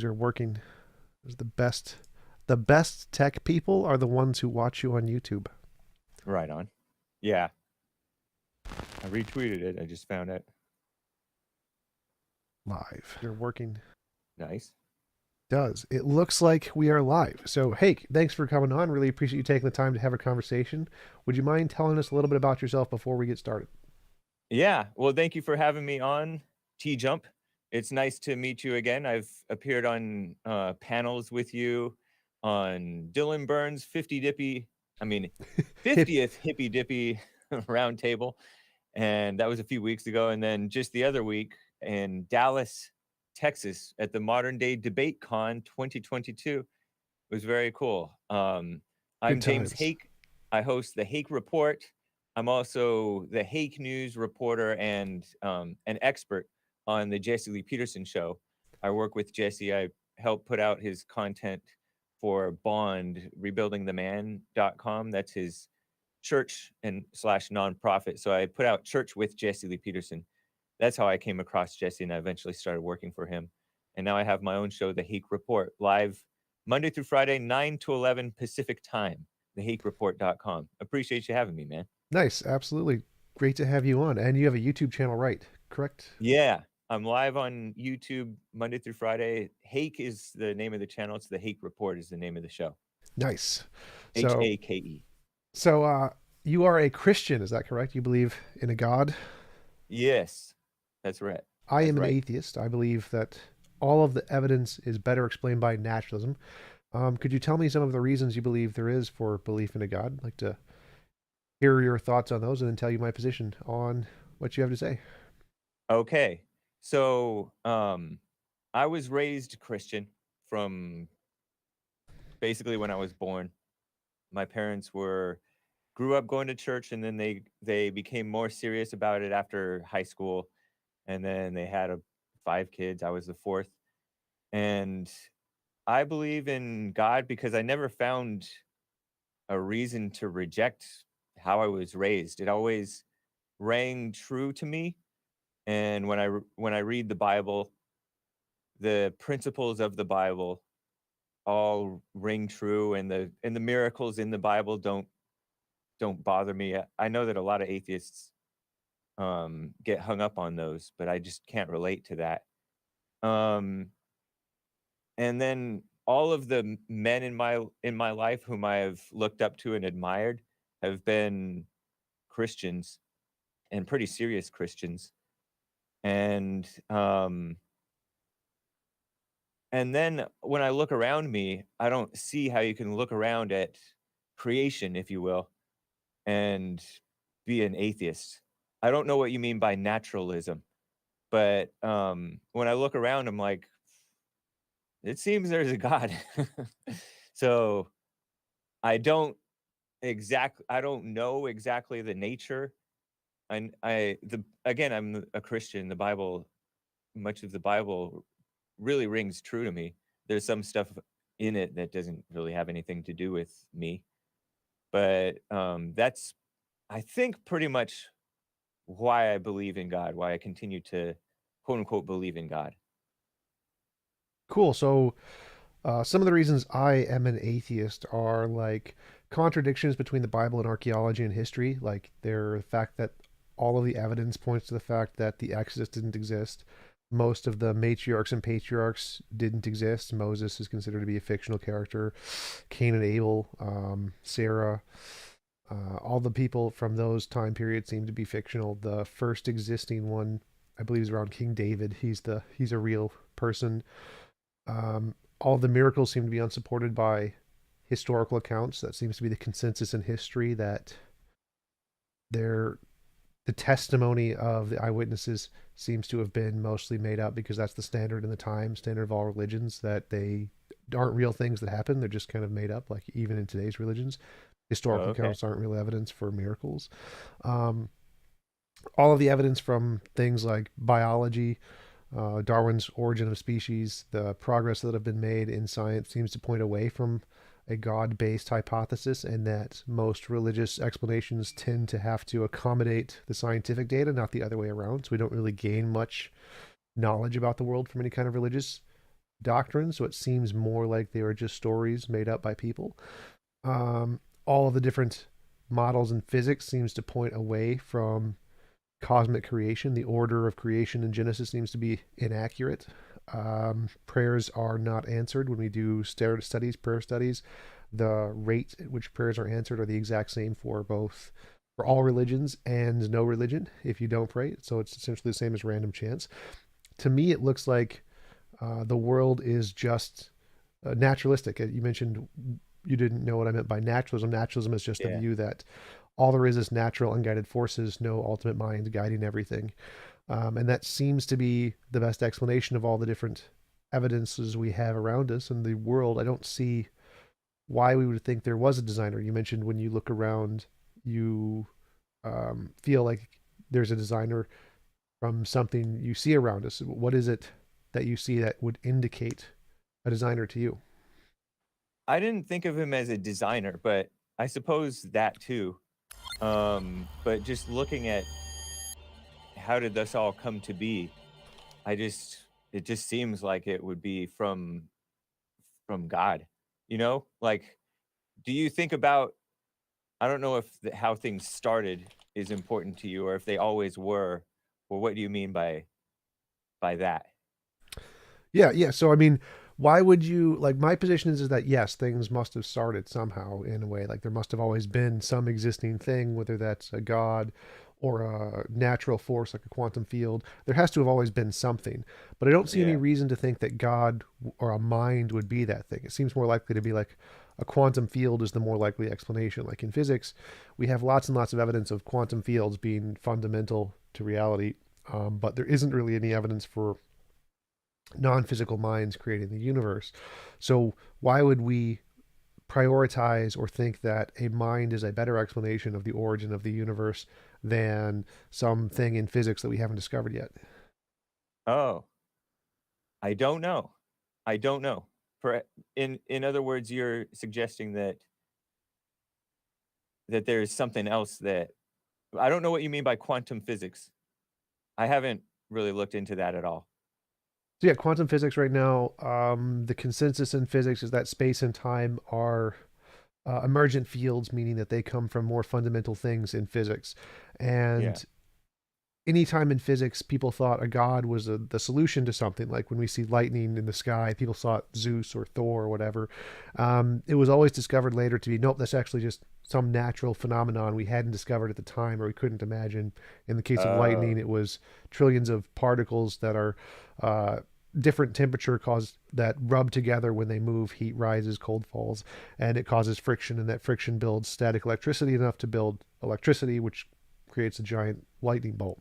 are working. Is the best tech people are the ones who watch you on YouTube. Right on. Yeah, I retweeted it. I just found it. Live. You're working. Nice. Does. It looks like we are live. So, Hake, thanks for coming on. Really appreciate you taking the time to have a conversation. Would you mind telling us a little bit about yourself before we get started? Yeah. Well, thank you for having me on TJump. It's nice to meet you again. I've appeared on panels with you on Dylan Burns' 50 Dippy, I mean, Hip. 50th Hippy Dippy roundtable. And that was a few weeks ago. And then just the other week in Dallas, Texas at the Modern Day Debate Con 2022. It was very cool. Good I'm James times. Hake. I host the Hake Report. I'm also the Hake News reporter and an expert on the Jesse Lee Peterson show. I work with Jesse. I help put out his content for Bond, rebuildingtheman.com. That's his church and slash nonprofit. So I put out Church with Jesse Lee Peterson. That's how I came across Jesse, and I eventually started working for him. And now I have my own show, The Hake Report, live Monday through Friday, 9 to 11 Pacific time, thehakereport.com. Appreciate you having me, man. Nice. Absolutely. Great to have you on. And you have a YouTube channel, right? Correct? Yeah, I'm live on YouTube Monday through Friday. Hake is the name of the channel. It's The Hake Report is the name of the show. Nice. So, Hake. so you are a Christian, is that correct? You believe in a God? Yes, that's right. I That's am an right. atheist. I believe that all of the evidence is better explained by naturalism. Could you tell me some of the reasons you believe there is for belief in a God? I'd like to hear your thoughts on those and then tell you my position on what you have to say. Okay. So, I was raised Christian from basically when I was born. My parents were grew up going to church, and then they became more serious about it after high school, and then they had a 5 kids. I was the 4th, and I believe in God because I never found a reason to reject how I was raised. It always rang true to me, and when I read the Bible, the principles of the Bible all ring true, and the miracles in the Bible don't bother me. I know that a lot of atheists get hung up on those, but I just can't relate to that. Um, and then all of the men in my life whom I have looked up to and admired have been Christians and pretty serious Christians. And and then when I look around me, I don't see how you can look around at creation, if you will, and be an atheist. I don't know what you mean by naturalism, but when I look around, I'm like, it seems there's a God. So I don't know exactly the nature. And the again, I'm a Christian. The Bible, much of the Bible really rings true to me. There's some stuff in it that doesn't really have anything to do with me, but that's I think pretty much why I believe in God, why I continue to quote unquote believe in God. Cool. So, some of the reasons I am an atheist are like contradictions between the Bible and archaeology and history. Like, the fact that all of the evidence points to the fact that the Exodus didn't exist. Most of the matriarchs and patriarchs didn't exist. Moses is considered to be a fictional character. Cain and Abel, Sarah, all the people from those time periods seem to be fictional. The first existing one, I believe, is around King David. He's a real person. All the miracles seem to be unsupported by historical accounts. That seems to be the consensus in history that they're the testimony of the eyewitnesses seems to have been mostly made up because that's the standard in the time, standard of all religions, that they aren't real things that happen. They're just kind of made up, like even in today's religions. Oh, Historical okay. accounts aren't real evidence for miracles. Um, all of the evidence from things like biology, Darwin's Origin of Species, the progress that have been made in science seems to point away from a God based hypothesis, and that most religious explanations tend to have to accommodate the scientific data, not the other way around. So we don't really gain much knowledge about the world from any kind of religious doctrines, so it seems more like they were just stories made up by people. All of the different models in physics seems to point away from cosmic creation. The order of creation in Genesis seems to be inaccurate. Prayers are not answered when we do studies, prayer studies. The rate at which prayers are answered are the exact same for all religions and no religion if you don't pray. So it's essentially the same as random chance. To me, it looks like the world is just naturalistic. You mentioned you didn't know what I meant by naturalism. Naturalism is just the Yeah. view that all there is natural, unguided forces, no ultimate mind guiding everything. And that seems to be the best explanation of all the different evidences we have around us in the world. I don't see why we would think there was a designer. You mentioned when you look around, you feel like there's a designer from something you see around us. What is it that you see that would indicate a designer to you? I didn't think of him as a designer, but I suppose that too. But just looking at how did this all come to be, it just seems like it would be from God. You know? Like, do you think about I don't know if how things started is important to you or if they always were, or what do you mean by that? Yeah, yeah. So I mean, why would you like my position is that yes, things must have started somehow in a way. Like there must have always been some existing thing, whether that's a god or a natural force like a quantum field. There has to have always been something. But I don't see any Yeah. reason to think that God or a mind would be that thing. It seems more likely to be like a quantum field is the more likely explanation. Like in physics, we have lots and lots of evidence of quantum fields being fundamental to reality. But there isn't really any evidence for non-physical minds creating the universe. So why would we prioritize or think that a mind is a better explanation of the origin of the universe than something in physics that we haven't discovered yet? Oh, I don't know. I don't know. For in other words, you're suggesting that there's something else that I don't know what you mean by quantum physics. I haven't really looked into that at all. So yeah, quantum physics right now, the consensus in physics is that space and time are emergent fields, meaning that they come from more fundamental things in physics. Yeah. And anytime in physics people thought a god was the solution to something, like when we see lightning in the sky, people thought Zeus or Thor or whatever. It was always discovered later to be nope, that's actually just some natural phenomenon we hadn't discovered at the time or we couldn't imagine. In the case of lightning, Oh, it was trillions of particles that are uh, different temperature cause that rub together when they move. Heat rises, cold falls, and it causes friction, and that friction builds static electricity enough to build electricity, which creates a giant lightning bolt.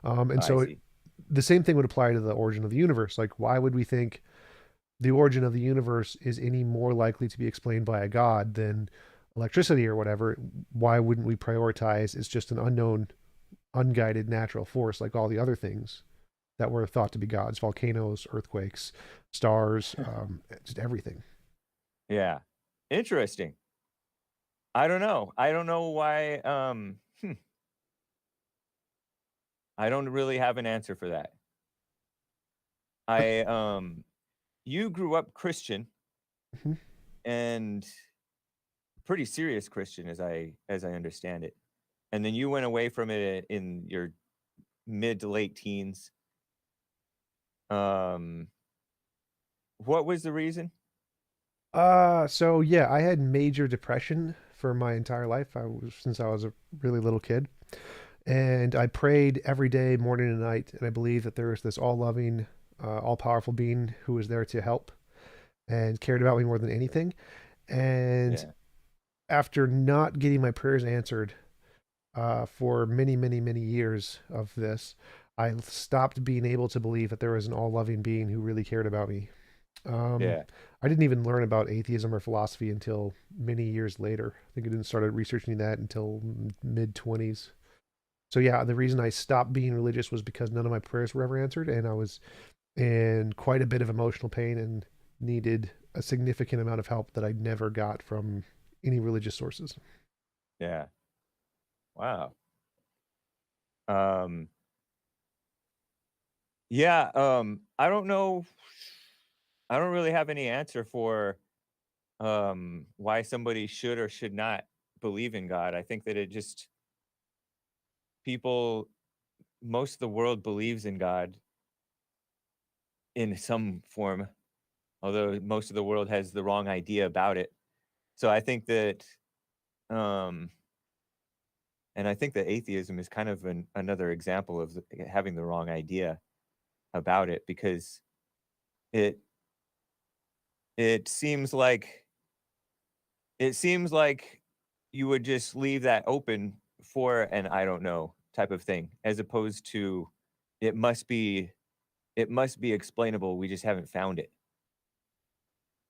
And I so see. the same thing would apply to the origin of the universe. Like, why would we think the origin of the universe is any more likely to be explained by a god than electricity or whatever? Why wouldn't we prioritize it's just an unknown, unguided natural force like all the other things that were thought to be gods? Volcanoes, earthquakes, stars, just everything. Yeah. Interesting. I don't know. I don't know why, I don't really have an answer for that. I, you grew up Christian Mhm. and pretty serious Christian as I understand it. And then you went away from it in your mid to late teens. Um, what was the reason? So yeah, I had major depression for my entire life. Since I was a really little kid. And I prayed every day, morning and night, and I believe that there is this all-loving, all-powerful being who was there to help and cared about me more than anything. And Yeah. after not getting my prayers answered for many, many, many years of this, I stopped being able to believe that there was an all-loving being who really cared about me. Um, Yeah. I didn't even learn about atheism or philosophy until many years later. I think I didn't start researching that until mid 20s. So yeah, the reason I stopped being religious was because none of my prayers were ever answered, and I was in quite a bit of emotional pain and needed a significant amount of help that I never got from any religious sources. Yeah. Wow. Um, yeah, I don't know. I don't really have any answer for why somebody should or should not believe in God. I think that it just people most of the world believes in God in some form, although most of the world has the wrong idea about it. So I think that um and I think that atheism is kind of another example of having the wrong idea about it because it it seems like it seems like you would just leave that open for an "I don't know" type of thing, as opposed to it must be it must be explainable, we just haven't found it.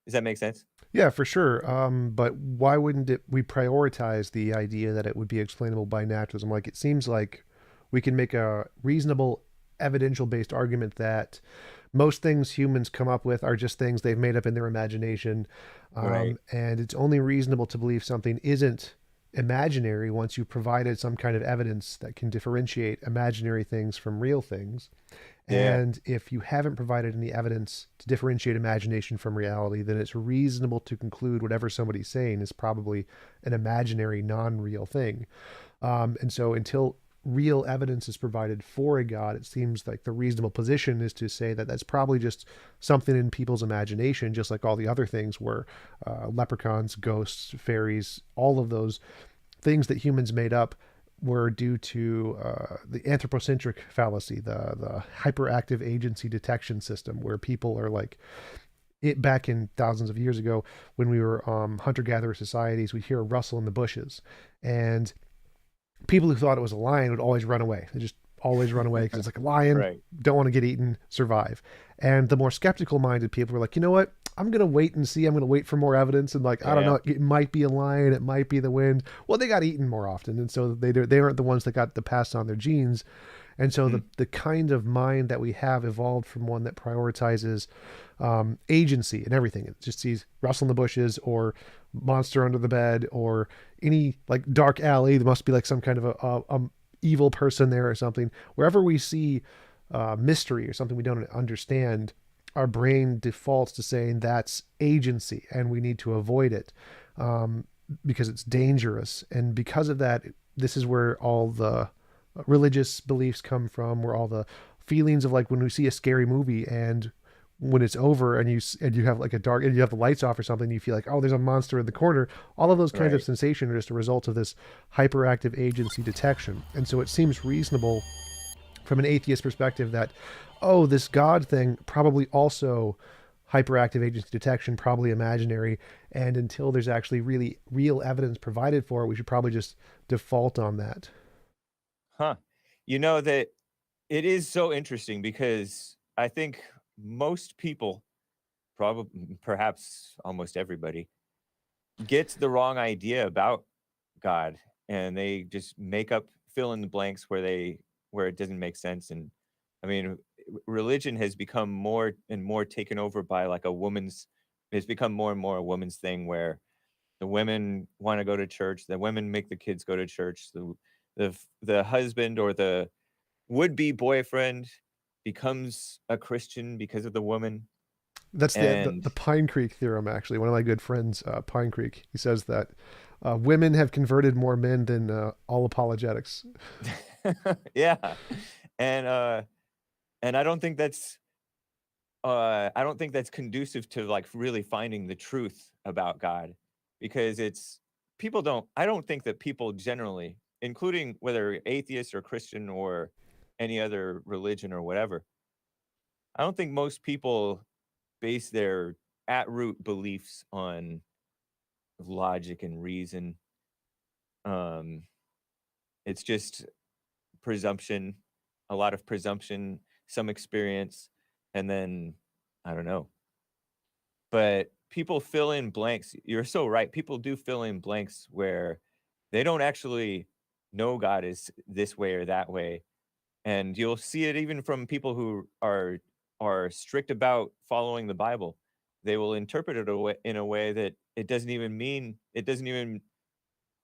Does that make sense? Yeah, for sure. But why wouldn't it we prioritize the idea that it would be explainable by naturalism? Like it seems like we can make a reasonable evidential based argument that most things humans come up with are just things they've made up in their imagination. Right. And it's only reasonable to believe something isn't imaginary once you've provided some kind of evidence that can differentiate imaginary things from real things. Yeah. And if you haven't provided any evidence to differentiate imagination from reality, then it's reasonable to conclude whatever somebody's saying is probably an imaginary, non real thing. And so until real evidence is provided for a God, it seems like the reasonable position is to say that that's probably just something in people's imagination, just like all the other things were leprechauns, ghosts, fairies, all of those things that humans made up were due to the anthropocentric fallacy, the hyperactive agency detection system, where people are like it back in thousands of years ago when we were hunter-gatherer societies, we'd hear a rustle in the bushes, and people who thought it was a lion would always run away. They just always run away because it's like a lion, Right. don't want to get eaten, survive. And the more skeptical minded people were like, you know what? I'm going to wait and see. I'm going to wait for more evidence. And like, I don't Yeah. know, it might be a lion, it might be the wind. Well, they got eaten more often. And so they aren't the ones that got the pass on their genes. And so Mhm. the kind of mind that we have evolved from one that prioritizes agency and everything. It just sees rustle in the bushes or monster under the bed or any like dark alley. There must be like some kind of a evil person there or something. Wherever we see mystery or something we don't understand, our brain defaults to saying that's agency and we need to avoid it because it's dangerous. And because of that, this is where all the religious beliefs come from, where all the feelings of like when we see a scary movie and when it's over and you have like a dark and you have the lights off or something, you feel like, oh, there's a monster in the corner. All of those kinds of Right. sensations are just a result of this hyperactive agency detection. And so it seems reasonable from an atheist perspective that, oh, this God thing probably also hyperactive agency detection, probably imaginary. And until there's actually really real evidence provided for it, we should probably just default on that. Huh. You know that it is so interesting because I think most people, probably perhaps almost everybody, gets the wrong idea about God, and they just make up fill in the blanks where it doesn't make sense. And I mean, religion has become more and more taken over by like a woman's. It's become more and more a woman's thing where the women want to go to church, the women make the kids go to church, the husband or the would be boyfriend becomes a Christian because of the woman, That's and the Pine Creek theorem. Actually, one of my good friends, Pine Creek, he says that women have converted more men than all apologetics. yeah, and and I don't think that's conducive to like really finding the truth about God because it's people don't I don't think that people generally, including whether atheist or Christian or any other religion or whatever, I don't think most people base their at root beliefs on logic and reason. Um, it's just presumption, a lot of presumption, some experience, and then I don't know. But people fill in blanks. You're so right. People do fill in blanks where they don't actually know God is this way or that way. And you'll see it even from people who are strict about following the Bible. They will interpret it in a way that it doesn't even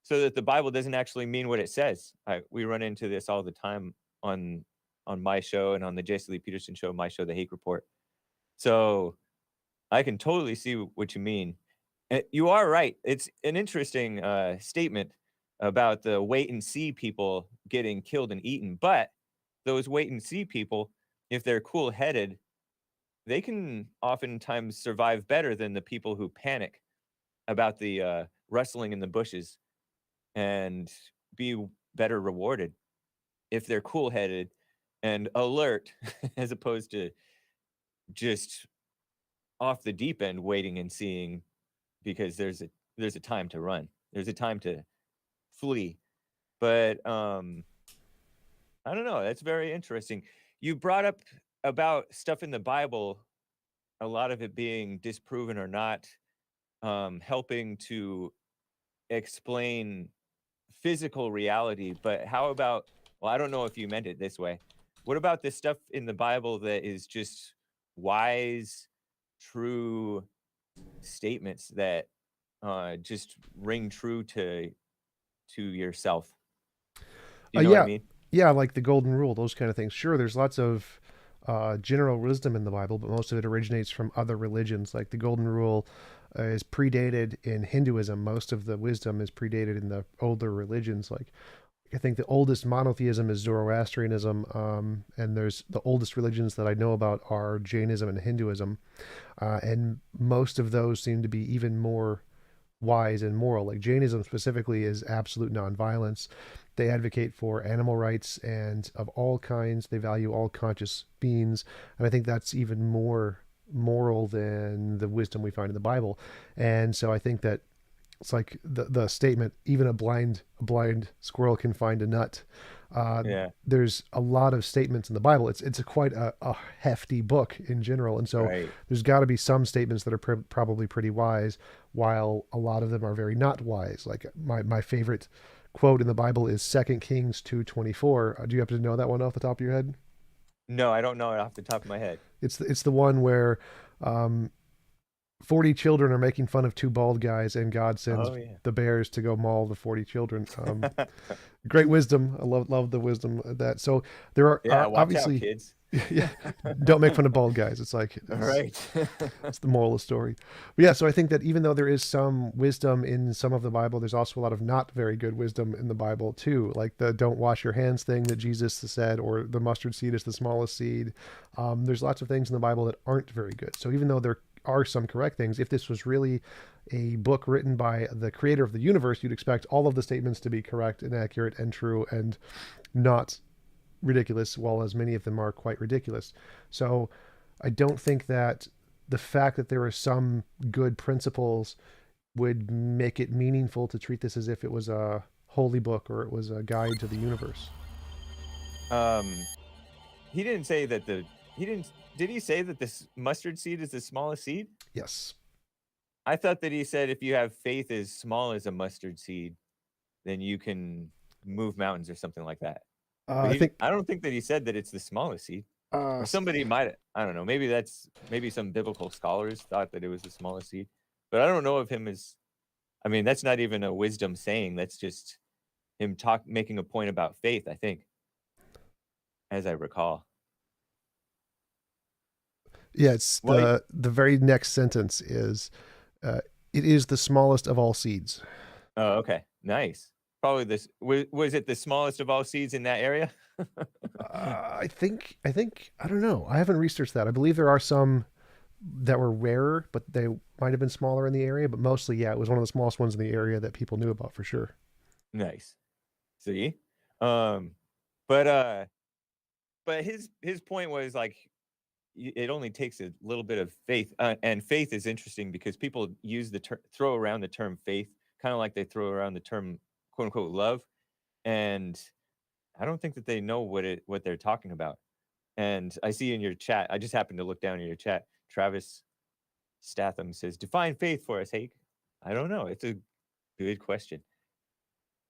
so that the Bible doesn't actually mean what it says. We run into this all the time on my show and on the Jesse Lee Peterson show, my show, The Hake Report. So I can totally see what you mean. You are right. It's an interesting statement about the wait and see people getting killed and eaten. But those wait and see people, if they're cool headed, they can oftentimes survive better than the people who panic about the rustling in the bushes and be better rewarded if they're cool headed and alert as opposed to just off the deep end waiting and seeing because there's a time to run. There's a time to flee. But I don't know. That's very interesting. You brought up about stuff in the Bible, a lot of it being disproven or not, helping to explain physical reality. But how about, well, I don't know if you meant it this way. What about the stuff in the Bible that is just wise, true statements that just ring true to yourself? Do you know what I Yeah, mean? yeah, like the golden rule, those kind of things. Sure, there's lots of general wisdom in the Bible, but most of it originates from other religions. Like the golden rule is predated in Hinduism. Most of the wisdom is predated in the older religions. Like I think the oldest monotheism is Zoroastrianism, and there's the oldest religions that I know about are Jainism and Hinduism, and most of those seem to be even more wise and moral. Like Jainism specifically is absolute nonviolence. They advocate for animal rights and of all kinds. They value all conscious beings, and I think that's even more moral than the wisdom we find in the Bible. And so I think that it's like the statement, even a blind squirrel can find a nut. Uh, Yeah, there's a lot of statements in the Bible. It's quite a hefty book in general, and so right. there's got to be some statements that are probably pretty wise, while a lot of them are very not wise. Like my favorite quote in the Bible is 2 Kings 2:24. Do you happen to know that one off the top of your head? No, I don't know it off the top of my head. It's the one where um, 40 children are making fun of two bald guys, and God sends Oh yeah. the bears to go maul the 40 children. Great wisdom. I love the wisdom of that. So there Yeah, are watch out, obviously, kids. yeah, don't make fun of bald guys. It's like Right. it's the moral of the story. But yeah, so I think that even though there is some wisdom in some of the Bible, there's also a lot of not very good wisdom in the Bible too, like the "don't wash your hands" thing that Jesus said, or the mustard seed is the smallest seed. There's lots of things in the Bible that aren't very good. So even though there are some correct things, if this was really a book written by the creator of the universe, you'd expect all of the statements to be correct and accurate and true and not ridiculous, while as many of them are quite ridiculous. So I don't think that the fact that there are some good principles would make it meaningful to treat this as if it was a holy book or it was a guide to the universe. um, he didn't say that the he didn't did he say that this mustard seed is the smallest seed? Yes. I thought that he said if you have faith as small as a mustard seed, then you can move mountains or something like that. But I think I don't think that he said that it's the smallest seed. uh, Or somebody might, I don't know, maybe some biblical scholars thought that it was the smallest seed. But I don't know of him as, I mean, that's not even a wisdom saying. That's just him making a point about faith, I think, as I recall. yeah, it's Well, the very next sentence is uh, it is the smallest of all seeds. oh, okay. Nice. Probably this was it the smallest of all seeds in that area? I think I don't know. I haven't researched that. I believe there are some that were rarer, but they might have been smaller in the area. But mostly, yeah, it was one of the smallest ones in the area that people knew about for sure. Nice. See? Um, but but his point was like it only takes a little bit of faith, and faith is interesting because people use throw around the term faith, kind of like they throw around the term quote unquote love, and I don't think that they know what they're talking about. And I see in your chat, I just happened to look down in your chat. Travis Statham says, "Define faith for us, Hake." I don't know. It's a good question.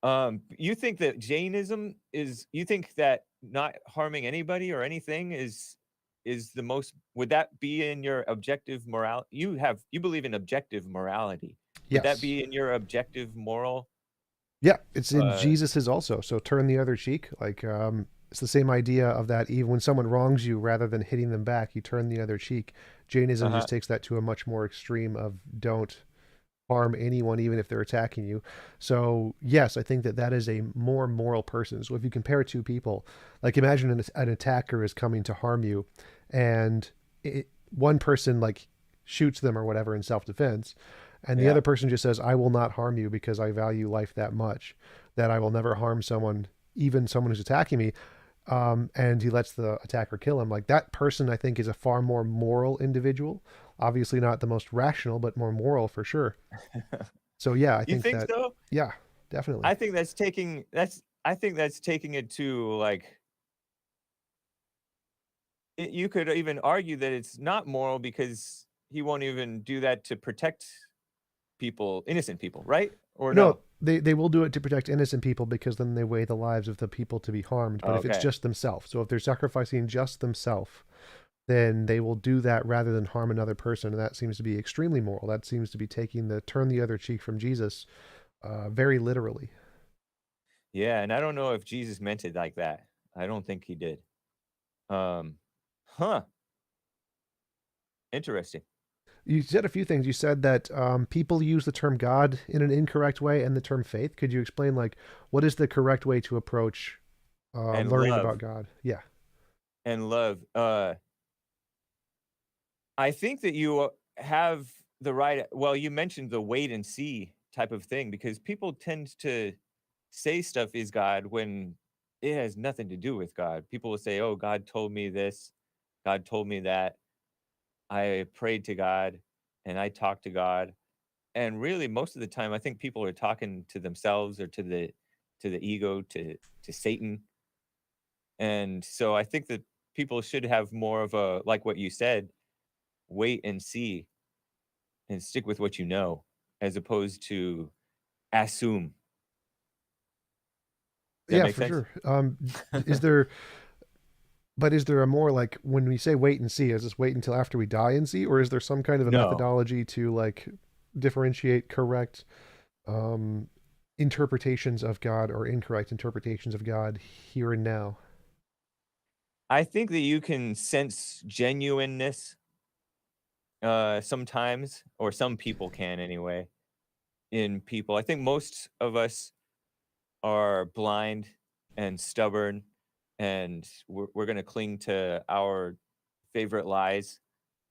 You think that Jainism is? You think that not harming anybody or anything is the most? Would that be in your objective moral? You believe in objective morality. Would that Yes. be in your objective moral? Yeah, it's in Uh, Jesus's also. So turn the other cheek. Like It's the same idea of that even when someone wrongs you, rather than hitting them back, you turn the other cheek. Jainism Uh-huh. just takes that to a much more extreme of don't harm anyone even if they're attacking you. So yes, I think that that is a more moral person. So if you compare two people, like imagine an attacker is coming to harm you, and one person like shoots them or whatever in self-defense, and the Yeah. other person just says, I will not harm you because I value life that much, that I will never harm someone, even someone who's attacking me. And he lets the attacker kill him. Like that person, I think, is a far more moral individual. Obviously, not the most rational, but more moral for sure. So yeah, I You think think that, so? yeah, definitely. I think that's taking it to like you could even argue that it's not moral because he won't even do that to protect people, innocent people, right? Or No, no? they will do it to protect innocent people because then they weigh the lives of the people to be harmed. But if it's Okay. just themselves, so if they're sacrificing just themselves, then they will do that rather than harm another person. And that seems to be extremely moral. That seems to be taking the turn the other cheek from Jesus very literally. Yeah, and I don't know if Jesus meant it like that. I don't think he did. Um, huh, interesting. You said a few things. You said that people use the term God in an incorrect way and the term faith. Could you explain, like, what is the correct way to approach And learning love about God? Yeah. and love. I think that you have the right well, you mentioned the wait and see type of thing because people tend to say stuff is God when it has nothing to do with God. People will say, "Oh, God told me this. God told me that. I prayed to God and I talked to God." And really most of the time I think people are talking to themselves or to the ego, to Satan. And so I think that people should have more of a like what you said, wait and see and stick with what you know as opposed to assume. Does that Yeah, make for sense? sure. Is there, but is there a more like when we say wait and see, is this wait until after we die and see, or is there some kind of a No. methodology to like differentiate correct um, interpretations of God or incorrect interpretations of God here and now? I think that you can sense genuineness sometimes, or some people can anyway, in people. I think most of us are blind and stubborn, and we're going to cling to our favorite lies,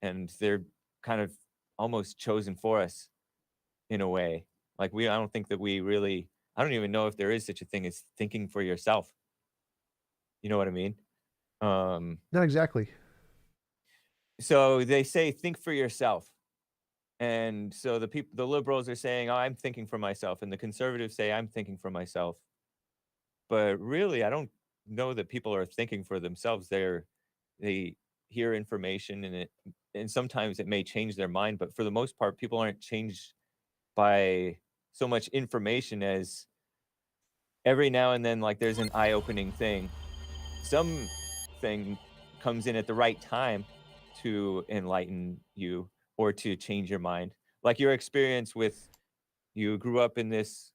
and they're kind of almost chosen for us in a way. Like I don't think that we really. I don't even know if there is such a thing as thinking for yourself. You know what I mean? Um, Not exactly. so they say think for yourself. And so the liberals are saying, "Oh, I'm thinking for myself," and the conservatives say, "I'm thinking for myself." But really, I don't know that people are thinking for themselves. They hear information and sometimes it may change their mind, but for the most part, people aren't changed by so much information as every now and then, like there's an eye-opening thing. Something comes in at the right time to enlighten you or to change your mind. Like your experience with you grew up in this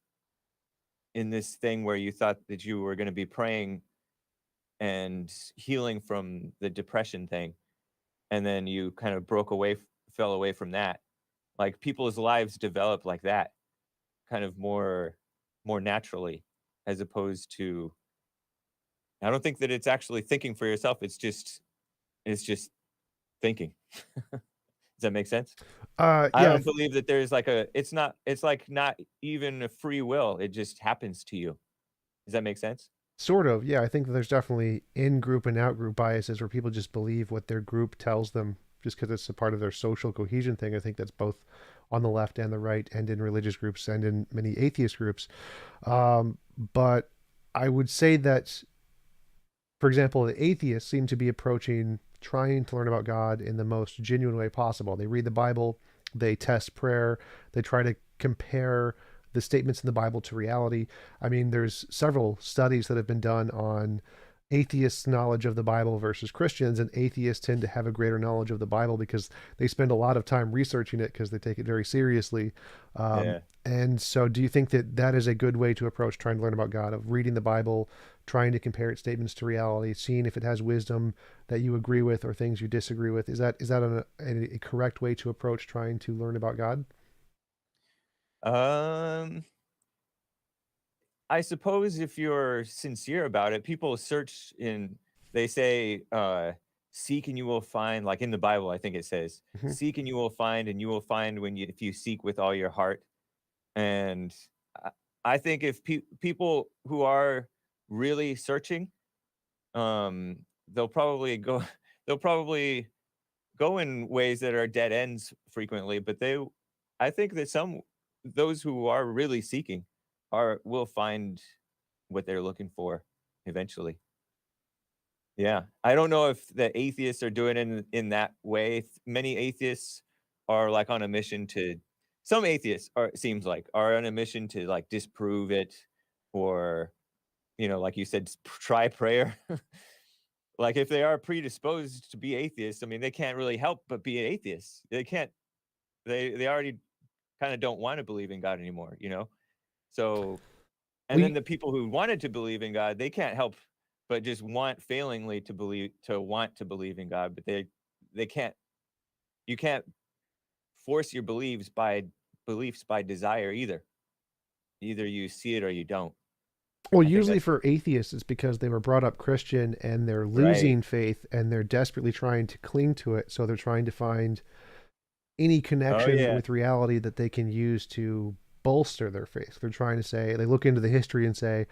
thing where you thought that you were going to be praying and healing from the depression thing, and then you kind of fell away from that. Like people's lives develop like that, kind of more naturally, as opposed to. I don't think that it's actually thinking for yourself. It's just thinking. Does that make sense? I Yeah, don't believe that there's like a. It's like not even a free will. It just happens to you. Does that make sense? sort of. Yeah, I think that there's definitely in group and out group biases where people just believe what their group tells them just because it's a part of their social cohesion thing. I think that's both on the left and the right, and in religious groups and in many atheist groups. But I would say that, for example, the atheists seem to be approaching trying to learn about God in the most genuine way possible. They read the Bible, they test prayer, they try to compare the statements in the Bible to reality. I mean, there's several studies that have been done on atheists' knowledge of the Bible versus Christians, and atheists tend to have a greater knowledge of the Bible because they spend a lot of time researching it because they take it very seriously. Yeah. And so, do you think that that is a good way to approach trying to learn about God, of reading the Bible, trying to compare its statements to reality, seeing if it has wisdom that you agree with or things you disagree with. Is that a correct way to approach trying to learn about God? Um, I suppose if you're sincere about it, people search in they say, "Seek and you will find," like in the Bible, I think it says, Hmm. "Seek and you will find when you if you seek with all your heart." And I I think if people who are really searching, they'll probably go they'll probably go in ways that are dead ends frequently, but I think that those who are really seeking will find what they're looking for eventually. Yeah. I don't know if the atheists are doing it in that way. Many atheists are like on a mission to some atheists are it seems like are on a mission to like disprove it or, like you said, try prayer. Like if they are predisposed to be atheists, I mean, they can't really help but be atheists. They can't they already kind of don't want to believe in God anymore. So and then We the people who wanted to believe in God, they can't help but just want to believe in God, but they can't you can't force your beliefs by desire either. Either you see it or you don't. Well, I think usually that's for atheists, it's because they were brought up Christian and they're right. losing faith and they're desperately trying to cling to it. So they're trying to find any Oh connection yeah. with reality that they can use to bolster their faith. They're trying to say, they look into the history and say,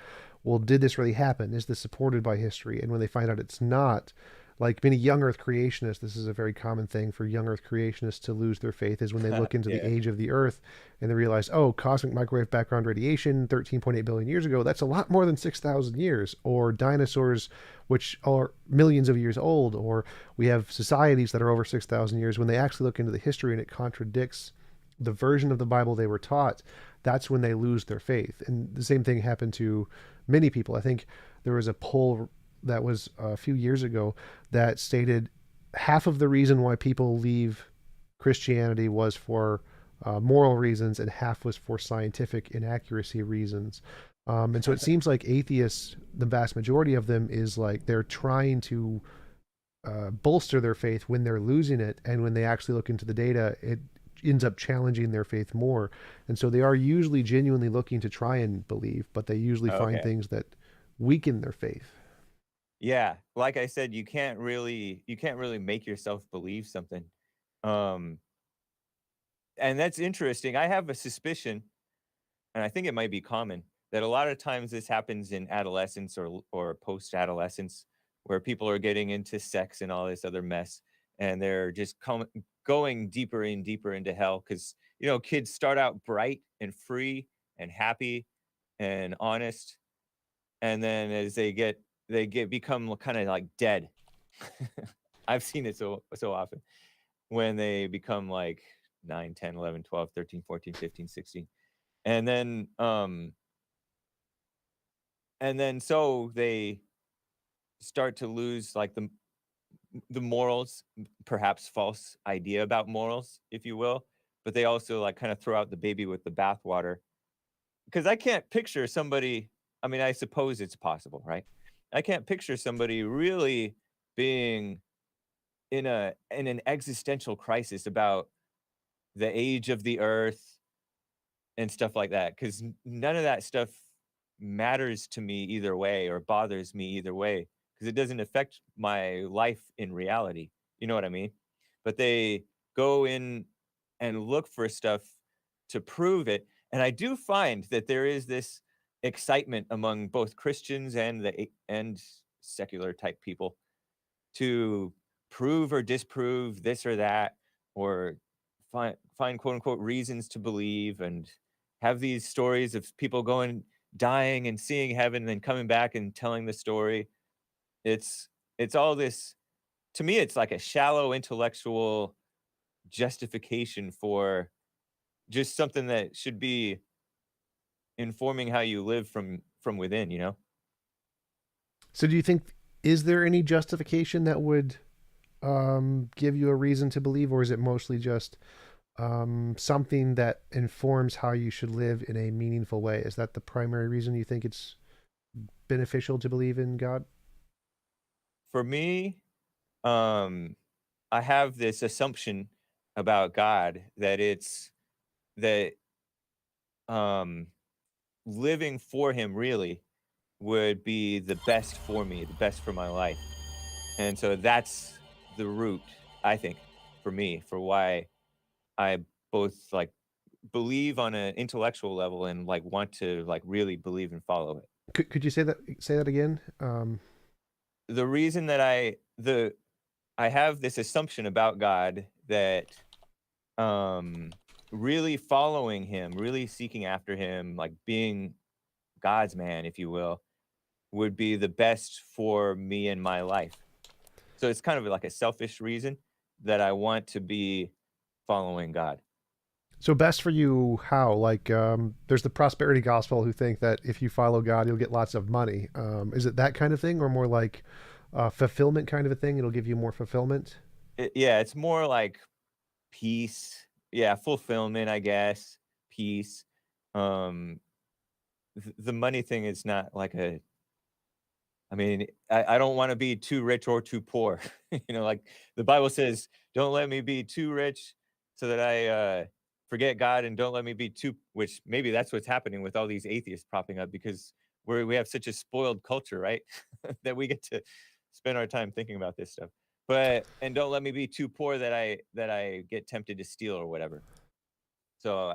well, did this really happen? Is this supported by history? And when they find out it's not, like many young earth creationists, this is a very common thing for young earth creationists to lose their faith, is when they look into the Yeah. age of the earth and they realize, oh, cosmic microwave background radiation 13.8 billion years ago, that's a lot more than 6,000 years. Or dinosaurs, which are millions of years old, or we have societies that are over 6,000 years. When they actually look into the history and it contradicts the version of the Bible they were taught, that's when they lose their faith. And the same thing happened to many people. I think there was a poll that was a few years ago that stated half of the reason why people leave Christianity was for moral reasons, and half was for scientific inaccuracy reasons. And so it seems like atheists, the vast majority of them, is like they're trying to bolster their faith when they're losing it, and when they actually look into the data, it ends up challenging their faith more. And so they are usually genuinely looking to try and believe, but they usually find Okay. things that weaken their faith. Yeah. Like I said, you can't really make yourself believe something. Um and that's interesting. I have a suspicion, and I think it might be common, that a lot of times this happens in adolescence or post-adolescence, where people are getting into sex and all this other mess, and they're just going deeper and deeper into hell because kids start out bright and free and happy and honest, and then as they become kind of like dead. I've seen it so often when they become like 9, 10, 11, 12, 13, 14, 15, 16. And then so they start to lose like the morals, perhaps false idea about morals, if you will, but they also like kind of throw out the baby with the bathwater. Because I can't picture somebody, I mean, I suppose it's possible, right? I can't picture somebody really being in an existential crisis about the age of the earth and stuff like that, because none of that stuff matters to me either way or bothers me either way, because it doesn't affect my life in reality. You know what I mean? But they go in and look for stuff to prove it. And I do find that there is this excitement among both Christians and secular type people to prove or disprove this or that, or find quote unquote reasons to believe, and have these stories of people going dying and seeing heaven and then coming back and telling the story. It's all this, to me it's like a shallow intellectual justification for just something that should be informing how you live from within. So do you think, is there any justification that would give you a reason to believe, or is it mostly just something that informs how you should live in a meaningful way? Is that the primary reason you think it's beneficial to believe in God? For me, um, I have this assumption about God that that um, living for Him really would be the best for me, the best for my life. And so that's the root, I think, for me, for why I both like believe on an intellectual level and like want to like really believe and follow it. Could you say that again? The reason that I have this assumption about God that um really following him, really seeking after him, like being God's man, if you will, would be the best for me in my life. So it's kind of like a selfish reason that I want to be following God. So best for you, how? Like, there's the prosperity gospel who think that if you follow God, you'll get lots of money. Is it that kind of thing, or more like fulfillment kind of a thing? It'll give you more fulfillment. Yeah, it's more like peace. Yeah, fulfillment, I guess. Peace. Um, the money thing is not like a. I mean, I don't want to be too rich or too poor. Like the Bible says, don't let me be too rich so that I forget God, and don't let me be too. Which maybe that's what's happening with all these atheists popping up because we have such a spoiled culture, right? That we get to spend our time thinking about this stuff. And don't let me be too poor that I get tempted to steal or whatever. So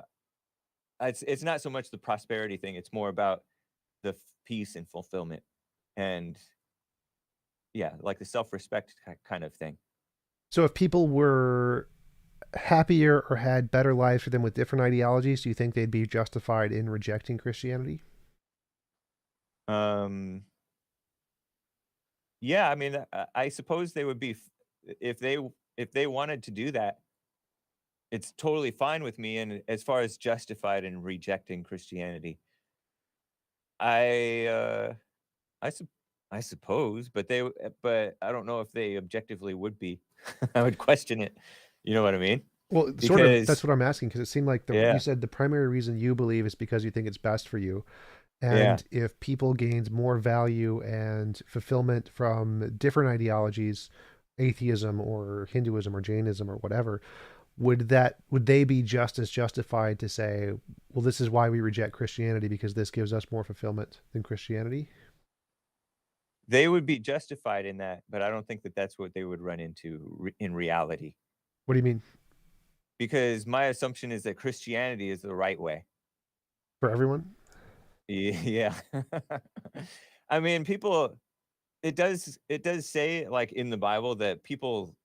it's not so much the prosperity thing; it's more about the peace and fulfillment, and yeah, like the self-respect kind of thing. So if people were happier or had better lives for them with different ideologies, do you think they'd be justified in rejecting Christianity? Um, yeah, I mean, I suppose they would be if they wanted to do that, it's totally fine with me. And as far as justified in rejecting Christianity, I I sup I suppose, but I don't know if they objectively would be. I would question it. You know what I mean? Well, sort of. That's Because what I'm asking because it seemed like you yeah, said the primary reason you believe is because you think it's best for you. yeah. And if people gained more value and fulfillment from different ideologies, atheism or Hinduism or Jainism or whatever, would they be just as justified to say, well, this is why we reject Christianity because this gives us more fulfillment than Christianity? They would be justified in that, but I don't think that that's what they would run into in reality. What do you mean Because my assumption is that Christianity is the right way. for everyone? Yeah. I mean, people it does say like in the Bible that people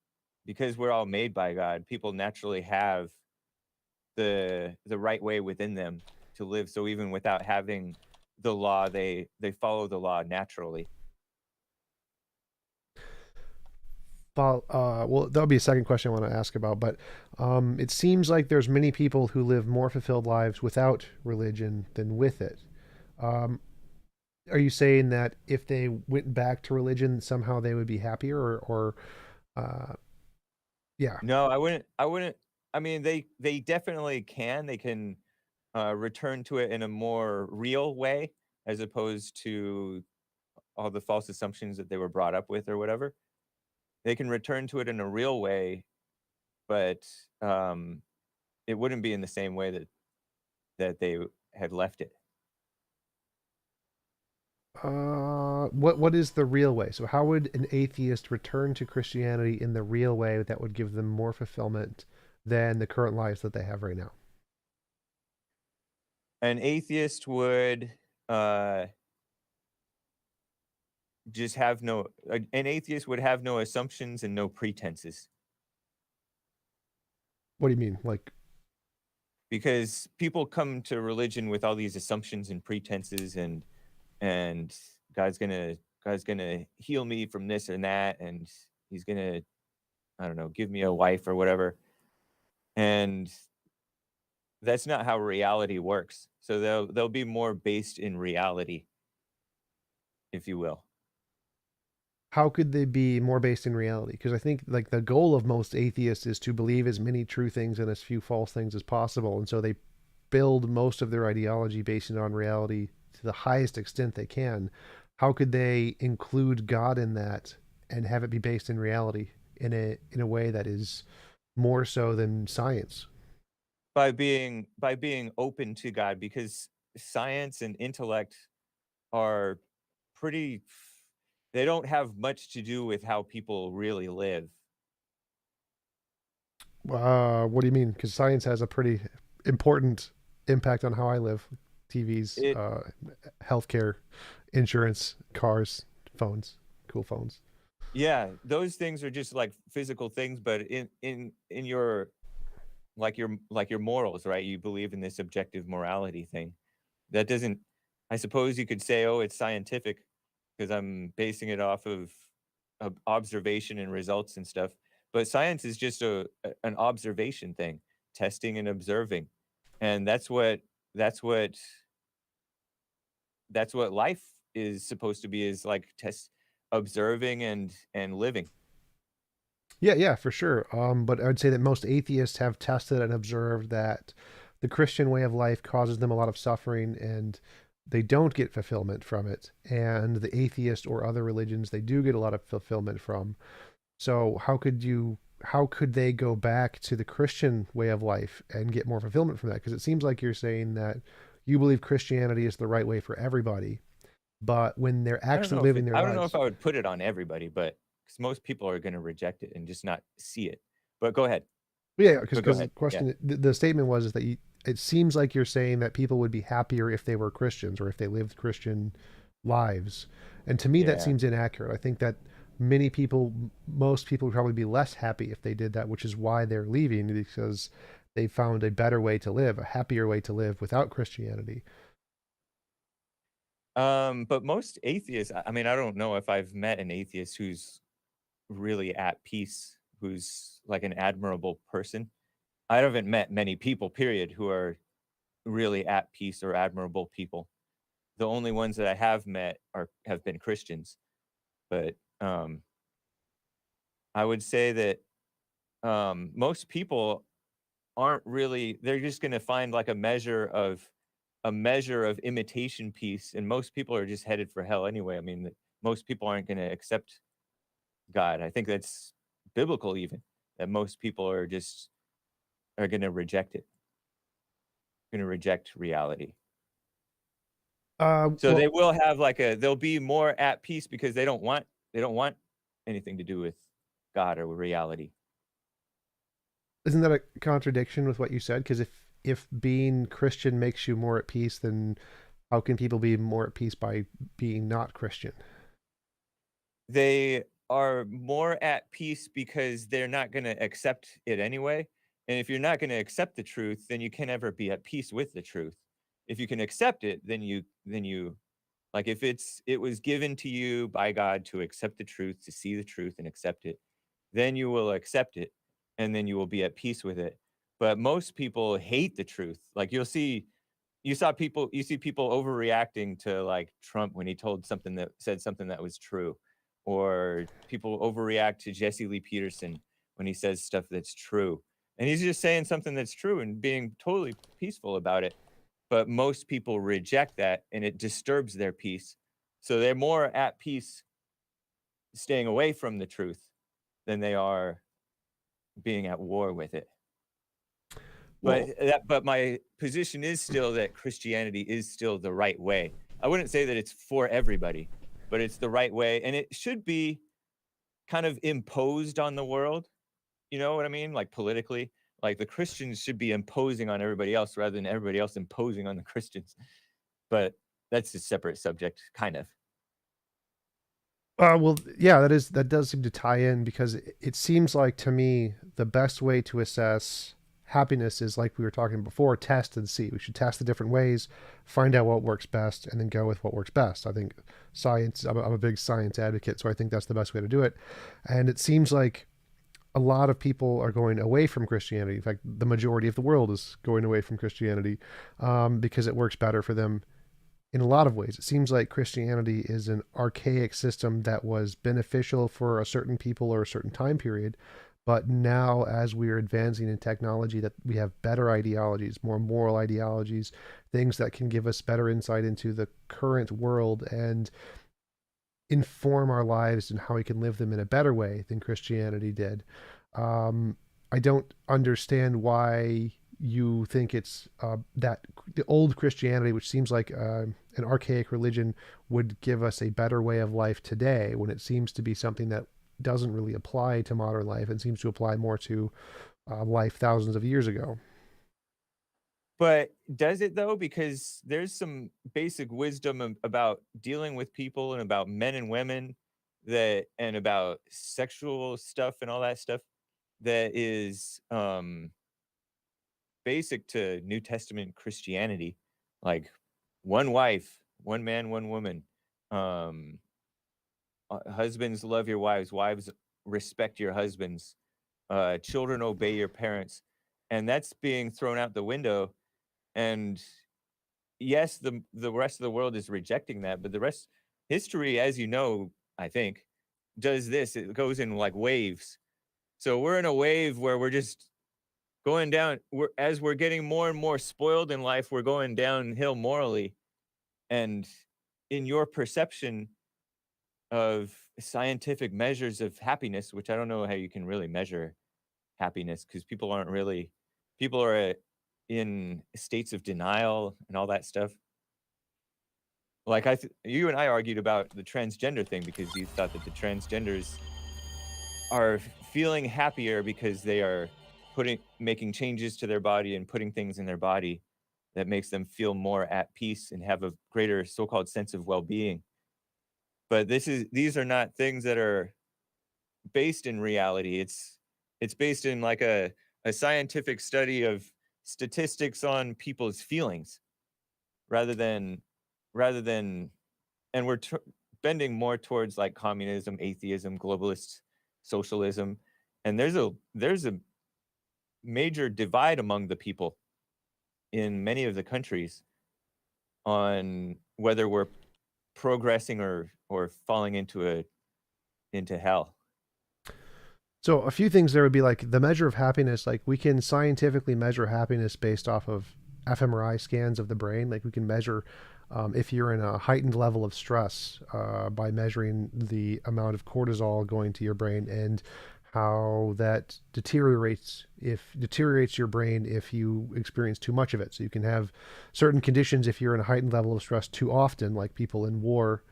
because we're all made by God, people naturally have the right way within them to live. So even without having the law, they follow the law naturally. Well, that'll be a second question I want to ask about. But it seems like there's many people who live more fulfilled lives without religion than with it. Um, are you saying that if they went back to religion, somehow they would be happier, or uh, yeah? No, I wouldn't. I mean, they definitely can. They can return to it in a more real way as opposed to all the false assumptions that they were brought up with or whatever. They can return to it in a real way, but um, it wouldn't be in the same way that they had left it. What is the real way? So how would an atheist return to Christianity in the real way that would give them more fulfillment than the current lives that they have right now? An atheist would uh, just have no. An atheist would have no assumptions and no pretenses What do you mean? Like, because people come to religion with all these assumptions and pretenses and God's gonna heal me from this and that, and he's gonna I don't know give me a wife or whatever, and that's not how reality works. So they'll be more based in reality, if you will. how could they be more based in reality? Because I think like the goal of most atheists is to believe as many true things and as few false things as possible, and so they build most of their ideology based on reality to the highest extent they can. how could they include God in that and have it be based in reality in a way that is more so than science? By being open to God, because science and intellect are pretty they don't have much to do with how people really live. What do you mean? Because science has a pretty important impact on how I live. TVs, It healthcare, insurance, cars, phones, cool phones. Yeah, those things are just like physical things, but in your like your morals, right? You believe in this objective morality thing. That doesn't I suppose you could say, "Oh, it's scientific," because I'm basing it off of observation and results and stuff. But science is just an observation thing, testing and observing. And that's what that's what life is supposed to be, is like test observing and living. Yeah, yeah, for sure. But I'd say that most atheists have tested and observed that the Christian way of life causes them a lot of suffering and they don't get fulfillment from it. And the atheist or other religions, they do get a lot of fulfillment from. So how could they go back to the Christian way of life and get more fulfillment from that? Because it seems like you're saying that you believe Christianity is the right way for everybody, but when they're actually living their I don't know if lives. I would put it on everybody, but because most people are gonna reject it and just not see it. But go ahead. Yeah, But go because the ahead. Yeah. question, the statement was is that it seems like you're saying that people would be happier if they were Christians or if they lived Christian lives, and to me that Yeah. seems inaccurate. I think that many people, most people would probably be less happy if they did that, which is why they're leaving because they found a better way to live, a happier way to live without Christianity. But most atheists, I mean, I don't know if I've met an atheist who's really at peace, who's like an admirable person. I haven't met many people, period, who are really at peace or admirable people. The only ones that I have met have been Christians. But I would say that most people aren't really, they're just gonna find like a measure of imitation peace, and most people are just headed for hell anyway. I mean, most people aren't gonna accept God. I think that's biblical even, that most people are gonna reject it, gonna reject reality. So Well, they will have like they'll be more at peace because they don't want anything to do with God or reality. isn't that a contradiction with what you said? Because if being Christian makes you more at peace, then how can people be more at peace by being not Christian? They are more at peace because they're not gonna accept it anyway, and if you're not gonna accept the truth, then you can never be at peace with the truth. If you can accept it, then you like, if it was given to you by God to accept the truth, to see the truth and accept it, then you will accept it, and then you will be at peace with it. But most people hate the truth. Like, you see people overreacting to, like, Trump when he said something that was true, or people overreact to Jesse Lee Peterson when he says stuff that's true, and he's just saying something that's true and being totally peaceful about it, but most people reject that, and it disturbs their peace, so they're more at peace staying away from the truth than they are being at war with it. Well, But my position is still that Christianity is still the right way. I wouldn't say that it's for everybody, but it's the right way, and it should be kind of imposed on the world, you know what I mean? Like, politically, like, the Christians should be imposing on everybody else rather than everybody else imposing on the Christians, but that's a separate subject, kind of. well, yeah, that does seem to tie in because it seems like to me the best way to assess happiness is like we were talking before, test and see. We should test the different ways, find out what works best, and then go with what works best. I think science. I'm a big science advocate, so I think that's the best way to do it. And it seems like a lot of people are going away from Christianity. In fact, the majority of the world is going away from Christianity because it works better for them in a lot of ways. It seems like Christianity is an archaic system that was beneficial for a certain people or a certain time period. But now, as we are advancing in technology, that we have better ideologies, more moral ideologies, things that can give us better insight into the current world. And inform our lives and how we can live them in a better way than Christianity did. Um, I don't understand why you think it's that the old Christianity, which seems like an archaic religion, would give us a better way of life today, when it seems to be something that doesn't really apply to modern life and seems to apply more to life thousands of years ago. But does it though? Because there's some basic wisdom about dealing with people and about men and women that and about sexual stuff and all that stuff that is basic to New Testament Christianity. Like one wife, one man, one woman. Um husbands love your wives, wives respect your husbands, children obey your parents. And that's being thrown out the window. And yes, the rest of the world is rejecting that, but the rest history, as you know, I think, does this. It goes in like waves. So we're in a wave where we're just going down. As we're getting more and more spoiled in life, we're going downhill morally. And in your perception of scientific measures of happiness, which I don't know how you can really measure happiness because people aren't really people are in states of denial and all that stuff. Like you and I argued about the transgender thing because you thought that the transgenders are feeling happier because they are putting making changes to their body and putting things in their body that makes them feel more at peace and have a greater so-called sense of well-being. But these are not things that are based in reality. It's based in like a scientific study of statistics on people's feelings rather than rather than and we're bending more towards like communism, atheism, globalist socialism, and there's a major divide among the people in many of the countries on whether we're progressing or falling into hell. So a few things there would be like the measure of happiness. Like we can scientifically measure happiness based off of fMRI scans of the brain. Like we can measure if you're in a heightened level of stress by measuring the amount of cortisol going to your brain and how that deteriorates your brain if you experience too much of it. So you can have certain conditions if you're in a heightened level of stress too often, like people in war.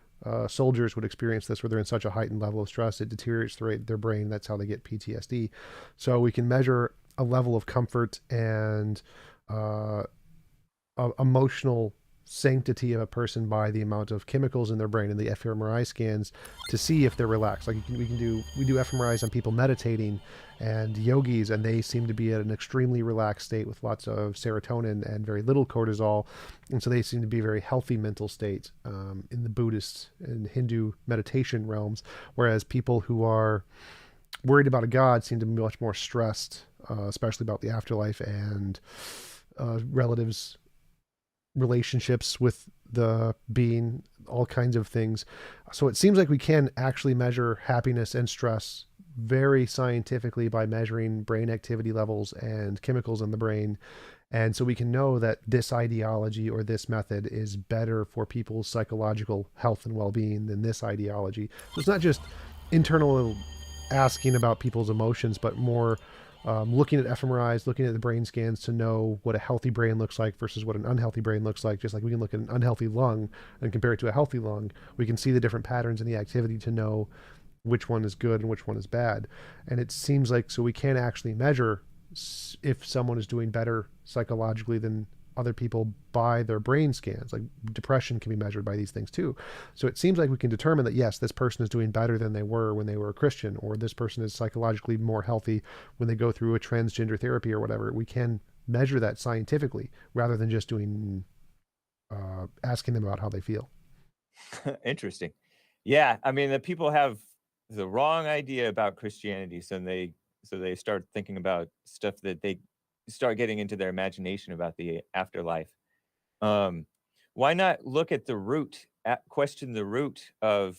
Soldiers would experience this where they're in such a heightened level of stress, it deteriorates their brain. That's how they get PTSD. So we can measure a level of comfort and uh, emotional sanctity of a person by the amount of chemicals in their brain and the fMRI scans to see if they're relaxed. Like we do fMRIs on people meditating and yogis, and they seem to be at an extremely relaxed state with lots of serotonin and very little cortisol, and so they seem to be a very healthy mental state in the Buddhist and Hindu meditation realms. Whereas people who are worried about a god seem to be much more stressed, especially about the afterlife and relatives relationships with the being, all kinds of things. So it seems like we can actually measure happiness and stress very scientifically by measuring brain activity levels and chemicals in the brain. And so we can know that this ideology or this method is better for people's psychological health and well being than this ideology. So it's not just internal asking about people's emotions, but more looking at fMRIs, looking at the brain scans to know what a healthy brain looks like versus what an unhealthy brain looks like. Just like we can look at an unhealthy lung and compare it to a healthy lung, we can see the different patterns in the activity to know which one is good and which one is bad. And it seems like so we can actually measure if someone is doing better psychologically than other people by their brain scans. Like depression can be measured by these things too. So it seems like we can determine that yes, this person is doing better than they were when they were a Christian, or this person is psychologically more healthy when they go through a transgender therapy or whatever. We can measure that scientifically rather than just doing asking them about how they feel. Interesting. Yeah, I mean, the people have the wrong idea about Christianity, so they start thinking about stuff that they start getting into their imagination about the afterlife. Um, why not look at the root, question the root of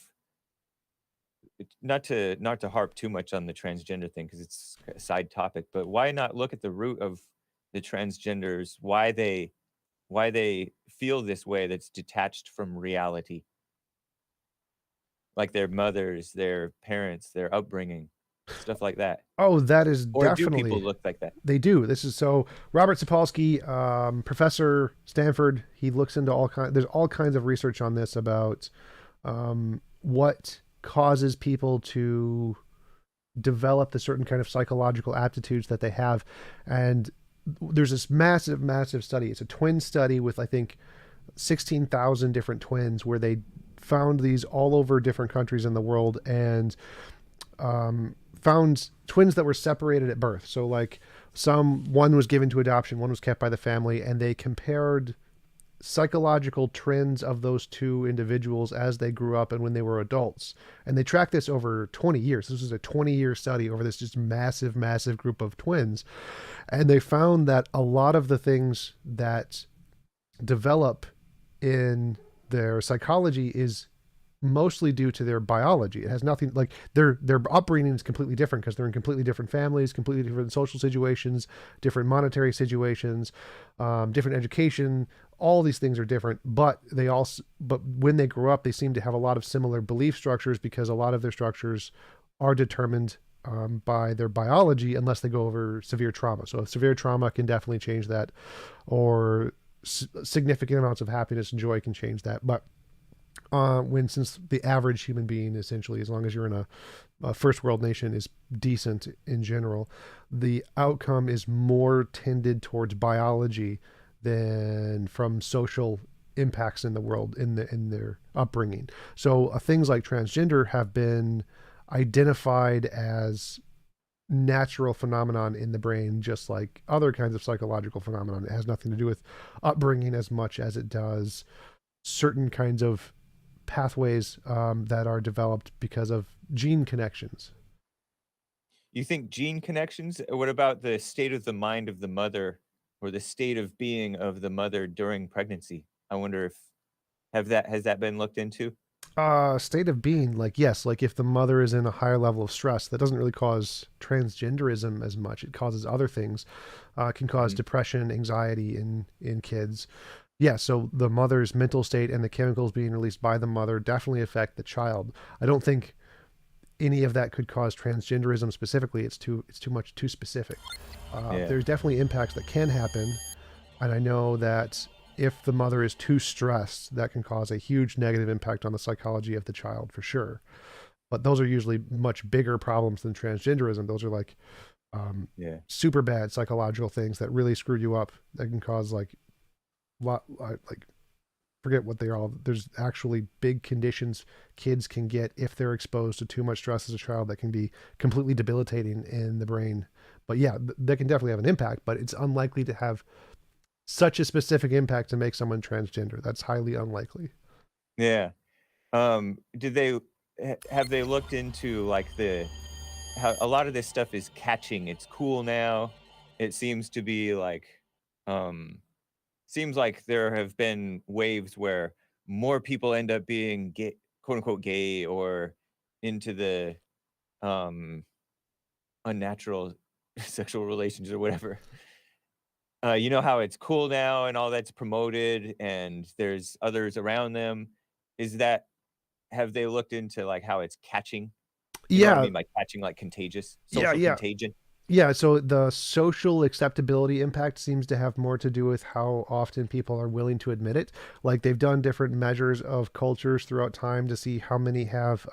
not to harp too much on the transgender thing because it's a side topic, but why not look at the root of the transgenders, why they feel this way that's detached from reality? like their mothers, their parents, their upbringing, stuff like that? Oh, that is Or do people definitely. look like that? They do. This is so Robert Sapolsky, professor Stanford. He looks into all kinds. There's all kinds of research on this about what causes people to develop the certain kind of psychological aptitudes that they have, and there's this massive, massive study. It's a twin study with I think 16,000 different twins where they found these all over different countries in the world and found twins that were separated at birth. So like one was given to adoption, one was kept by the family, and they compared psychological trends of those two individuals as they grew up and when they were adults. And they tracked this over 20 years. This was a 20-year study over this just massive, massive group of twins. And they found that a lot of the things that develop in their psychology is mostly due to their biology. It has nothing like their upbringing is completely different because they're in completely different families, completely different social situations, different monetary situations, different education. All these things are different, but but when they grow up, they seem to have a lot of similar belief structures because a lot of their structures are determined by their biology unless they go over severe trauma. So severe trauma can definitely change that, or significant amounts of happiness and joy can change that. But since the average human being, essentially, as long as you're in a first world nation, is decent in general, the outcome is more tended towards biology than from social impacts in the world in their upbringing. So things like transgender have been identified as natural phenomenon in the brain, just like other kinds of psychological phenomenon. It has nothing to do with upbringing as much as it does certain kinds of pathways that are developed because of gene connections. You think gene connections? What about the state of the mind of the mother or the state of being of the mother during pregnancy? I wonder if have that has that been looked into? State of being, like yes, like if the mother is in a higher level of stress, that doesn't really cause transgenderism as much. It causes other things. It can cause Mhm. depression, anxiety in kids. Yeah, so the mother's mental state and the chemicals being released by the mother definitely affect the child. I don't think any of that could cause transgenderism specifically. It's too much too specific. Yeah. There's definitely impacts that can happen, and I know that if the mother is too stressed, that can cause a huge negative impact on the psychology of the child for sure. But those are usually much bigger problems than transgenderism. Those are like um, Yeah. super bad psychological things that really screw you up. That can cause like forget what they are all. There's actually big conditions kids can get if they're exposed to too much stress as a child that can be completely debilitating in the brain. But yeah, they can definitely have an impact, but it's unlikely to have such a specific impact to make someone transgender. That's highly unlikely. Yeah. Did they have they looked into, like, the how a lot of this stuff is catching, it's cool now. It seems to be like, um seems like there have been waves where more people end up being gay, quote unquote gay or into the um unnatural sexual relations or whatever. You know how it's cool now and all that's promoted and there's others around them. Is that have they looked into like how it's catching? You know what I Yeah, mean by catching, like contagious, yeah, social yeah. contagion? Yeah, so the social acceptability impact seems to have more to do with how often people are willing to admit it. Like they've done different measures of cultures throughout time to see how many have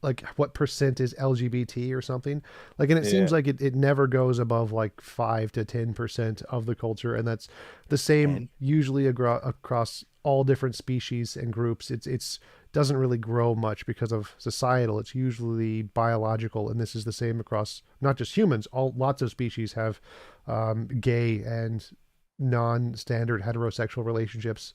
like what percent is LGBT or something. Like and it seems Yeah. like it never goes above like 5 to 10% of the culture, and that's the same 10? usually across all different species and groups. It's doesn't really grow much because of societal. It's usually biological, and this is the same across not just humans. All lots of species have gay and non-standard heterosexual relationships,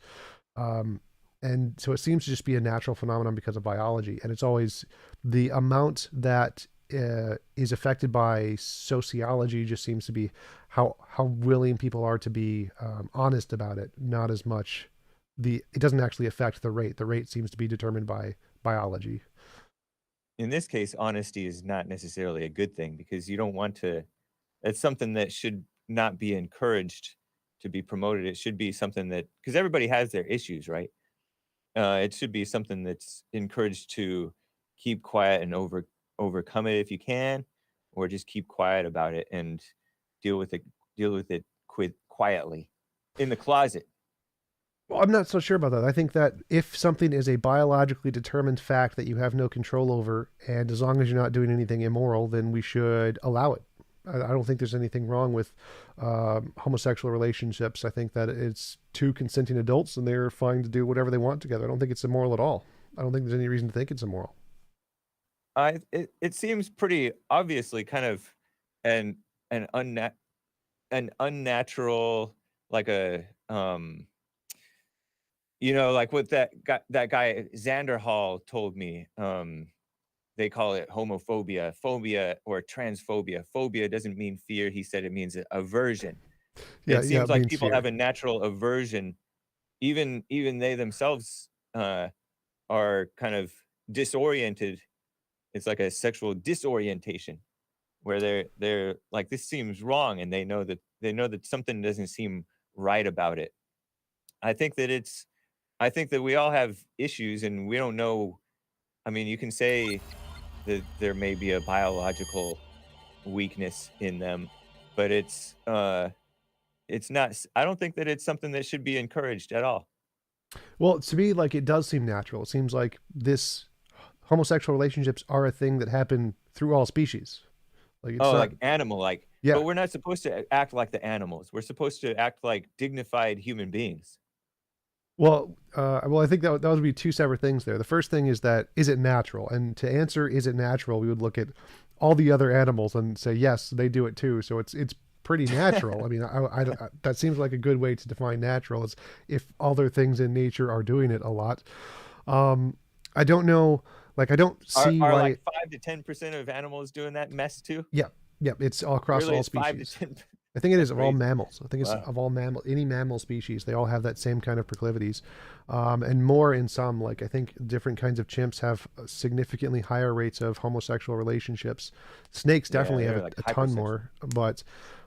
um, and so it seems to just be a natural phenomenon because of biology. And it's always the amount that is affected by sociology just seems to be how willing people are to be honest about it, not as much it doesn't actually affect the rate. The rate seems to be determined by biology. In this case, honesty is not necessarily a good thing because you don't want to it's something that should not be encouraged to be promoted. It should be something that because everybody has their issues, right? It should be something that's encouraged to keep quiet and overcome it if you can, or just keep quiet about it and deal with it deal with it quietly in the closet. Well, I'm not so sure about that. I think that if something is a biologically determined fact that you have no control over, and as long as you're not doing anything immoral, then we should allow it. I don't think there's anything wrong with homosexual relationships. I think that it's two consenting adults and they're fine to do whatever they want together. I don't think it's immoral at all. I don't think there's any reason to think it's immoral. It seems pretty obviously kind of an an unna an unnatural, like a, like what that guy Xander Hall told me, they call it homophobia, phobia, or transphobia. Phobia doesn't mean fear, he said it means aversion. Yeah, It yeah, seems it like means people have fear. a natural aversion, even they themselves, are kind of disoriented. It's like a sexual disorientation where they're like, "This seems wrong," and they know that something doesn't seem right about it. I think that it's I think that we all have issues and we don't know. I mean, you can say that there may be a biological weakness in them, but it's not I don't think that it's something that should be encouraged at all. Well, to me, like it does seem natural. It seems like this homosexual relationships are a thing that happen through all species. Like it's Oh, not. like animal like, but Yeah. we're not supposed to act like the animals. We're supposed to act like dignified human beings. Well, I think that would be two separate things there. The first thing is that is it natural, and to answer is it natural, we would look at all the other animals and say yes, they do it too. So it's pretty natural. I mean, that seems like a good way to define natural is if other things in nature are doing it a lot. Um, I don't know, like I don't see Are why. like 5 to 10% of animals doing that mess too? Yeah, yeah, it's all across Really, all it's 5 to species. 10. I think it is That's of all crazy. mammals. I think it's Wow. of all mammal, any mammal species, they all have that same kind of proclivities, and more in some. Like I think different kinds of chimps have significantly higher rates of homosexual relationships. Snakes Yeah, definitely have they're like a ton hypersexual. more, but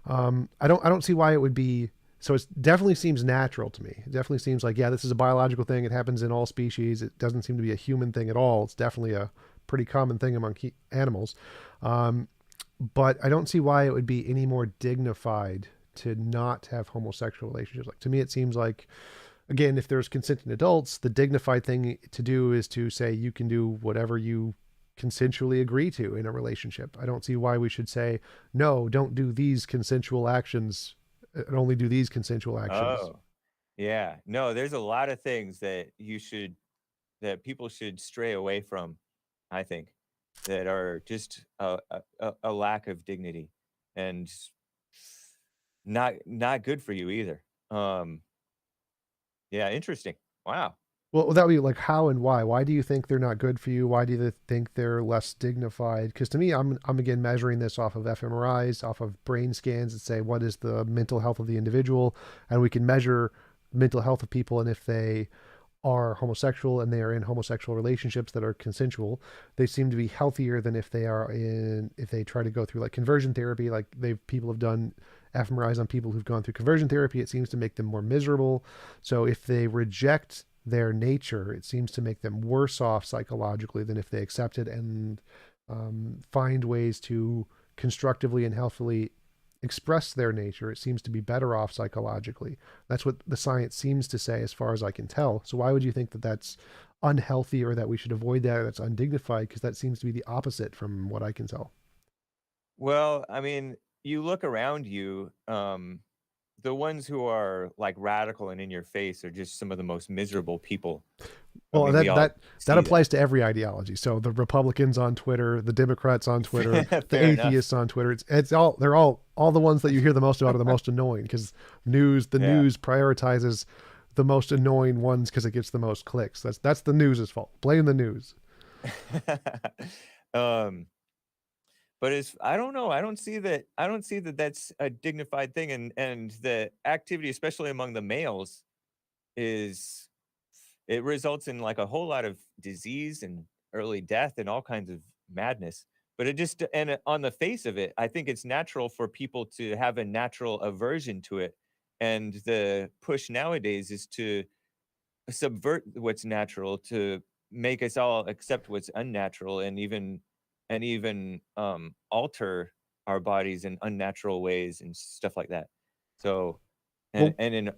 I don't see why it would be. So it definitely seems natural to me. It definitely seems like yeah, this is a biological thing. It happens in all species. It doesn't seem to be a human thing at all. It's definitely a pretty common thing among animals. Um, but I don't see why it would be any more dignified to not have homosexual relationships. Like to me, it seems like again, if there's consenting adults, the dignified thing to do is to say you can do whatever you consensually agree to in a relationship. I don't see why we should say no, don't do these consensual actions and only do these consensual actions. Oh, yeah. No, there's a lot of things that people should stray away from, I think, that are just a lack of dignity and not good for you either. Yeah, interesting. Wow. Well, that would be like how and why. Why do you think they're not good for you? Why do you think they're less dignified? Because to me, I'm again measuring this off of fMRIs, off of brain scans that say what is the mental health of the individual, and we can measure mental health of people, and if they are homosexual and they are in homosexual relationships that are consensual, they seem to be healthier than if they try to go through like conversion therapy. Like people have done fMRIs on people who've gone through conversion therapy. It seems to make them more miserable. So if they reject their nature, it seems to make them worse off psychologically than if they accept it and find ways to constructively and healthily express their nature. It seems to be better off psychologically. That's what the science seems to say, as far as I can tell. So why would you think that that's unhealthy or that we should avoid that or that's undignified? Because that seems to be the opposite from what I can tell. Well, I mean, you look around you, the ones who are like radical and in your face are just some of the most miserable people. I Well, mean, we that all that that see applies that. to every ideology. So the Republicans on Twitter, the Democrats on Twitter, the Fair enough. atheists on Twitter. It's all they're all the ones that you hear the most about are the most annoying because the Yeah. news prioritizes the most annoying ones because it gets the most clicks. That's the news's fault. Blame the news. um, but it's I don't know. I don't see that that's a dignified thing, and the activity, especially among the males, is it results in like a whole lot of disease and early death and all kinds of madness. But it just and on the face of it, I think it's natural for people to have a natural aversion to it. And the push nowadays is to subvert what's natural to make us all accept what's unnatural, and even alter our bodies in unnatural ways and stuff like that. So Well, and in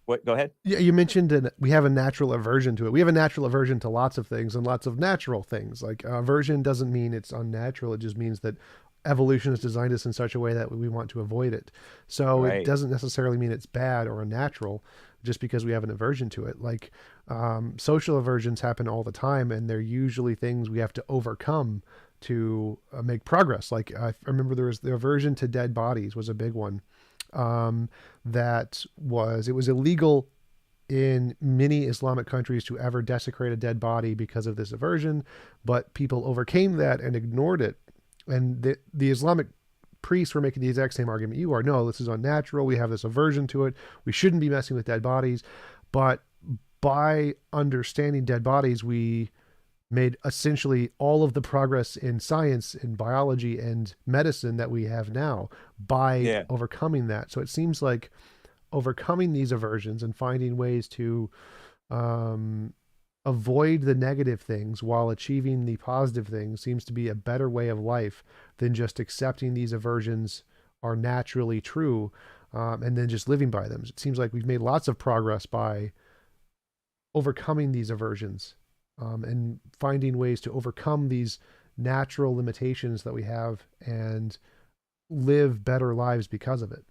what go ahead. yeah, you mentioned that we have a natural aversion to it. We have a natural aversion to lots of things and lots of natural things. Like aversion doesn't mean it's unnatural. It just means that evolution has designed us in such a way that we want to avoid it. So it Right. doesn't necessarily mean it's bad or unnatural just because we have an aversion to it. Like social aversions happen all the time, and they're usually things we have to overcome to make progress. Like I remember there was the aversion to dead bodies was a big one. Um, that was it was illegal in many Islamic countries to ever desecrate a dead body because of this aversion, but people overcame that and ignored it. And the Islamic priests were making the exact same argument you are. No, this is unnatural. We have this aversion to it. We shouldn't be messing with dead bodies. But by understanding dead bodies, we made essentially all of the progress in science, in biology, and medicine that we have now by Yeah. overcoming that. So it seems like overcoming these aversions and finding ways to um, avoid the negative things while achieving the positive things seems to be a better way of life than just accepting these aversions are naturally true and then just living by them. It seems like we've made lots of progress by overcoming these aversions and finding ways to overcome these natural limitations that we have and live better lives because of it.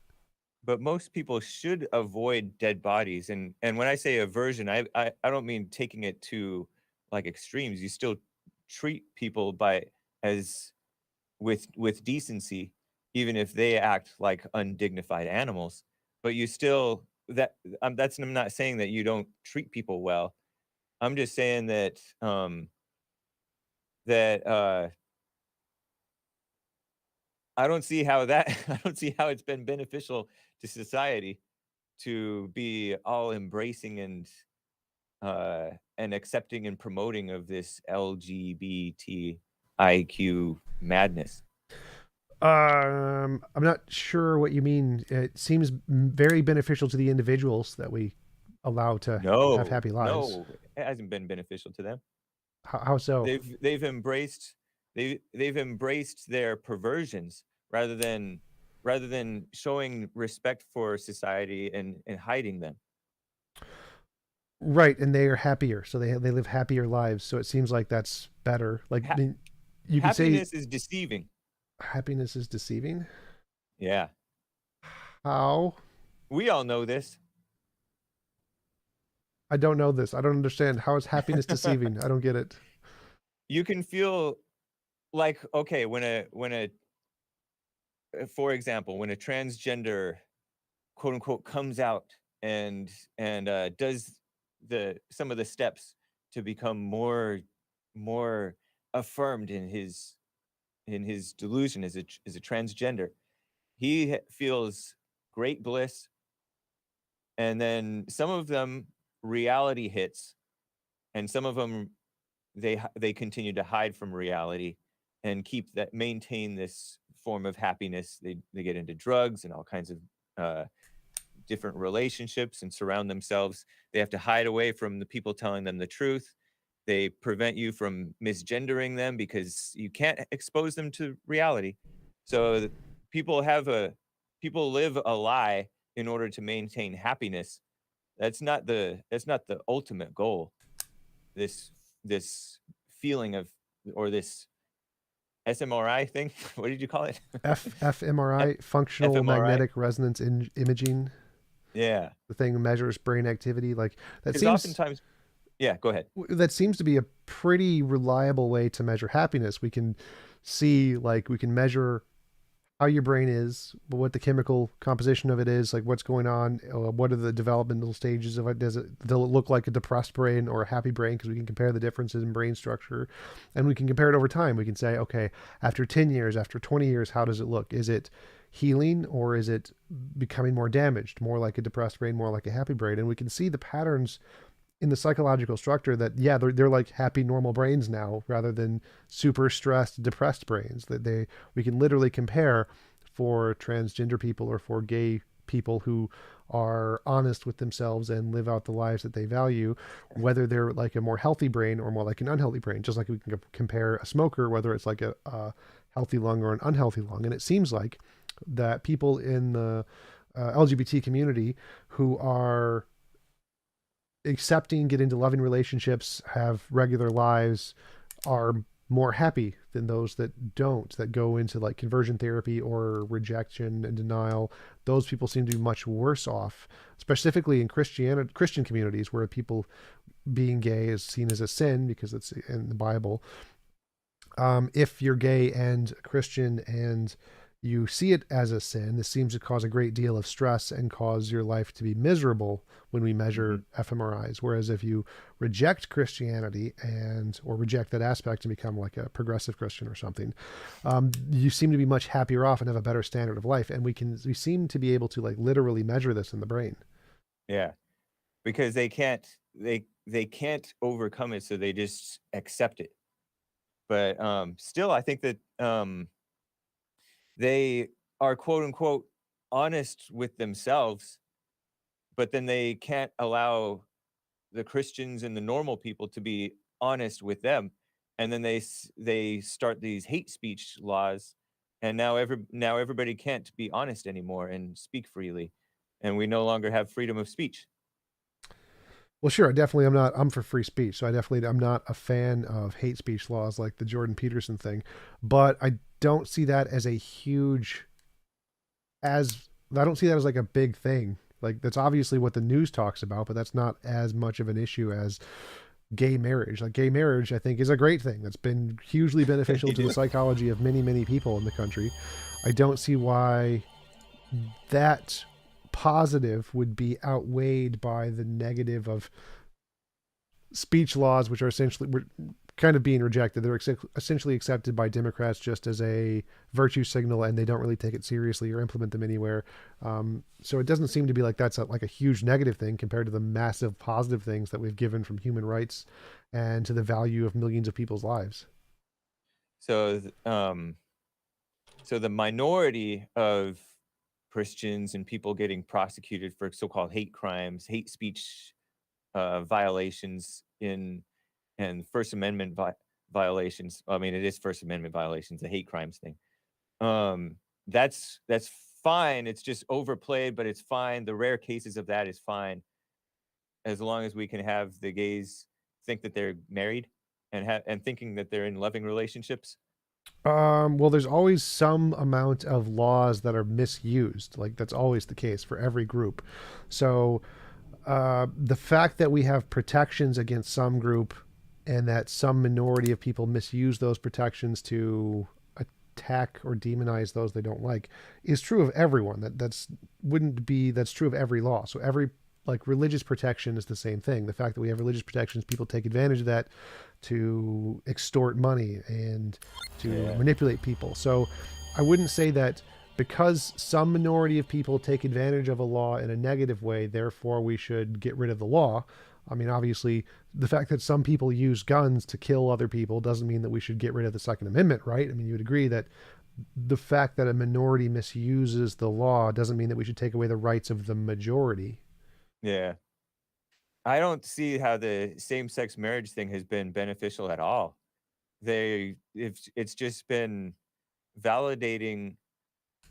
But most people should avoid dead bodies, and when I say aversion, I don't mean taking it to like extremes. You still treat people by as with decency, even if they act like undignified animals. But you still that that's I'm not saying that you don't treat people well. I'm just saying that that I don't see how that I don't see how it's been beneficial to society to be all embracing and accepting and promoting of this LGBTIQ madness. I'm not sure what you mean. It seems very beneficial to the individuals that we allow to have No, happy lives. no, it hasn't been beneficial to them. How so? They've embraced they've embraced their perversions rather than showing respect for society and hiding them. Right, and they are happier, so they live happier lives. So it seems like that's better. Like I Ha- mean, you could say happiness is deceiving. happiness is deceiving. Yeah, How? we all know this. I don't know this. I don't understand. How is happiness deceiving? I don't get it. You can feel like, okay, when a for example, when a transgender quote unquote comes out and does the some of the steps to become more affirmed in his delusion as as a transgender, feels great bliss, and then some of them reality hits, and some of them they continue to hide from reality and keep that maintain this form of happiness. They get into drugs and all kinds of uh, different relationships and surround themselves. They have to hide away from the people telling them the truth. They prevent you from misgendering them because you can't expose them to reality. So people have a people live a lie in order to maintain happiness. That's not the ultimate goal. This this feeling of or this SMRI thing. What did you call it? F- fMRI, functional fMRI. magnetic resonance imaging. Yeah, The thing measures brain activity. Like that because seems oftentimes, yeah. Go ahead. that seems to be a pretty reliable way to measure happiness. We can see like we can measure how your brain is, what the chemical composition of it is, like what's going on, what are the developmental stages of it. Does it look like a depressed brain or a happy brain? Because we can compare the differences in brain structure, and we can compare it over time. We can say, okay, after 10 years, after 20 years, how does it look? Is it healing or is it becoming more damaged, more like a depressed brain, more like a happy brain? And we can see the patterns in the psychological structure that yeah they're like happy normal brains now rather than super stressed depressed brains that they we can literally compare for transgender people or for gay people who are honest with themselves and live out the lives that they value, whether they're like a more healthy brain or more like an unhealthy brain, just like we can compare a smoker, whether it's like a healthy lung or an unhealthy lung. And it seems like that people in the LGBT community who are accepting, get into loving relationships, have regular lives, are more happy than those that don't, that go into like conversion therapy or rejection and denial. Those people seem to be much worse off, specifically in Christian communities where people being gay is seen as a sin because it's in the Bible. If you're gay and Christian and you see it as a sin, this seems to cause a great deal of stress and cause your life to be miserable when we Hmm. measure fMRIs. Whereas if you reject Christianity and or reject that aspect and become like a progressive Christian or something, you seem to be much happier off and have a better standard of life. And we seem to be able to like literally measure this in the brain. Yeah, because they can't overcome it, so they just accept it. But still, I think that they are quote unquote honest with themselves, but then they can't allow the Christians and the normal people to be honest with them, and then they start these hate speech laws, and now everybody can't be honest anymore and speak freely, and we no longer have freedom of speech. Well, sure, I definitely am not. I'm for free speech, so I'm not a fan of hate speech laws like the Jordan Peterson thing. But I don't see that as a huge as I don't see that as like a big thing. Like that's obviously what the news talks about, but that's not as much of an issue as gay marriage. Like gay marriage, I think is a great thing that's been hugely beneficial You to the do? psychology of many, many people in the country. I don't see why that positive would be outweighed by the negative of speech laws, which are essentially kind of being rejected. They're essentially accepted by Democrats just as a virtue signal, and they don't really take it seriously or implement them anywhere. So it doesn't seem to be like that's like a huge negative thing compared to the massive positive things that we've given from human rights and to the value of millions of people's lives. So so the minority of Christians and people getting prosecuted for so-called hate crimes, hate speech violations in and First Amendment violations. I mean, it is First Amendment violations, the hate crimes thing. Um, that's fine. It's just overplayed, but it's fine. The rare cases of that is fine as long as we can have the gays think that they're married and thinking that they're in loving relationships. Well, there's always some amount of laws that are misused. Like that's always the case for every group. So the fact that we have protections against some group and that some minority of people misuse those protections to attack or demonize those they don't like is true of everyone. That's wouldn't be that's true of every law. So every like religious protection is the same thing. The fact that we have religious protections, people take advantage of that to extort money and to Yeah. manipulate people. So I wouldn't say that because some minority of people take advantage of a law in a negative way, therefore we should get rid of the law. I mean, obviously, the fact that some people use guns to kill other people doesn't mean that we should get rid of the Second Amendment, right? I mean, you would agree that the fact that a minority misuses the law doesn't mean that we should take away the rights of the majority. Yeah. I don't see how the same-sex marriage thing has been beneficial at all. It's just been validating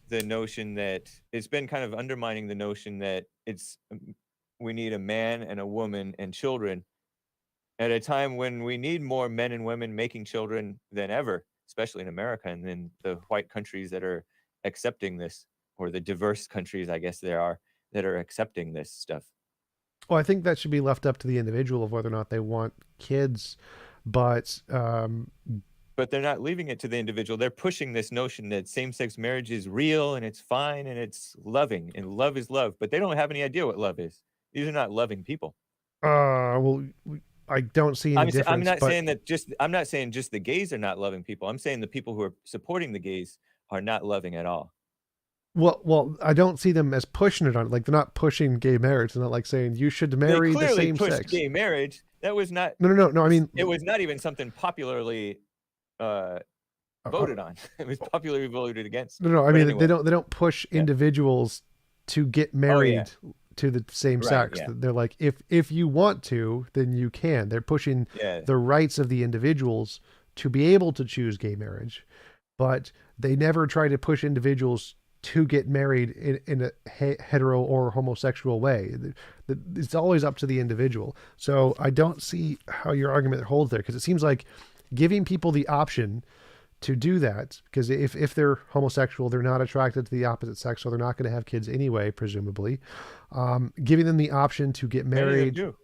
the notion that it's been kind of undermining the notion that we need a man and a woman and children at a time when we need more men and women making children than ever, especially in America and in the white countries that are accepting this, or the diverse countries, I guess there are, that are accepting this stuff. Well, I think that should be left up to the individual of whether or not they want kids. But But they're not leaving it to the individual. They're pushing this notion that same-sex marriage is real and it's fine and it's loving and love is love, but they don't have any idea what love is. These are not loving people. well, I don't see any I'm difference. not But saying that just I'm not saying just the gays are not loving people. I'm saying the people who are supporting the gays are not loving at all. I don't see them as pushing it on. Like they're not pushing gay marriage. They're not like saying you should They marry the clearly same pushed sex. gay marriage. That was not No, no, no, no. I mean, it was not even something popularly uh, voted on. It was popularly voted against. no, no. I But mean, anyway, they don't push yeah. individuals to get Oh yeah. married to the same Right. sex. Yeah. They're like, if you want to, then you can. They're pushing Yeah. the rights of the individuals to be able to choose gay marriage, but they never try to push individuals to get married in a hetero or homosexual way. It's always up to the individual. So I don't see how your argument holds there, because it seems like giving people the option to do that, because if they're homosexual, they're not attracted to the opposite sex, so they're not going to have kids anyway, presumably. Giving them the option to get Many of them married, do.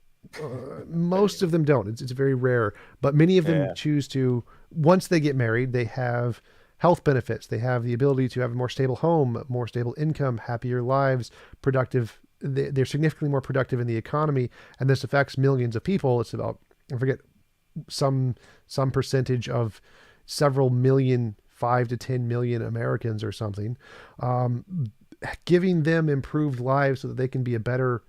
most of them don't. It's very rare, but many of them Yeah. choose to. Once they get married, they have health benefits. They have the ability to have a more stable home, more stable income, happier lives, productive. They're significantly more productive in the economy, and this affects millions of people. It's about, I forget, some some percentage of several million, 5 to 10 million Americans or something. Um, Giving them improved lives so that they can be a better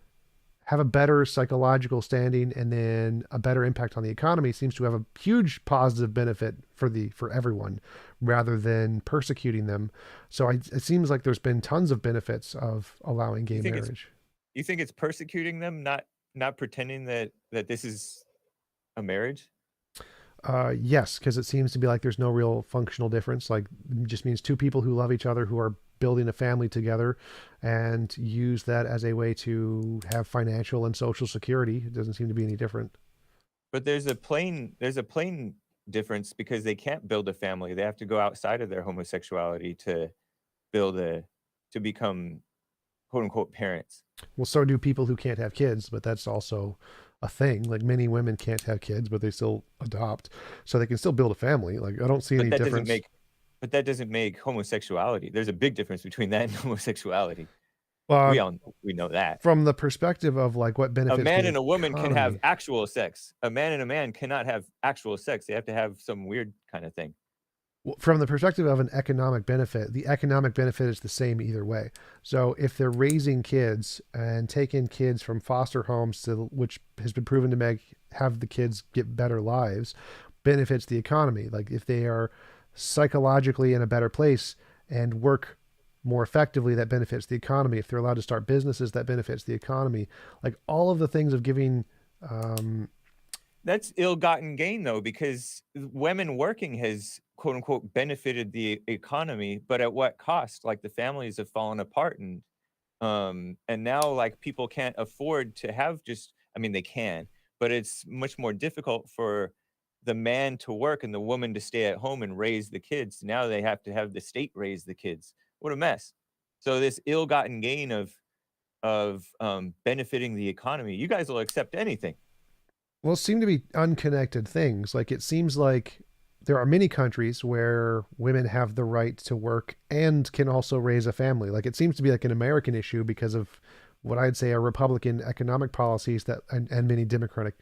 have a better psychological standing and then a better impact on the economy seems to have a huge positive benefit for everyone, rather than persecuting them. So it seems like there's been tons of benefits of allowing You gay think it's marriage. you think it's persecuting them, not pretending that this is a marriage? Yes, because it seems to be like there's no real functional difference. Like, it just means two people who love each other, who are building a family together, and use that as a way to have financial and social security. It doesn't seem to be any different. But there's a plain difference because they can't build a family. They have to go outside of their homosexuality to build a to become quote unquote parents. Well, so do people who can't have kids, but that's also a thing. Like, many women can't have kids, but they still adopt, so they can still build a family. Like, I don't see But any that doesn't difference. make but that doesn't make homosexuality. There's a big difference between that and homosexuality. Uh, We know that. from the perspective of like what A benefits man the and a woman can have economy, actual sex. A man and a man cannot have actual sex. They have to have some weird kind of thing. from the perspective of an economic benefit, the economic benefit is the same either way. So if they're raising kids and taking kids from foster homes, to which has been proven to have the kids get better lives, benefits the economy. Like, if they are psychologically in a better place and work more effectively, that benefits the economy. If they're allowed to start businesses, that benefits the economy. Like, all of the things of giving, um, That's ill-gotten gain though, because women working has quote unquote benefited the economy, but at what cost? Like the families have fallen apart and now like people can't afford to have just I mean they can, but it's much more difficult for the man to work and the woman to stay at home and raise the kids. Now they have to have the state raise the kids. What a mess. So this ill-gotten gain of benefiting the economy, you guys will accept anything. well, seem to be unconnected things. Like, it seems like there are many countries where women have the right to work and can also raise a family. Like, it seems to be like an American issue because of what I'd say are Republican economic policies that, and many Democratic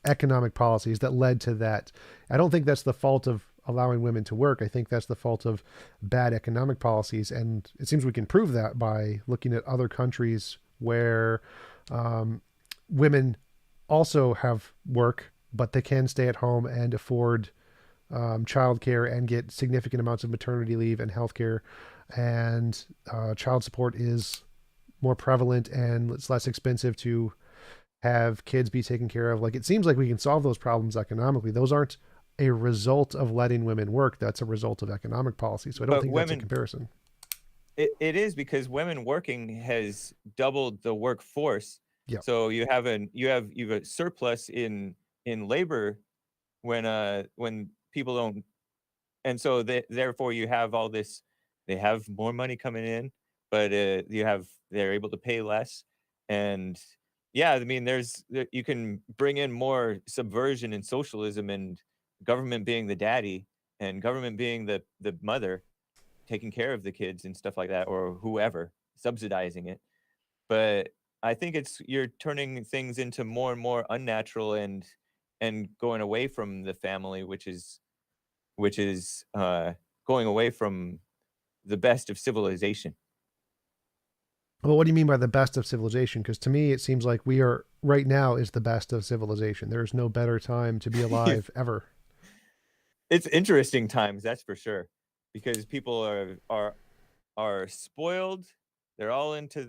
economic policies that led to that. I don't think that's the fault of allowing women to work. I think that's the fault of bad economic policies, and it seems we can prove that by looking at other countries where women also have work, but they can stay at home and afford childcare and get significant amounts of maternity leave and healthcare. And child support is more prevalent and it's less expensive to have kids be taken care of. Like, it seems like we can solve those problems economically. Those aren't a result of letting women work. That's a result of economic policy. So I don't But think that's a women comparison. it is because women working has doubled the workforce. Yeah. So you have a surplus in labor when people don't and so therefore you have all this they have more money coming in, but they're able to pay less. And yeah, I mean you can bring in more subversion and socialism and government being the daddy and government being the mother taking care of the kids and stuff like that, or whoever subsidizing it. But I think it's you're turning things into more and more unnatural and going away from the family, which is going away from the best of civilization. Well, what do you mean by the best of civilization? Because to me, it seems like we are right now is the best of civilization. There is no better time to be alive ever. It's interesting times, that's for sure, because people are spoiled. They're all into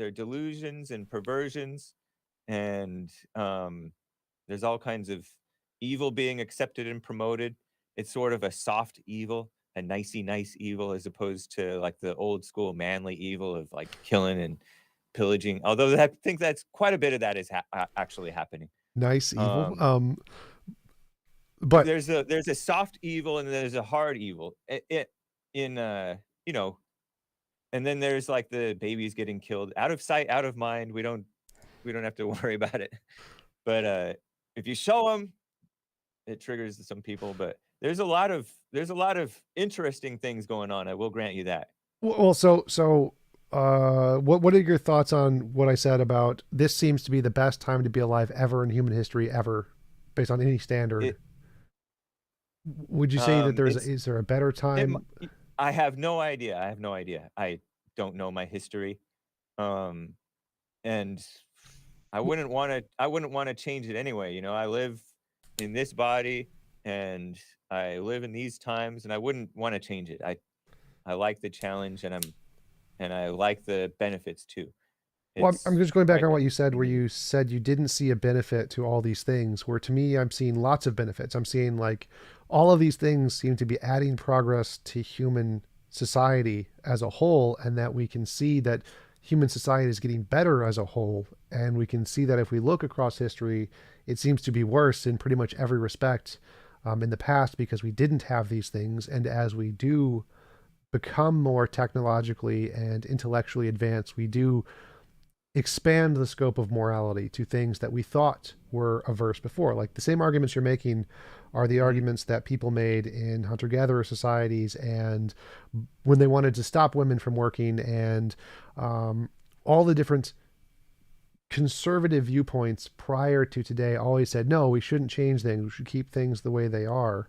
their delusions and perversions, and there's all kinds of evil being accepted and promoted. It's sort of a soft evil, a nicey nice evil, as opposed to like the old school manly evil of like killing and pillaging. Although I think that's quite a bit of that is actually happening. Nice evil. Um, But there's a soft evil and there's a hard evil. In you know, and then there's like the babies getting killed out of sight, out of mind. We don't have to worry about it. But if you show them, it triggers some people. But there's a lot of interesting things going on. I will grant you that. well, what are your thoughts on what I said about this seems to be the best time to be alive ever in human history ever, based on any standard? It Would you say that it's is there a better it. time? I have no idea. I have no idea. I don't know my history. Um, and I wouldn't wanna change it anyway, I live in this body, and I live in these times, and I wouldn't wanna change it. I like the challenge, and I like the benefits too. Well, I'm It's just going back right on now. what you said, where Mhm, you said you didn't see a benefit to all these things. Where to me, I'm seeing lots of benefits. I'm seeing like all of these things seem to be adding progress to human society as a whole, and that we can see that human society is getting better as a whole. And we can see that if we look across history, it seems to be worse in pretty much every respect in the past because we didn't have these things. And as we do become more technologically and intellectually advanced, we do expand the scope of morality to things that we thought were averse before. Like the same arguments you're making are the mhm. arguments that people made in hunter gatherer societies and when they wanted to stop women from working and all the different conservative viewpoints prior to today always said, no, we shouldn't change things. We should keep things the way they are.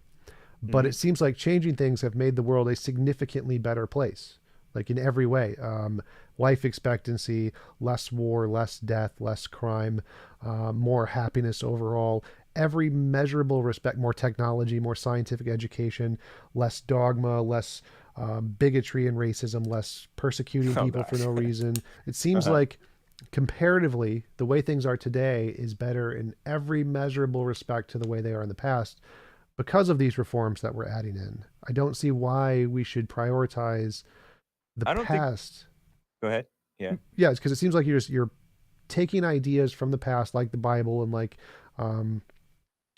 But it Mhm. seems like changing things have made the world a significantly better place, like in every way. Life expectancy, less war, less death, less crime, more happiness overall. Every measurable respect, more technology, more scientific education, less dogma, less bigotry and racism, less persecuting Oh people for gosh. no reason. It seems Uh-huh. like comparatively, the way things are today is better in every measurable respect to the way they are in the past because of these reforms that we're adding in. I don't see why we should prioritize the I don't think past. Go ahead. Yeah. Yeah, it's because it seems like you're taking ideas from the past, like the Bible and like um,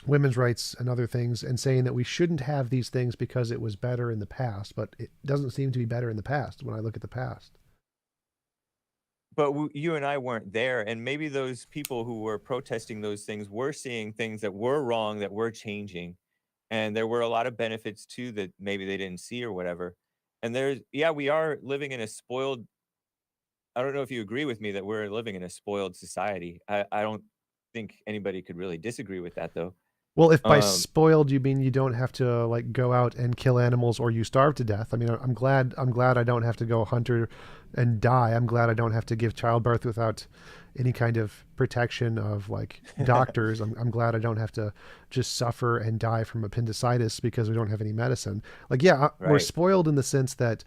women's rights and other things, and saying that we shouldn't have these things because it was better in the past. But it doesn't seem to be better in the past when I look at the past. But you and I weren't there, and maybe those people who were protesting those things were seeing things that were wrong, that were changing, and there were a lot of benefits too that maybe they didn't see or whatever. And yeah, we are living in a spoiled. I don't know if you agree with me that we're living in a spoiled society. I don't think anybody could really disagree with that though. Well, if by Um, spoiled you mean you don't have to like go out and kill animals or you starve to death, I mean, I'm glad I don't have to go hunter and die. I'm glad I don't have to give childbirth without any kind of protection of like doctors. I'm glad I don't have to just suffer and die from appendicitis because we don't have any medicine. Like, yeah, we're right, spoiled in the sense that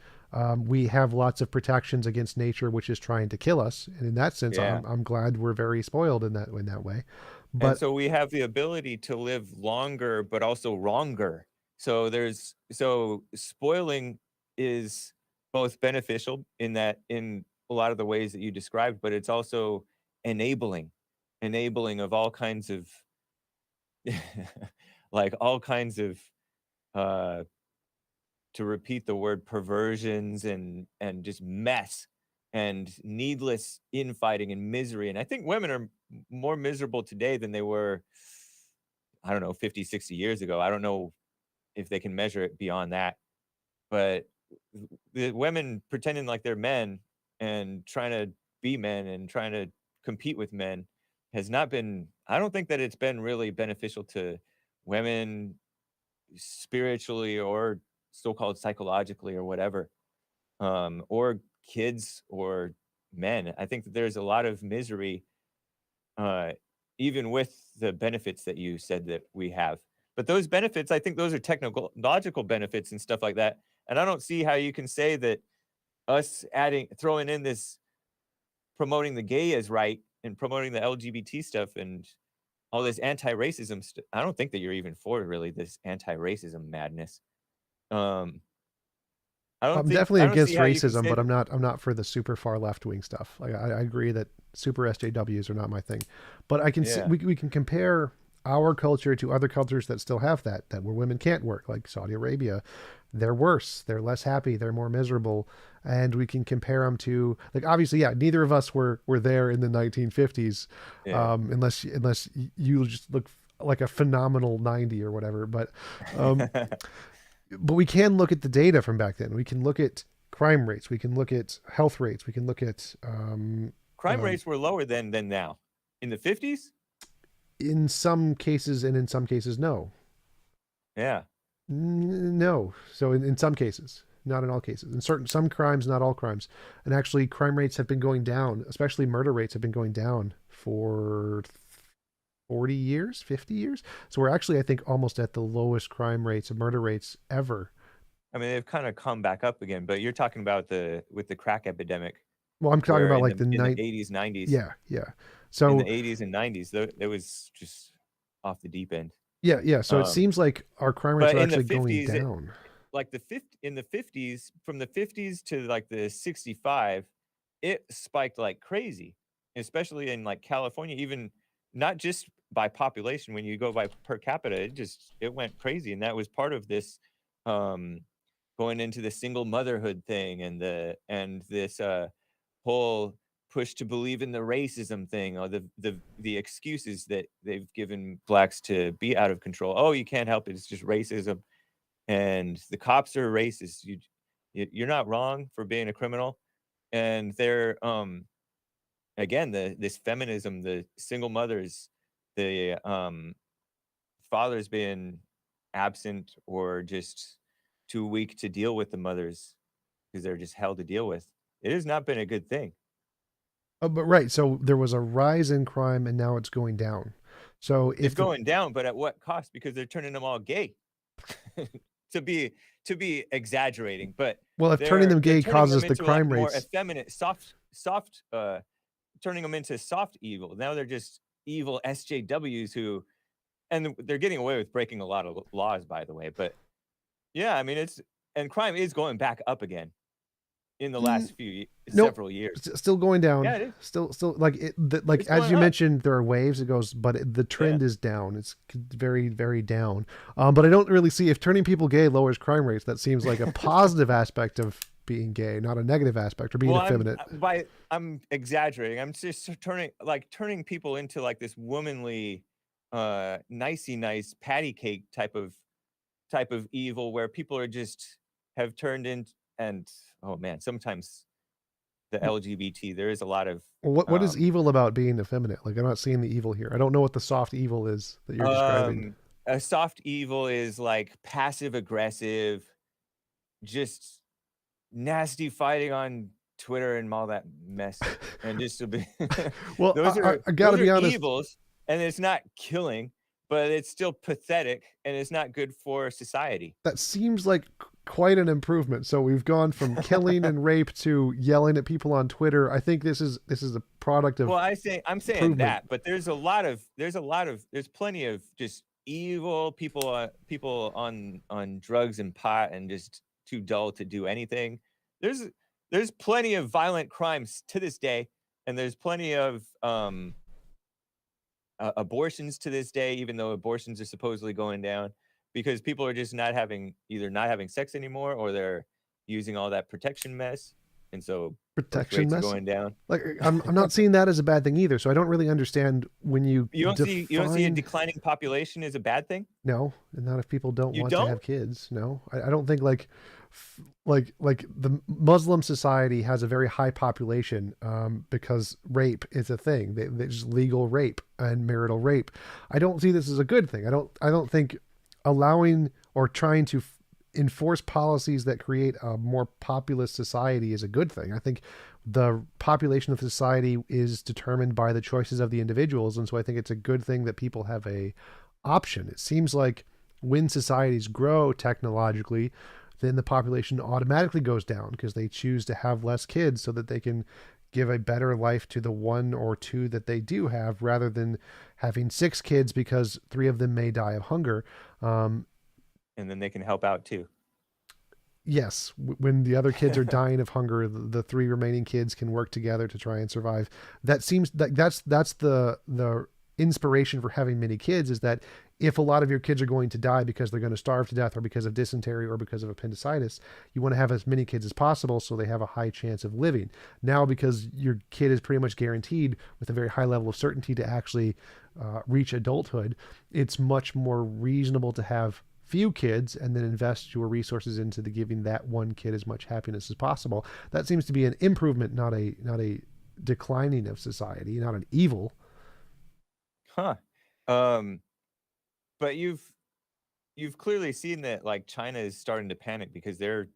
we have lots of protections against nature, which is trying to kill us. And in that sense, yeah. I'm glad we're very spoiled in that way. And But so we have the ability to live longer, but also wronger. So spoiling is both beneficial in that in a lot of the ways that you described, but it's also enabling, enabling of all kinds of like all kinds of uh to repeat the word perversions and just mess and needless infighting and misery. And I think women are more miserable today than they were, I don't know, 50, 60 years ago. I don't know if they can measure it beyond that. But the women pretending like they're men and trying to be men and trying to compete with men has not been, I don't think that it's been really beneficial to women spiritually or so-called psychologically or whatever, or kids or men. I think that there's a lot of misery, uh, even with the benefits that you said that we have. But those benefits, I think those are technical, logical benefits and stuff like that. And I don't see how you can say that us throwing in this promoting the gay as right and promoting the LGBT stuff and all this anti-racism stuff. I don't think that you're even for really this anti-racism madness. Um, I'm definitely I don't see against how you can racism, say but that. I'm not for the super far left wing stuff. Like I agree that super SJWs are not my thing, but I can see, Yeah, we can compare our culture to other cultures that still have that where women can't work, like Saudi Arabia. They're worse. They're less happy. They're more miserable, and we can compare them to, like, obviously, yeah. Neither of us were there in the 1950s, yeah. unless you just look like a phenomenal 90 or whatever. Um, but we can look at the data from back then. We can look at crime rates. We can look at health rates. We can look at Crime um, rates were lower than now. In the 50s? in some cases, and in some cases, no. Yeah. No. So in some cases, not in all cases. In certain some crimes, not all crimes. And actually, crime rates have been going down, especially murder rates have been going down for 40 years, 50 years. So we're actually, I think, almost at the lowest crime rates of murder rates ever. I mean, they've kind of come back up again, but you're talking about the with the crack epidemic, Well, I'm talking where about like the in the night. 80s, 90s, Yeah, yeah. in the So 80s and 90s, though, it was just off the deep end. yeah, yeah. So it Um, seems like our crime rates but are in the actually going 50s, down. like in the 50s, from the 50s to like the 65, it spiked like crazy, especially in like California, even not just by population. When you go by per capita, it went crazy, and that was part of this um going into the single motherhood thing and this whole push to believe in the racism thing, or the excuses that they've given blacks to be out of control. Oh, you can't help it, it's just racism, and the cops are racist. You're not wrong for being a criminal. And they're again, this feminism, the single mothers, the fathers being absent or just too weak to deal with the mothers because they're just hell to deal with. It has not been a good thing. Oh, but right. So there was a rise in crime, and now it's going down. So It's if the going down, but at what cost? Because they're turning them all gay. to be exaggerating, but well, if turning them they're gay turning them causes the into like crime more rates, effeminate, soft, turning them into soft evil. Now they're just evil SJWs who, and they're getting away with breaking a lot of laws, by the way. But yeah, I mean, and crime is going back up again in the mm, last nope, several years. still going down. Yeah, it is. Still like like It's as going you up. mentioned, there are waves. It goes, but the Yeah. trend is down. It's very, very down. But I don't really see if turning people gay lowers crime rates. That seems like a positive aspect of being gay, not a negative aspect, or being Well, effeminate. I'm exaggerating. I'm just turning people into like this womanly, nicey nice patty cake type of evil where people are just have turned in. And oh man, sometimes the LGBT, there is a lot of What is um evil about being effeminate? Like I'm not seeing the evil here. I don't know what the soft evil is that you're describing. um a soft evil is like passive aggressive, just nasty fighting on Twitter and all that mess, and just to be Well, I got to those be are honest. evils, and it's not killing, but it's still pathetic, and it's not good for society. That seems like quite an improvement. So we've gone from killing and rape to yelling at people on Twitter. I think this is a product Well, of I'm saying improvement. that, but there's plenty of just evil people, people on drugs and pot and just too dull to do anything. There's there's plenty of violent crimes to this day, and there's plenty of abortions to this day, even though abortions are supposedly going down because people are just not having sex anymore, or they're using all that protection mess, and so birth Protection rates are mess. going down. Like I'm not seeing that as a bad thing either. So I don't really understand when you You don't see a define. declining population as a bad thing? No, and not if people don't You want to don't? have kids. No, I don't think like like the Muslim society has a very high population because rape is a thing. There's legal rape and marital rape. I don't see this as a good thing. I don't think allowing or trying to enforce policies that create a more populous society is a good thing. I think the population of society is determined by the choices of the individuals, and so I think it's a good thing that people have a option. It seems like when societies grow technologically, then the population automatically goes down because they choose to have less kids so that they can give a better life to the one or two that they do have rather than having six kids because three of them may die of hunger. Um, And then they can help out too. yes, when the other kids are dying of hunger, the three remaining kids can work together to try and survive. That seems that's the inspiration for having many kids, is that if a lot of your kids are going to die because they're going to starve to death or because of dysentery or because of appendicitis, you want to have as many kids as possible so they have a high chance of living. Now, because your kid is pretty much guaranteed with a very high level of certainty to actually reach adulthood, it's much more reasonable to have few kids and then invest your resources into the giving that one kid as much happiness as possible. That seems to be an improvement, not a declining of society, not an evil. Huh. Um, but you've clearly seen that like China is starting to panic because they're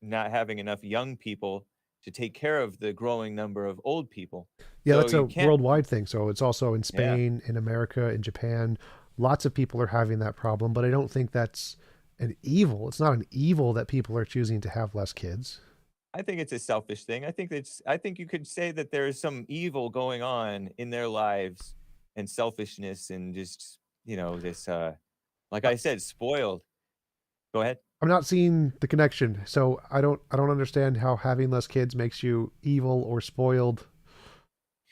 not having enough young people to take care of the growing number of old people. Yeah, So that's a you can't. worldwide thing. So it's also in Yeah. Spain, in America, in Japan. Lots of people are having that problem, but I don't think that's an evil. It's not an evil that people are choosing to have less kids. I think it's a selfish thing. I think you could say that there is some evil going on in their lives and selfishness and just, this like I- I said, spoiled. Go ahead. I'm not seeing the connection. So I don't understand how having less kids makes you evil or spoiled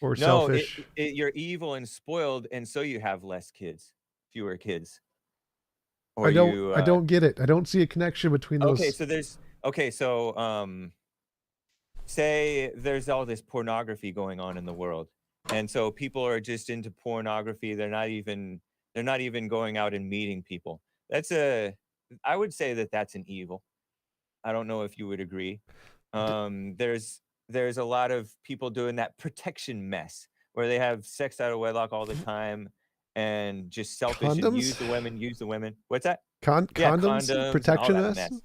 or No, selfish. you're evil and spoiled, and so you have less kids, fewer kids, I or don't you. I don't get it. I don't see a connection between Okay, those. so say there's all this pornography going on in the world, and so people are just into pornography. They're not even going out and meeting people. I would say that that's an evil. I don't know if you would agree. D- There's a lot of people doing that protection mess where they have sex out of wedlock all the time and just selfish and Condoms? use the women. What's that? Yeah, Condoms? condoms and all Protection that us? mess.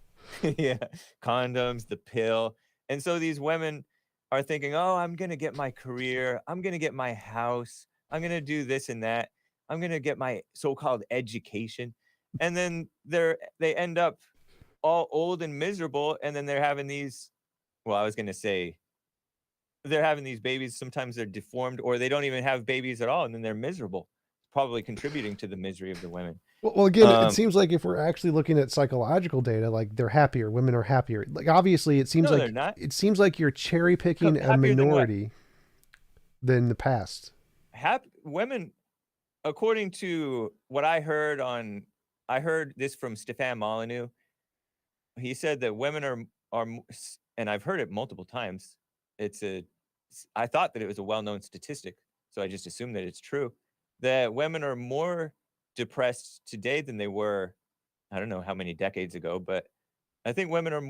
Yeah, condoms, the pill. And so these women are thinking, "Oh, I'm gonna get my career. I'm gonna get my house. I'm gonna do this and that. I'm gonna get my so-called education." And then they end up all old and miserable, and then they're having these well, I was gonna say they're having these babies, sometimes they're deformed, or they don't even have babies at all, and then they're miserable, probably contributing to the misery of the women. Well, again, it Um, seems like if we're actually looking at psychological data, like they're happier, women are happier. Like obviously, no, they're not. you're cherry picking a Happier than what? minority than the past. Women, according to what I heard this from Stefan Molyneux. He said that women and I've heard it multiple times. It's a I thought that it was a well-known statistic, so I just assumed that it's true, that women are more depressed today than they were, I don't know how many decades ago, but I think women are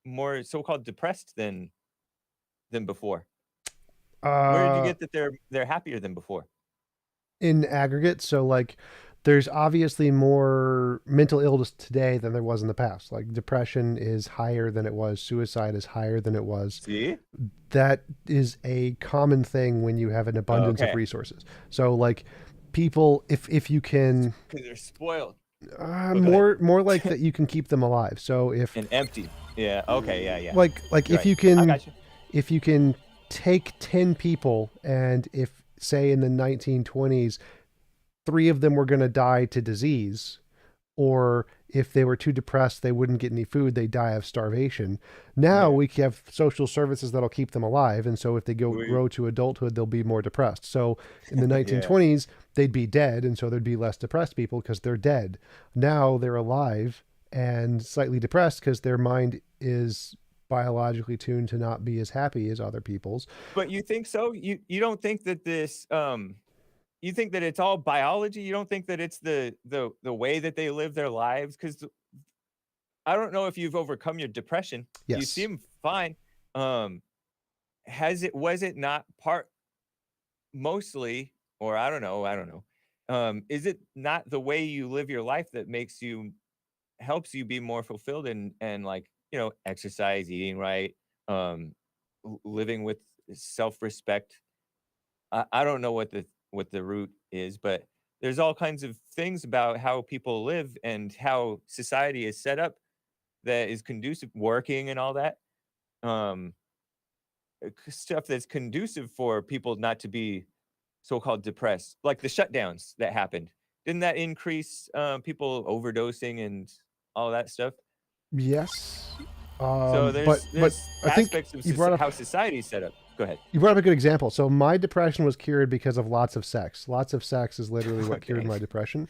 more so-called depressed than before. Where did you Uh, get that they're happier than before? in aggregate, so like there's obviously more mental illness today than there was in the past. Like depression is higher than it was, suicide is higher than it was. See? That is a common thing when you have an abundance of Okay. resources. So like people, if you can, Because they're spoiled. Oh, go ahead. more like that, you can keep them alive. So if And empty. Yeah, okay, yeah, yeah. like You're right. if you can take 10 people, and if say in the 1920s three of them were going to die to disease, or if they were too depressed they wouldn't get any food, they die of starvation. Now Yeah. we have social services that'll keep them alive, and so if they We grow to adulthood they'll be more depressed. So in the Yeah. 1920s they'd be dead, and so there'd be less depressed people because they're dead. Now they're alive and slightly depressed because their mind is biologically tuned to not be as happy as other people's. But you think so? You don't think that you think that it's all biology? You don't think that it's the way that they live their lives? Because I don't know if you've overcome your depression. You Yes. seem fine. Um, was it not part mostly, or I don't know. Is it not the way you live your life that helps you be more fulfilled and like, exercise, eating right, um, living with self-respect? I don't know what the root is, but there's all kinds of things about how people live and how society is set up that is conducive working and all that. Um, stuff that's conducive for people not to be so-called depressed, like the shutdowns that happened. Didn't that increase people overdosing and all that stuff? Yes. So But there's I think aspects of how society is set up. Go ahead. you brought up a good example. So my depression was cured because of lots of sex. Lots of sex is literally what cured Dang. my depression.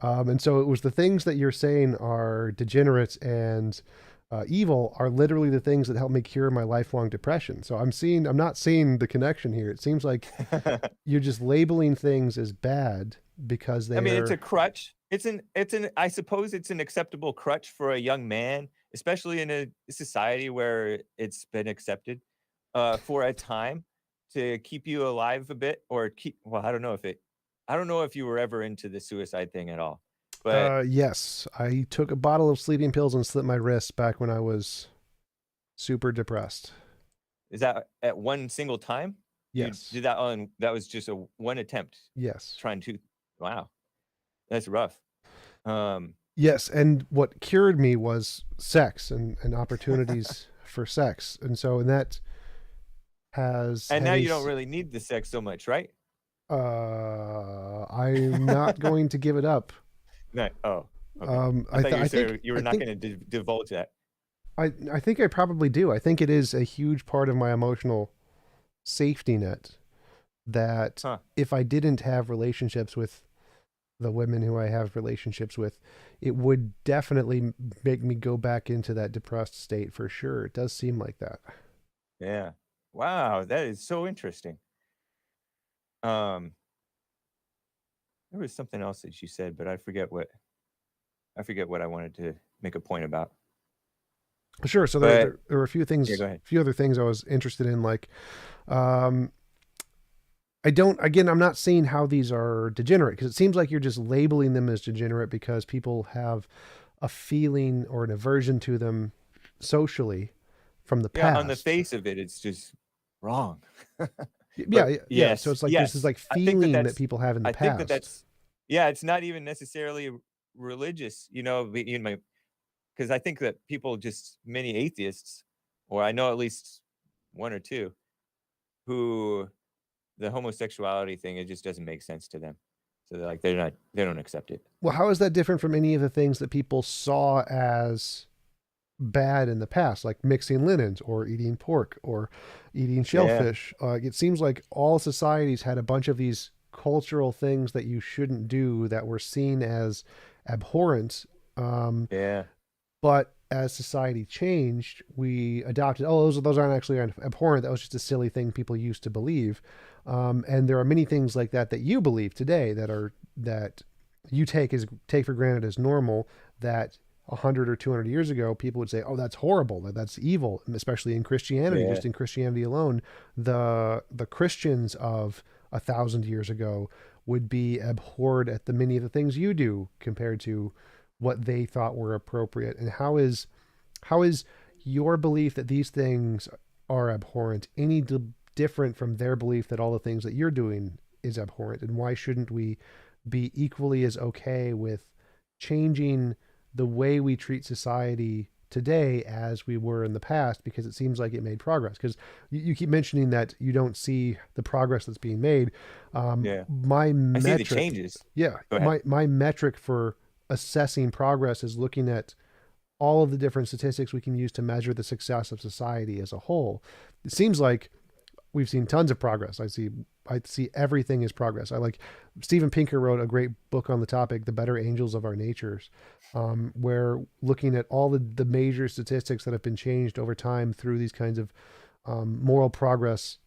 And so it was the things that you're saying are degenerate and evil are literally the things that helped me cure my lifelong depression. So I'm not seeing the connection here. It seems like you're just labeling things as bad because I mean, it's a they're, crutch. I suppose it's an acceptable crutch for a young man, especially in a society where it's been accepted for a time to keep you alive a bit or keep, well, I don't know if you were ever into the suicide thing at all, but yes, I took a bottle of sleeping pills and slit my wrist back when I was super depressed. is that at one single time? You Yes. did that that was just a one attempt Yes. trying to, wow, that's rough. Um, Yes, and what cured me was sex and opportunities for sex, and so and that has and had now a. you don't really need the sex so much, right? I'm not going to give it up. No. Oh, okay. I thought I think you were I not think going to divulge that. I think I probably do. I think it is a huge part of my emotional safety net that Huh. if I didn't have relationships with the women who I have relationships with, it would definitely make me go back into that depressed state for sure. It does seem like that. Yeah. Wow, that is so interesting. Um, there was something else that you said, but I forget what I wanted to make a point about. Sure. So But there were a yeah, go ahead. few other things I was interested in. Like, um, again, I'm not seeing how these are degenerate because it seems like you're just labeling them as degenerate because people have a feeling or an aversion to them socially from the Yeah, on the past. face of it, it's just wrong. Yeah, But yeah. So yes, it's like there's this yes, like feeling that people have in the I think that past. that's, yeah, it's not even necessarily religious, because I think that people just many atheists, or I know at least one or two, who the homosexuality thing, it just doesn't make sense to them. So they don't accept it. Well, how is that different from any of the things that people saw as bad in the past, like mixing linens or eating pork or eating Yeah, shellfish? It seems like all societies had a bunch of these cultural things that you shouldn't do that were seen as abhorrent. Um, yeah, but as society changed, we adopted, oh, those aren't actually abhorrent. That was just a silly thing people used to believe. And there are many things like that that you believe today that you take for granted as normal that 100 or 200 years ago people would say, oh, that's horrible, that's evil. And especially in Christianity, yeah, just in Christianity alone, the Christians of 1,000 years ago would be abhorred at the many of the things you do compared to what they thought were appropriate. And how is your belief that these things are abhorrent any different from their belief that all the things that you're doing is abhorrent? And why shouldn't we be equally as okay with changing the way we treat society today as we were in the past, because it seems like it made progress? Because you keep mentioning that you don't see the progress that's being made. yeah. My I see the metric, changes. yeah, Go ahead. my metric for assessing progress is looking at all of the different statistics we can use to measure the success of society as a whole. It seems like we've seen tons of progress. I see everything as progress. I like Steven Pinker wrote a great book on the topic, The Better Angels of Our Natures, where looking at all the major statistics that have been changed over time through these kinds of moral progress,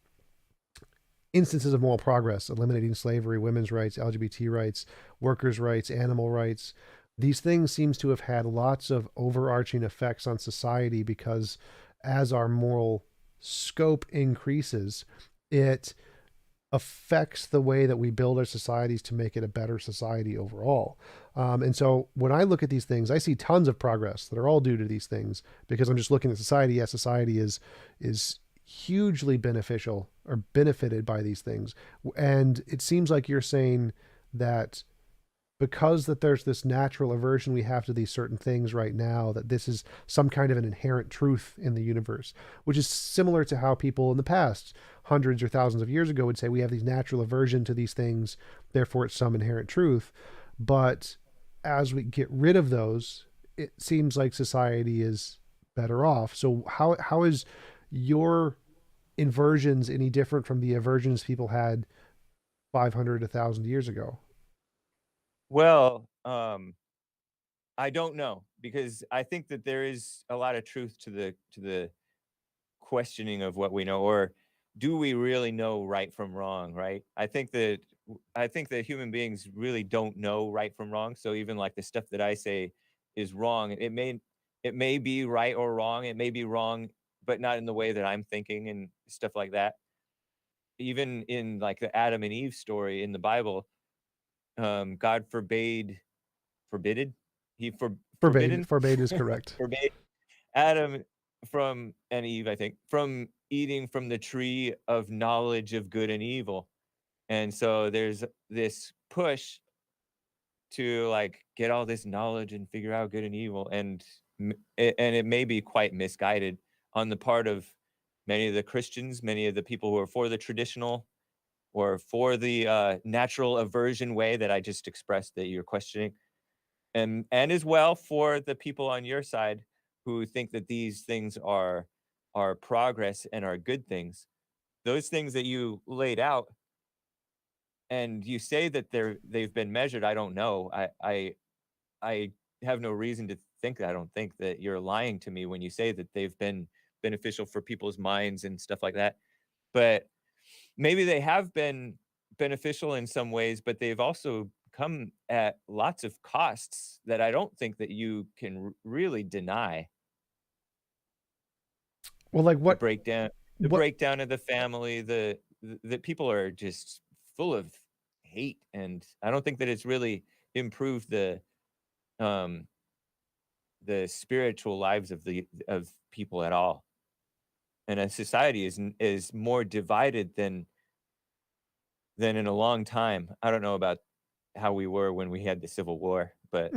instances of moral progress, eliminating slavery, women's rights, LGBT rights, workers' rights, animal rights. These things seems to have had lots of overarching effects on society because as our moral scope increases, it affects the way that we build our societies to make it a better society overall. And so when I look at these things, I see tons of progress that are all due to these things because I'm just looking at society. Yes, society is hugely beneficial or benefited by these things. And it seems like you're saying that because that there's this natural aversion we have to these certain things right now, that this is some kind of an inherent truth in the universe, which is similar to how people in the past, hundreds or thousands of years ago, would say we have these natural aversion to these things, therefore it's some inherent truth. But as we get rid of those, it seems like society is better off. So how is your inversions any different from the aversions people had 500, 1,000 years ago? Well, I don't know, because I think that there is a lot of truth to the questioning of what we know, or do we really know right from wrong, right? I think that human beings really don't know right from wrong. So even like the stuff that I say is wrong, it may be right or wrong. It may be wrong, but not in the way that I'm thinking and stuff like that. Even in like the Adam and Eve story in the Bible, God forbidded, he Forbade. forbidden Forbade is correct. forbade Adam from and Eve, I think, from eating from the tree of knowledge of good and evil. And so there's this push to like get all this knowledge and figure out good and evil, and and it may be quite misguided on the part of many of the Christians, many of the people who are for the traditional or for the natural aversion way that I just expressed that you're questioning, and as well for the people on your side who think that these things are progress and are good things. Those things that you laid out and you say that they've been measured, I don't know. I have no reason to think that. I don't think that you're lying to me when you say that they've been beneficial for people's minds and stuff like that. But maybe they have been beneficial in some ways, but they've also come at lots of costs that I don't think that you can really deny. Well, like The what breakdown the what breakdown of the family, the people are just full of hate, and I don't think that it's really improved um, the spiritual lives of people at all. And a society is more divided than in a long time. I don't know about how we were when we had the Civil War, but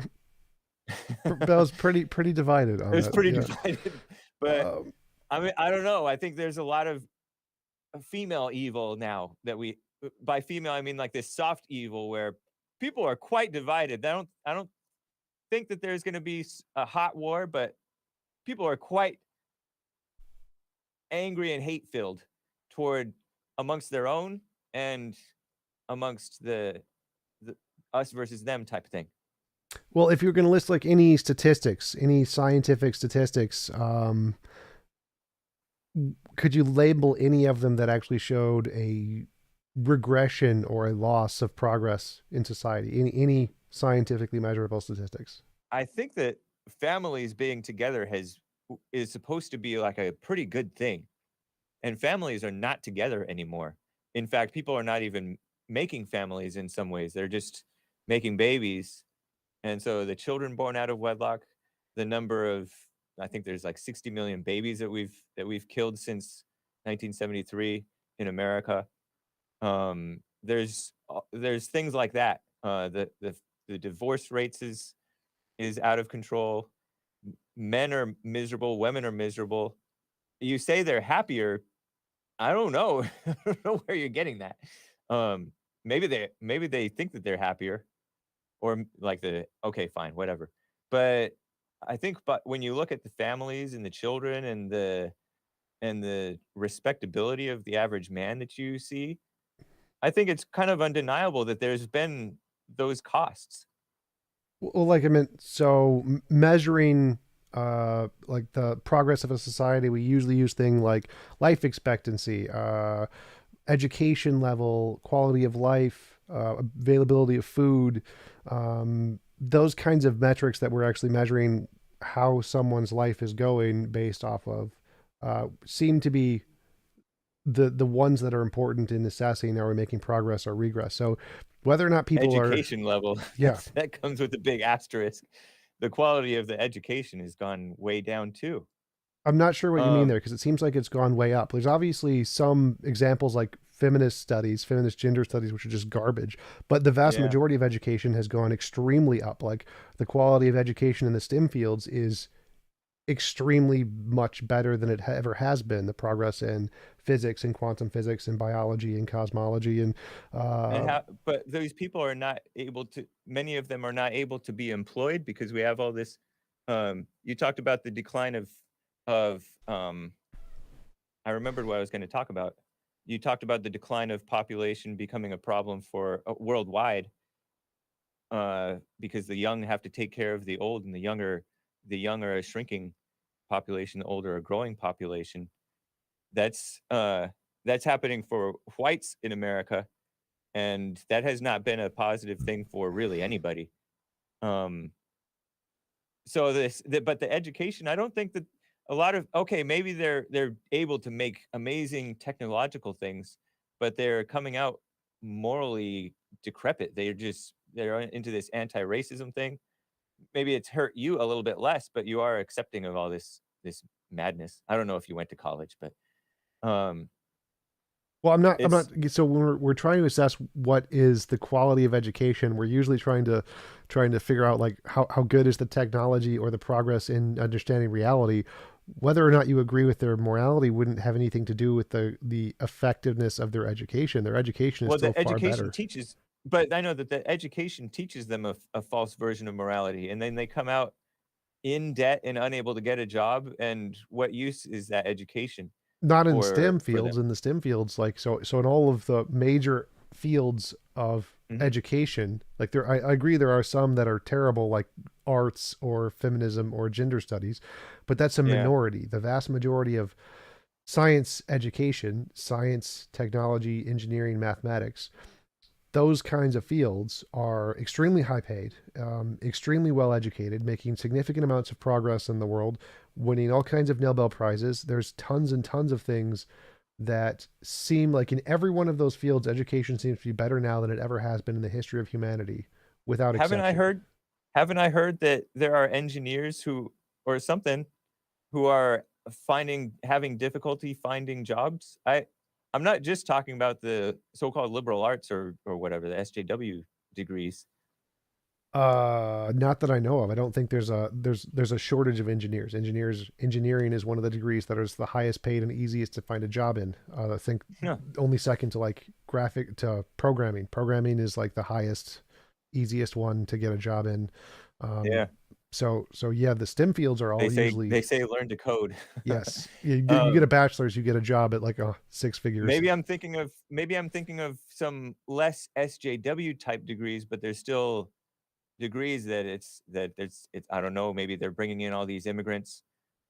that was pretty divided it on was that. pretty Yeah. divided. But Um, I mean, I don't know. I think there's a lot of female evil now that by female I mean like this soft evil where people are quite divided. I don't think that there's going to be a hot war, but people are quite angry and hate filled toward amongst their own and amongst the us versus them type of thing. well, if you're going to list like any statistics, any scientific statistics, could you label any of them that actually showed a regression or a loss of progress in society? Any scientifically measurable statistics? I think that families being together has is supposed to be like a pretty good thing. And families are not together anymore. In fact, people are not even making families in some ways. They're just making babies. And so the children born out of wedlock, the number of I think there's like 60 million babies that we've killed since 1973 in America. There's things like that. The divorce rates is out of control. Men are miserable, women are miserable. You say they're happier. I don't know. I don't know where you're getting that. Um, maybe they think that they're happier, or like the okay, fine, whatever. But I think, but when you look at the families and the children and the respectability of the average man that you see, I think it's kind of undeniable that there's been those costs. Well, like I meant, so measuring like the progress of a society, we usually use things like life expectancy, education level, quality of life, availability of food, those kinds of metrics that we're actually measuring how someone's life is going based off of, seem to be the ones that are important in assessing are we making progress or regress. So whether or not people are, Education level, yeah, that comes with a big asterisk. The quality of the education has gone way down too. I'm not sure what you mean Um, there because it seems like it's gone way up. There's obviously some examples like feminist studies, feminist gender studies, which are just garbage. But the vast Yeah. majority of education has gone extremely up. Like the quality of education in the STEM fields is extremely much better than it ever has been. The progress in physics and quantum physics and biology and cosmology and And uh, how, but those people are not able to, many of them are not able to be employed because we have all this, you talked about the decline of, I remembered what I was going to talk about. You talked about the decline of population becoming a problem for worldwide, because the young have to take care of the old, and the young are a shrinking population, the older a growing population. That's uh, that's happening for whites in America, and that has not been a positive thing for really anybody. Um, so but the education, I don't think that a lot of, okay, maybe they're able to make amazing technological things, but they're coming out morally decrepit. They're into this anti-racism thing. Maybe it's hurt you a little bit less, but you are accepting of all this madness. I don't know if you went to college, but um, well, I'm not. it's So when we're trying to assess what is the quality of education, we're usually trying to figure out like how good is the technology or the progress in understanding reality. Whether or not you agree with their morality wouldn't have anything to do with the effectiveness of their education. Their education is well, still the far education better. teaches, but I know that the education teaches them a false version of morality, and then they come out in debt and unable to get a job. And what use is that education Not in for STEM them? fields. In the STEM fields, like so in all of the major fields of Hmm. education, like I agree there are some that are terrible, like arts or feminism or gender studies, but that's a Yeah. minority. The vast majority of science education, science, technology, engineering, mathematics, those kinds of fields are extremely high paid, extremely well educated, making significant amounts of progress in the world, winning all kinds of Nobel Prizes. There's tons and tons of things that seem like in every one of those fields, education seems to be better now than it ever has been in the history of humanity, without Haven't I exception. heard? Haven't I heard that there are engineers who, or something, who are having difficulty finding jobs? I'm not just talking about the so-called liberal arts or whatever, the SJW degrees. Not that I know of. I don't think there's a shortage of engineers. Engineering is one of the degrees that is the highest paid and easiest to find a job in. I think Huh. only second to like graphic to programming. Programming is like the highest, easiest one to get a job in. Um, Yeah. so yeah, the STEM fields are all usually They say learn to code. yes. You get a um, bachelor's, you get a job at like six figures. maybe I'm thinking of some less SJW type degrees, but there's still degrees that it's I don't know, maybe they're bringing in all these immigrants,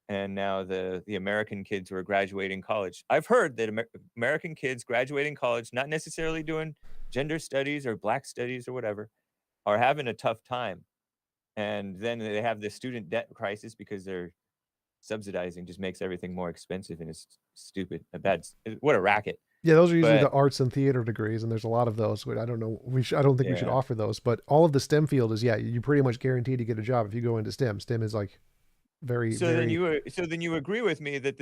and now the American kids who are graduating college. I've heard that American kids graduating college, not necessarily doing gender studies or black studies or whatever, are having a tough time. And then they have this student debt crisis because they're subsidizing just makes everything more expensive, and it's stupid. What a racket. Yeah, those are usually the But arts and theater degrees, and there's a lot of those. I don't know. I don't think we should yeah. offer those, but all of the STEM field is yeah. You pretty much guaranteed to get a job if you go into STEM. STEM is like very very. So then you agree with me that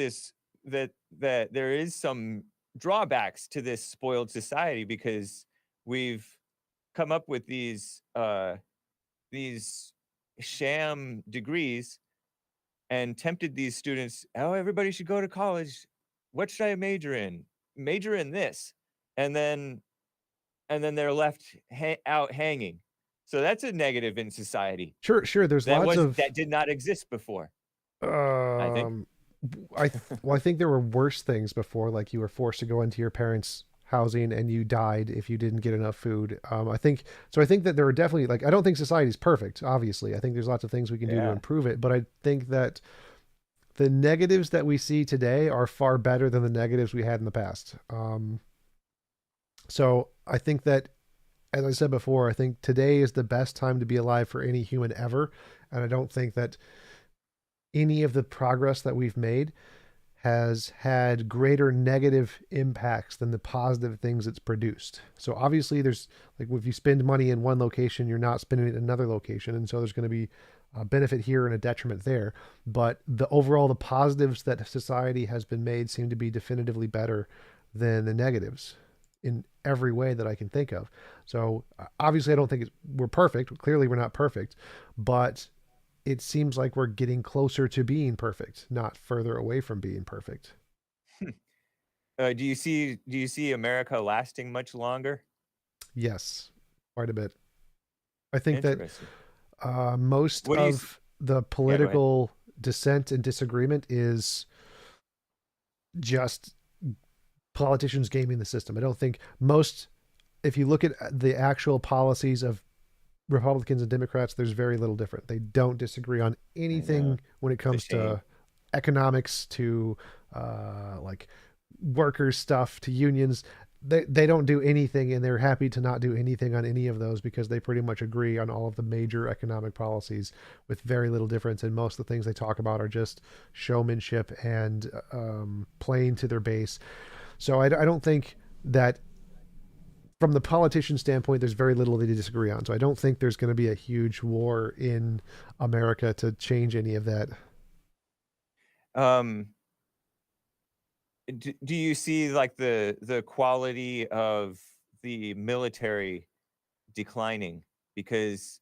that there is some drawbacks to this spoiled society because we've come up with these sham degrees and tempted these students, oh, everybody should go to college. What should I major in? Major in this. And then they're left out hanging. So that's a negative in society Sure. There's lots of that did not exist before, I think. um. I think there were worse things before, like you were forced to go into your parents' housing and you died if you didn't get enough food. I think so. I think that there are definitely like I don't think society's perfect. Obviously, I think there's lots of things we can do to Yeah. improve it, but I think that the negatives that we see today are far better than the negatives we had in the past. So I think that, as I said before, I think today is the best time to be alive for any human ever. And I don't think that any of the progress that we've made has had greater negative impacts than the positive things it's produced. So obviously there's like if you spend money in one location, you're not spending it in another location. And so there's going to be a benefit here and a detriment there. But the positives that society has been made seem to be definitively better than the negatives. in every way that I can think of. So obviously, I don't think we're perfect. Clearly, we're not perfect, but it seems like we're getting closer to being perfect, not further away from being perfect. Do you see America lasting much longer? Yes, quite a bit. I think that Interesting. most What do you s of the Yeah, go ahead. political dissent and disagreement is just politicians gaming the system. I don't think most, if you look at the actual policies of Republicans and Democrats, there's very little different. They don't disagree on I know. anything when it It's a comes shame. to economics, to like workers stuff, to unions. They don't do anything, and they're happy to not do anything on any of those because they pretty much agree on all of the major economic policies with very little difference. And most of the things they talk about are just showmanship and playing to their base. So I don't think that from the politician standpoint, there's very little they disagree on. So I don't think there's going to be a huge war in America to change any of that. Um, do you see, like, the quality of the military declining? Because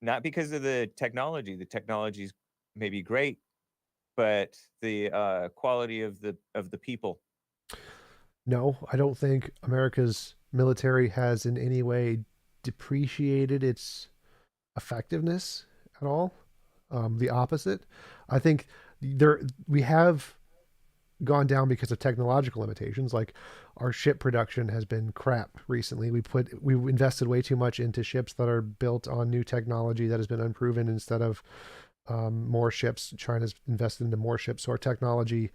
not because of the technology's maybe great, but the, quality of the people. No, I don't think America's military has in any way depreciated its effectiveness at all. The opposite. I think there we have gone down because of technological limitations. Like our ship production has been crap recently. We invested way too much into ships that are built on new technology that has been unproven instead of more ships. China's invested into more ships. So our technology,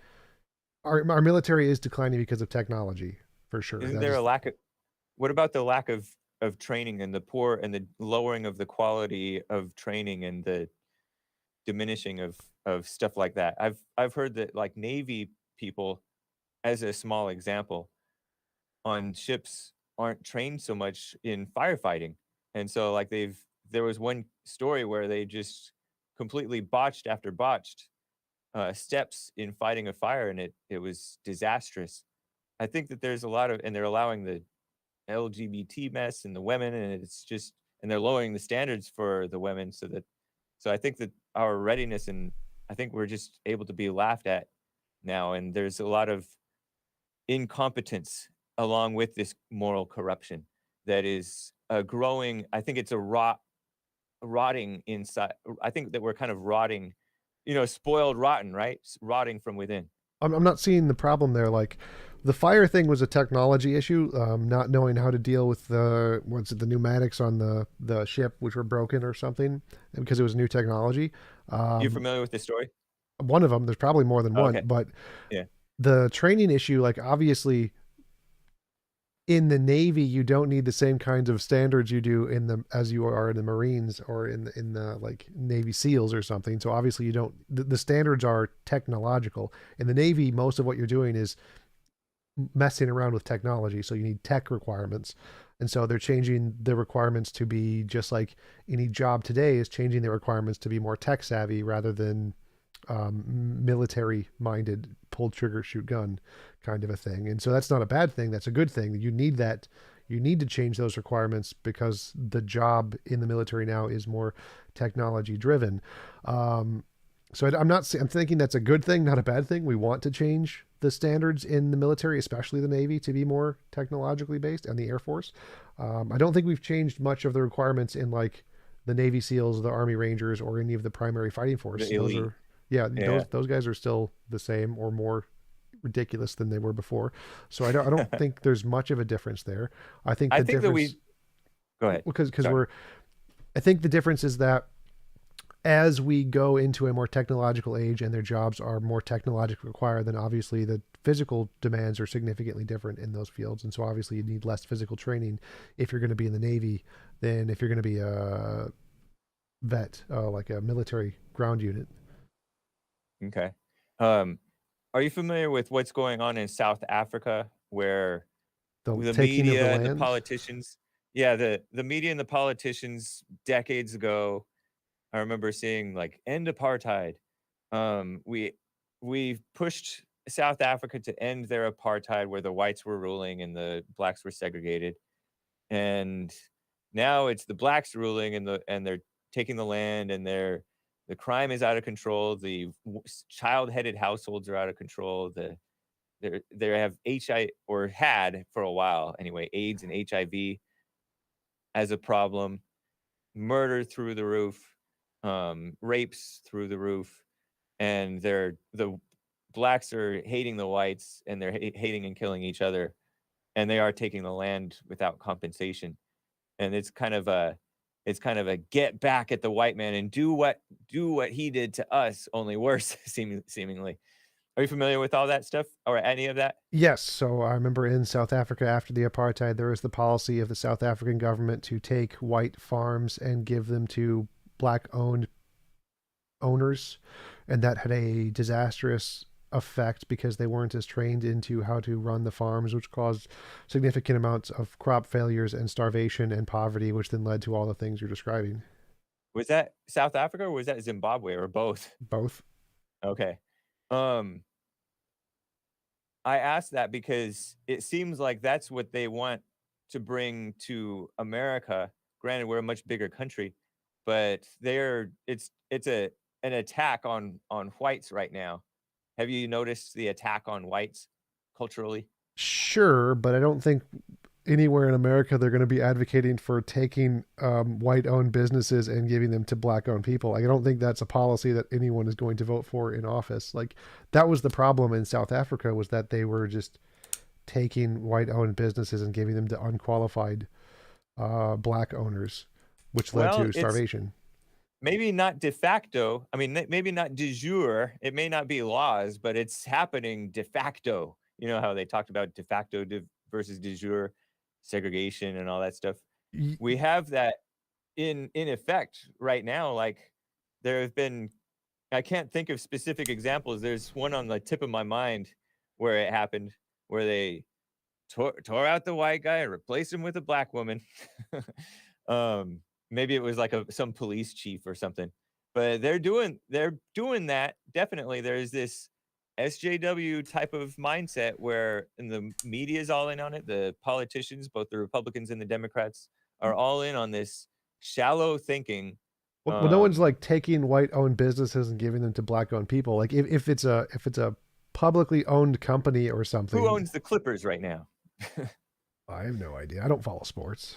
our military is declining because of technology for sure. Isn't That there a is, lack of What about the lack of training and the poor and the lowering of the quality of training and the diminishing of stuff like that? I've heard that, like, Navy people, as a small example, on ships aren't trained so much in firefighting, and so, like, there was one story where they just completely botched after botched, steps in fighting a fire, and it was disastrous. I think that there's a lot of and they're allowing the LGBT mess and the women, and it's just and they're lowering the standards for the women so I think that our readiness and I think we're just able to be laughed at now, and there's a lot of incompetence along with this moral corruption that is, growing. I think it's rotting inside. I think that we're kind of rotting, spoiled rotten, right? Rotting from within. I'm not seeing the problem there. Like the fire thing was a technology issue, not knowing how to deal with the pneumatics on the ship, which were broken or something, because it was new technology. You Um, familiar with this story? one of them, there's probably more than Oh, one, okay. but Yeah. the training issue, like obviously in the Navy, you don't need the same kinds of standards you do in the as you are in the Marines or in the like Navy SEALs or something. So obviously you don't. The standards are technological. In the Navy, most of what you're doing is messing around with technology. So you need tech requirements. And so they're changing the requirements to be just like any job today is changing the requirements to be more tech savvy rather than military minded, pull trigger, shoot gun kind of a thing. And so that's not a bad thing. That's a good thing. You need that. You need to change those requirements because the job in the military now is more technology driven. So I'm not. I'm thinking that's a good thing, not a bad thing. We want to change the standards in the military, especially the Navy, to be more technologically based, and the Air Force. I don't think we've changed much of the requirements in like the Navy SEALs, the Army Rangers, or any of the primary fighting force. The Those elite. are, yeah, Yeah. those guys are still the same or more ridiculous than they were before. So I don't think there's much of a difference there. I think I the think that difference we Go ahead. because Sorry. we're I think the difference is that as we go into a more technological age and their jobs are more technologically required, then obviously the physical demands are significantly different in those fields. And so obviously you need less physical training if you're going to be in the Navy than if you're going to be a vet, like a military ground unit. Okay. Um, are you familiar with what's going on in South Africa where The the taking of the media and the land. politicians the media and the politicians decades ago, I remember seeing, like, "End apartheid." We pushed South Africa to end their apartheid where the whites were ruling and the blacks were segregated. And now it's the blacks ruling and they're taking the land and the crime is out of control. The child-headed households are out of control. They have HI or had for a while anyway, AIDS and HIV as a problem, murder through the roof, rapes through the roof, and the blacks are hating the whites and they're hating and killing each other, and they are taking the land without compensation. And it's kind of a get back at the white man and do what he did to us, only worse, seemingly. Are you familiar with all that stuff or any of that? Yes, so I remember in South Africa after the apartheid, there was the policy of the South African government to take white farms and give them to black owned owners, and that had a disastrous effect because they weren't as trained into how to run the farms, which caused significant amounts of crop failures and starvation and poverty, which then led to all the things you're describing. Was that South Africa or was that Zimbabwe or both? Both. Okay. Um, I asked that because it seems like that's what they want to bring to America. Granted, we're a much bigger country, but it's an attack on whites right now. Have you noticed the attack on whites culturally? Sure, but I don't think anywhere in America they're going to be advocating for taking white-owned businesses and giving them to black-owned people. Like, I don't think that's a policy that anyone is going to vote for in office. Like, that was the problem in South Africa, was that they were just taking white-owned businesses and giving them to unqualified black owners, which led Well, to it's starvation. maybe not de facto. I mean, maybe not de jure. It may not be laws, but it's happening de facto. You know how they talked about de facto versus de jure segregation and all that stuff. We have that in effect right now. Like there have been, I can't think of specific examples. There's one on the tip of my mind where it happened, where they tore out the white guy and replaced him with a black woman. um, Maybe it was like some police chief or something. But they're doing that. Definitely, there's this SJW type of mindset where, and the media is all in on it. The politicians, both the Republicans and the Democrats, are all in on this shallow thinking. Well, no one's Um, like taking white-owned businesses and giving them to black-owned people. Like, if it's a publicly owned company or who something, owns the Clippers right now? I have no idea. I don't follow sports.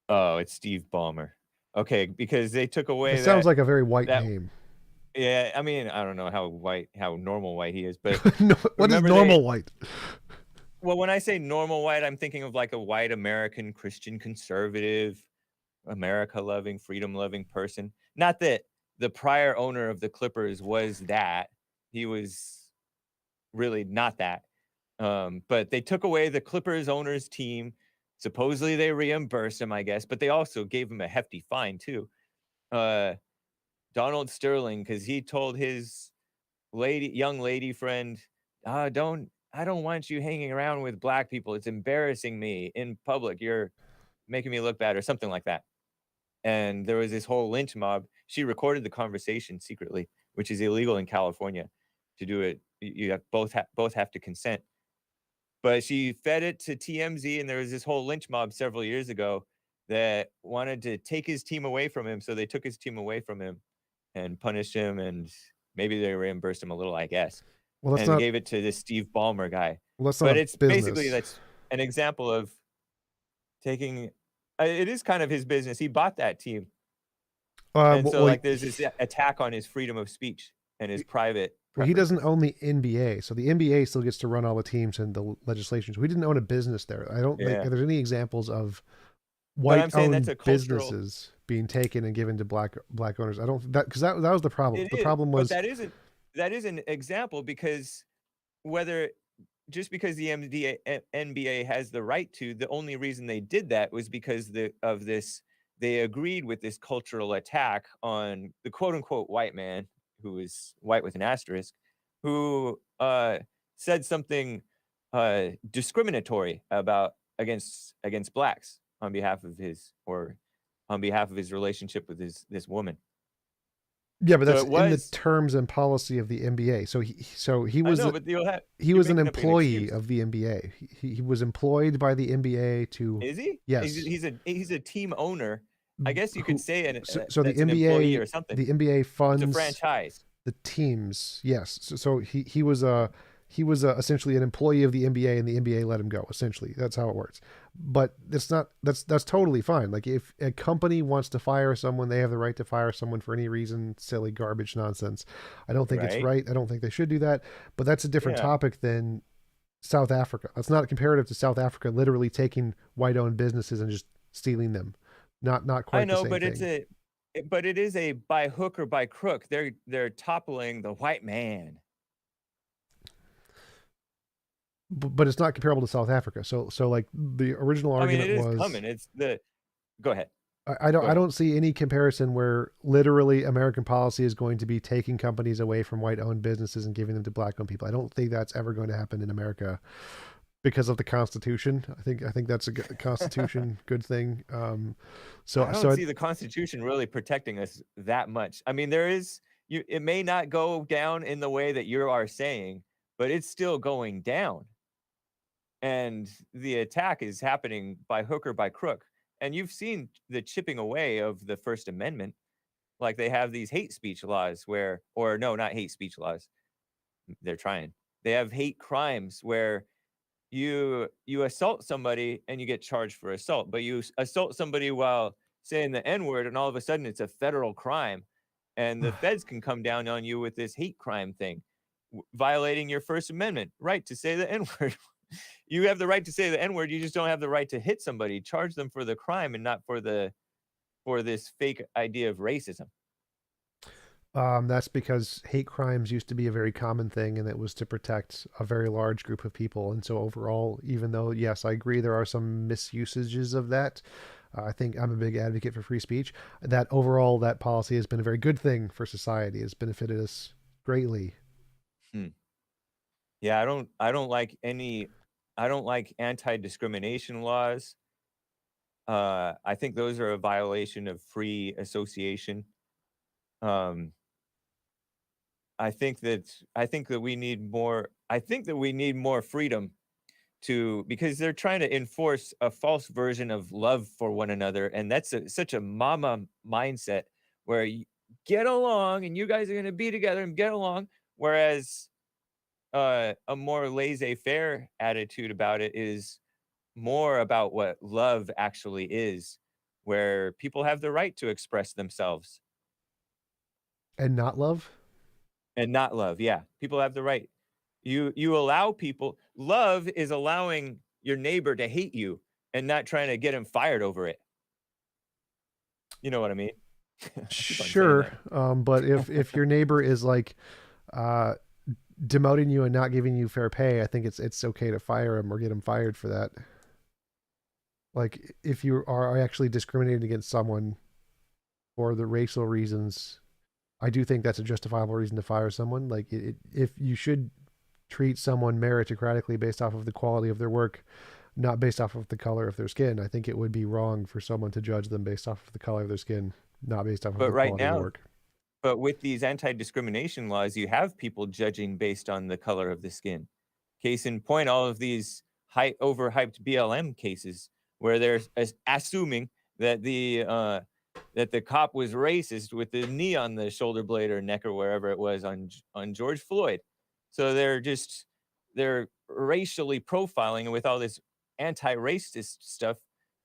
Oh, it's Steve Ballmer. Okay, because they took It away sounds like a very white that name. yeah, I mean, I don't know how normal white he is, but No, what is remember they normal white? well, when I say normal white, I'm thinking of like a white American Christian conservative, America loving, freedom loving person. Not that the prior owner of the Clippers was that. He was really not that. But they took away the Clippers owner's team. Supposedly they reimbursed him, I guess, but they also gave him a hefty fine too. Uh, Donald Sterling, because he told his young lady friend, don't I don't want you hanging around with black people. It's embarrassing me in public. You're making me look bad, or something like that. And there was this whole lynch mob. She recorded the conversation secretly, which is illegal in California to do it. You have both have to consent. But she fed it to TMZ, and there was this whole lynch mob several years ago that wanted to take his team away from him. So they took his team away from him and punished him, and maybe they reimbursed him a little, I guess, Well, that's and not. gave it to this Steve Ballmer guy. Well, that's not But a it's basically business. that's an example of taking. It is kind of his business. He bought that team, and so Well, like there's this attack on his freedom of speech and his private he doesn't preferences. own the NBA, so the NBA still gets to run all the teams and the legislation. So he didn't own a business there. I don't think Yeah, there's any examples of but I'm saying that's white-owned a cultural. businesses being taken and given to black owners. I don't that because that was the problem. It The is, problem but was that is an example because whether just because the NBA has the right to, the only reason they did that was because of this. They agreed with this cultural attack on the quote unquote white man, who is white with an asterisk, who said something discriminatory about against blacks on behalf of his relationship with this woman. Yeah, but So that's it in the was. terms and policy of the NBA. He I was know, but he you're was an making up an employee excuse. of the NBA. He was employed by the NBA to, Is he? yes, He's a team owner. I guess you could who say so that's an employee or something. the NBA It's a funds franchise, the teams. Yes, so he was essentially an employee of the NBA, and the NBA let him go. Essentially, that's how it works. But it's not. That's totally fine. Like if a company wants to fire someone, they have the right to fire someone for any reason. Silly garbage nonsense. I don't think it's right? right. I don't think they should do that. But that's a different Yeah, topic than South Africa. That's not comparative to South Africa literally taking white-owned businesses and just stealing them. Not I quite the know, same but thing. but it is a by hook or by crook. They're toppling the white man. But it's not comparable to South Africa. So like the original I mean, it argument is was coming. It's the Go ahead. Go I ahead. don't see any comparison where literally American policy is going to be taking companies away from white owned businesses and giving them to black owned people. I don't think that's ever going to happen in America because of the Constitution. I think that's a good, Constitution good thing. I So don't see the Constitution really protecting us that much. I mean, there is you. It may not go down in the way that you are saying, but it's still going down. And the attack is happening by hook or by crook. And you've seen the chipping away of the First Amendment. Like they have these hate speech laws where, or no, not hate speech laws. They're trying. They have hate crimes where you assault somebody and you get charged for assault, but you assault somebody while saying the N word, and all of a sudden it's a federal crime, and the feds can come down on you with this hate crime thing, violating your First Amendment right to say the N word. You have the right to say the N word. You just don't have the right to hit somebody, charge them for the crime, and not for this fake idea of racism. that's because hate crimes used to be a very common thing, and it was to protect a very large group of people. And so, overall, even though, yes, I agree there are some misusages of that, I think I'm a big advocate for free speech. That overall, that policy has been a very good thing for society. It's benefited us greatly. Hmm. Yeah, I don't like anti-discrimination laws. I think those are a violation of free association. Um, I think that we need more. I think that we need more freedom to because they're trying to enforce a false version of love for one another, and that's such a mama mindset where you get along and you guys are going to be together and get along. Whereas a more laissez-faire attitude about it is more about what love actually is, where people have the right to express themselves And not love? and not love. Yeah, people have the right. You allow people. Love is allowing your neighbor to hate you and not trying to get him fired over it. You know what I mean? I keep on saying Sure. that. But if your neighbor is like uh, demoting you and not giving you fair pay, I think it's okay to fire him or get him fired for that. Like if you are actually discriminating against someone for the racial reasons, I do think that's a justifiable reason to fire someone. Like if you should treat someone meritocratically based off of the quality of their work, not based off of the color of their skin. I think it would be wrong for someone to judge them based off of the color of their skin, not based off of But the right quality of their now, work. but with these anti-discrimination laws, you have people judging based on the color of the skin. Case in point, all of these overhyped BLM cases where they're assuming that the cop was racist with the knee on the shoulder blade or neck or wherever it was on George Floyd. So they're racially profiling, and with all this anti-racist stuff,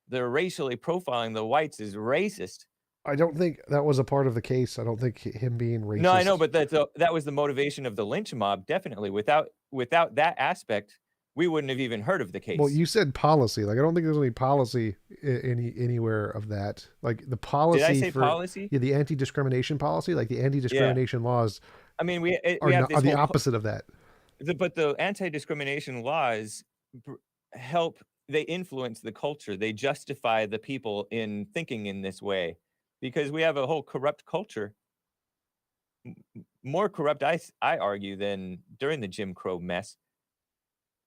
they're racially profiling the whites as racist. I don't think that was a part of the case. I don't think him being No, I know, racist. but that was the motivation of the lynch mob, definitely. Without that aspect, we wouldn't have even heard of the Well, case. you said policy. Like I don't think there's any policy anywhere of that. Like the Did I policy say for policy? yeah, the anti-discrimination policy, like the Yeah. anti-discrimination laws I mean, we have are this the whole opposite of that. but the anti-discrimination laws br help they influence the culture. They justify the people in thinking in this way because we have a whole corrupt culture, more corrupt, I argue, than during the Jim Crow mess.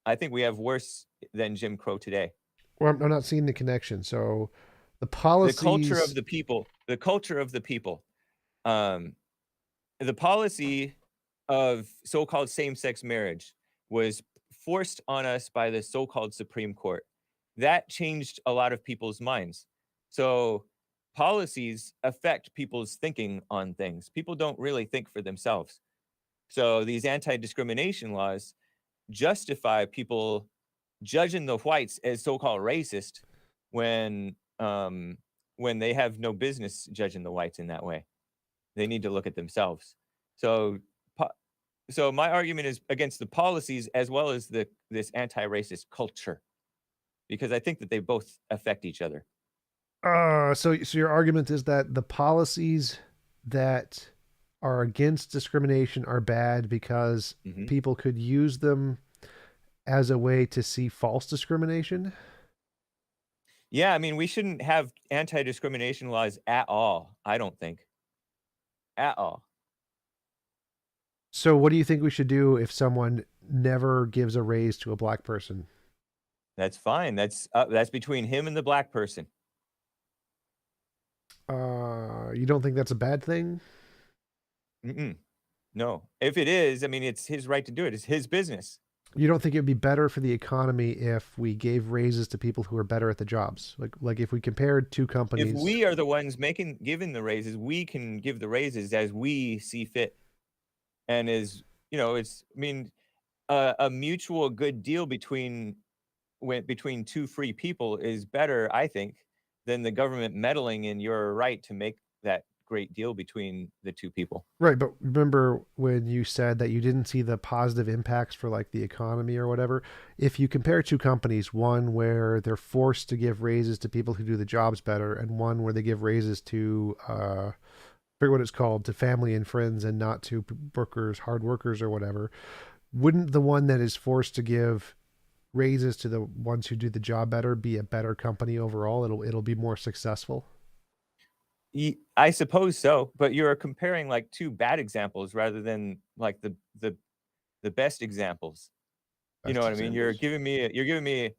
I think we have worse than Jim Crow today. Well, I'm not seeing the connection. So the The culture of policies the people, the culture of the people. Um, the policy of so-called same-sex marriage was forced on us by the so-called Supreme Court. That changed a lot of people's minds. So policies affect people's thinking on things. People don't really think for themselves. So these anti-discrimination laws justify people judging the whites as so-called racist when when they have no business judging the whites in that way. They need to look at themselves. So po so my argument is against the policies as well as this anti-racist culture, because I think that they both affect each other. So your argument is that the policies that are against discrimination are bad because Mhm. people could use them as a way to see false discrimination. Yeah, I mean, we shouldn't have anti-discrimination laws at all, I don't think, at all. So what do you think we should do if someone never gives a raise to a black person? That's fine, that's between him and the black person. You don't think that's a bad thing? Mm-mm, no. If it is, I mean, it's his right to do it, it's his business. You don't think it would be better for the economy if we gave raises to people who are better at the jobs? Like if we compared two If companies. we are the ones giving the raises, we can give the raises as we see fit. And it's I mean, a mutual good deal between two free people is better, I think, than the government meddling in your right to make that great deal between the two people. Right, but remember when you said that you didn't see the positive impacts for like the economy or whatever? If you compare two companies, one where they're forced to give raises to people who do the jobs better, and one where they give raises to I forget what it's called, to family and friends and not to workers, hard workers or whatever, wouldn't the one that is forced to give raises to the ones who do the job better be a better company overall? It'll be more successful. I suppose so, but you're comparing like two bad examples rather than like the best examples. You know Best what I mean? examples. You're giving me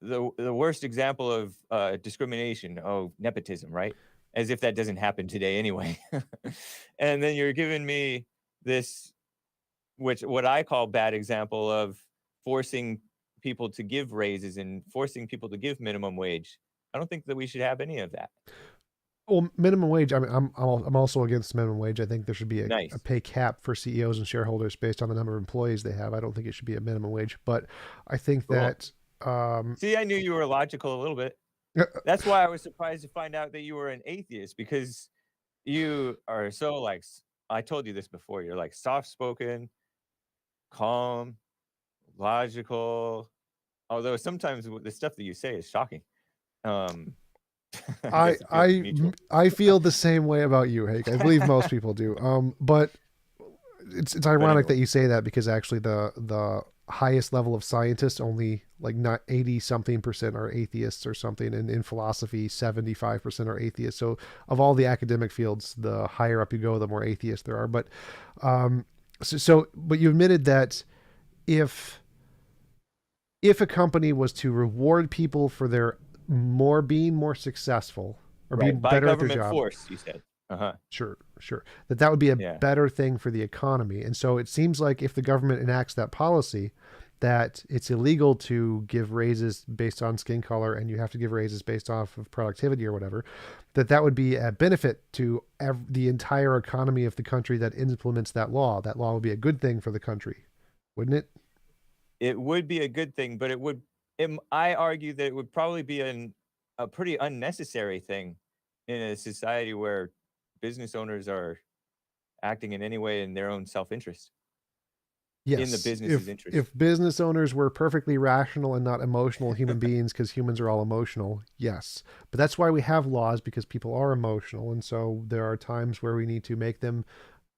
the worst example of discrimination. Oh, nepotism, right? As if that doesn't happen today anyway. And then you're giving me this, which what I call bad example of forcing people to give raises and forcing people to give minimum wage. I don't think that we should have any of that. Well, minimum wage. I mean, I'm also against minimum wage. I think there should be a Nice. pay cap for CEOs and shareholders based on the number of employees they have. I don't think it should be a minimum wage, but I think Cool. that um, See, I knew you were logical a little bit. That's why I was surprised to find out that you were an atheist because you are so like I told you this before. You're like soft spoken, calm, logical. Although sometimes the stuff that you say is shocking. Um, I I guess it feels I mutual. I feel the same way about you, Hake. I believe most people do. But it's But ironic anyway, that you say that because actually the highest level of scientists only like not 80 something percent are atheists or something, and in philosophy 75% are atheists. So of all the academic fields, the higher up you go, the more atheists there are. But um but you admitted that if if a company was to reward people for their being more successful or being right, by better at their government job, force, you said. Uh-huh. sure, that would be a Yeah. better thing for the economy. And so it seems like if the government enacts that policy, that it's illegal to give raises based on skin color and you have to give raises based off of productivity or whatever, that would be a benefit to the entire economy of the country that implements that law. That law would be a good thing for the country, wouldn't it? It would be a good thing, but I argue that it would probably be a pretty unnecessary thing in a society where business owners are acting in any way in their own self-interest, in the Yes, business's interest. if business owners were perfectly rational and not emotional human beings, because humans are all emotional, yes. But that's why we have laws, because people are emotional, and so there are times where we need to make them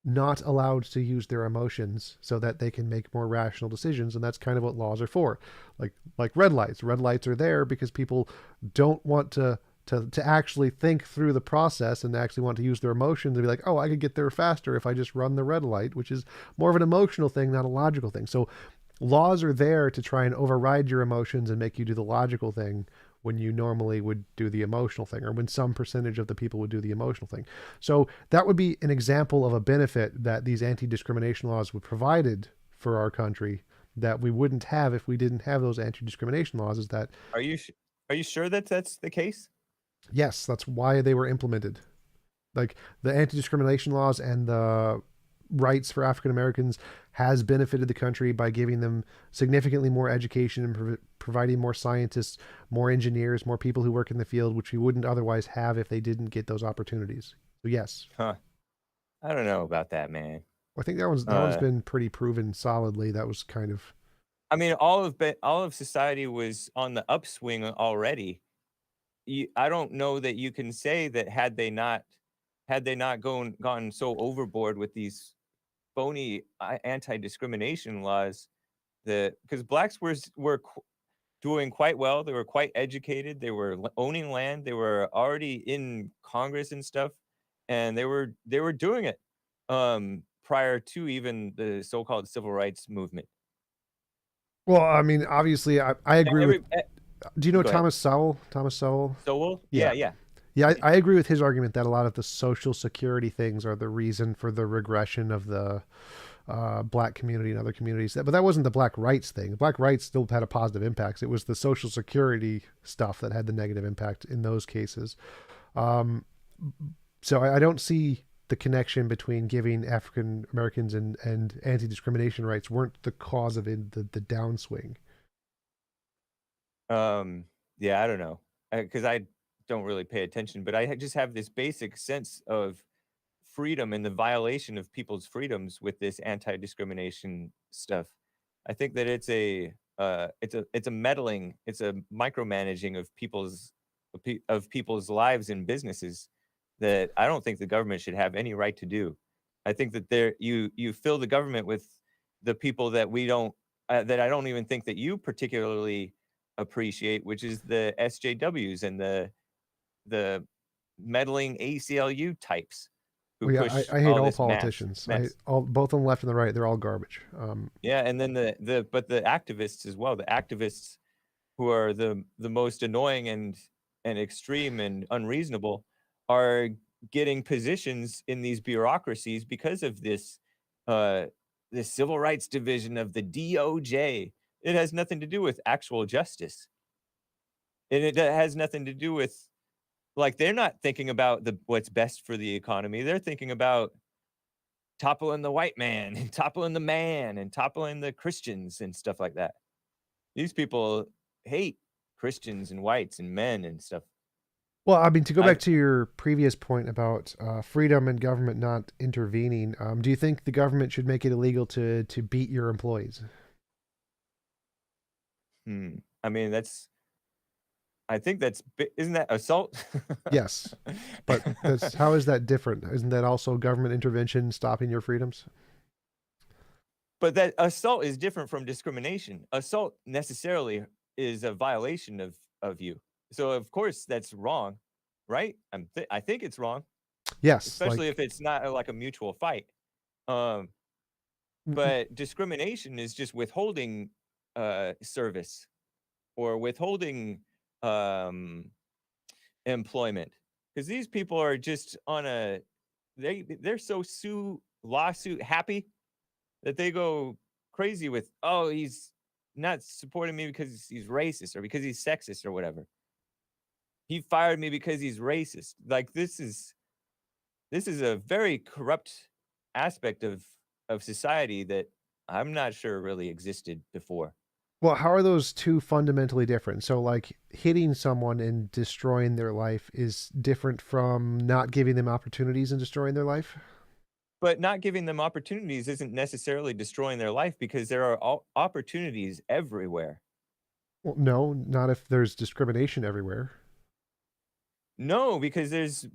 not allowed to use their emotions so that they can make more rational decisions, and that's kind of what laws are for. Like red lights. Red lights are there because people don't want to actually think through the process and actually want to use their emotions and be like, oh, I could get there faster if I just run the red light, which is more of an emotional thing, not a logical thing. So laws are there to try and override your emotions and make you do the logical thing, when you normally would do the emotional thing, or when some percentage of the people would do the emotional thing. So that would be an example of a benefit that these anti-discrimination laws would provided for our country that we wouldn't have if we didn't have those anti-discrimination laws. Is that Are you are you sure that that's the case? yes, that's why they were implemented. Like the anti-discrimination laws and the rights for African Americans has benefited the country by giving them significantly more education and providing more scientists, more engineers, more people who work in the field, which we wouldn't otherwise have if they didn't get those opportunities. So yes, Huh. I don't know about that, man. I think that one's Uh, been pretty proven solidly. That was kind of I mean, all of society was on the upswing already. I don't know that you can say that had they not gone so overboard with these phony anti-discrimination laws, that because blacks doing quite well. They were quite educated. They were owning land. They were already in Congress and stuff, and they were doing it prior to even the so-called civil rights movement. well. I mean, obviously, I And agree with. Do you know go ahead. Thomas Sowell? Thomas Sowell. Sowell? Yeah, Yeah, yeah. yeah. Mhm. I agree with his argument that a lot of the social security things are the reason for the regression of the black community and other communities. But that wasn't the black rights thing. The black rights still had a positive impact. It was the social security stuff that had the negative impact in those cases. Um, so I don't see the connection between giving African Americans and anti discrimination rights weren't the cause of the downswing. Um, yeah, I don't know, because I don't really pay attention, but just have this basic sense of freedom and the violation of people's freedoms with this anti-discrimination stuff. I think that it's a meddling, it's a micromanaging of people's lives and businesses that I don't think the government should have any right to do. I think that you fill the government with the people that we don't that I don't even think that you particularly appreciate, which is the SJWs and the meddling ACLU types who Well, yeah, push I hate all all this politicians. I mess. all both on the left and the right. They're all garbage. Yeah, and then the activists as well. The activists who are the most annoying and extreme and unreasonable are getting positions in these bureaucracies because of uh this civil rights division of the DOJ. It has nothing to do with actual justice. And it has nothing to do with like they're not thinking about the what's best for the economy. They're thinking about toppling the white man and toppling the man and toppling the Christians and stuff like that. These people hate Christians and whites and men and stuff. Well, I mean, to go I back to your previous point about freedom and government not intervening, do you think the government should make it illegal to beat your employees? I mean I think isn't that assault? Yes, but that's how is that different? Isn't that also government intervention stopping your freedoms? But that assault is different from discrimination. Assault necessarily is a violation of you. So of course that's wrong, right? I think it's wrong, Yes, especially if like it's not like a mutual fight. Um, but discrimination is just withholding service or withholding um, employment because these people are just on a they're so lawsuit happy that they go crazy with, oh, he's not supporting me because he's racist or because he's sexist or whatever. He fired me because he's racist. Like this is a very corrupt aspect of society that I'm not sure really existed before. well, how are those two fundamentally different? So, like, hitting someone and destroying their life is different from not giving them opportunities and destroying their life? But not giving them opportunities isn't necessarily destroying their life because there are opportunities everywhere. Well, no, not if there's discrimination everywhere. No, because there's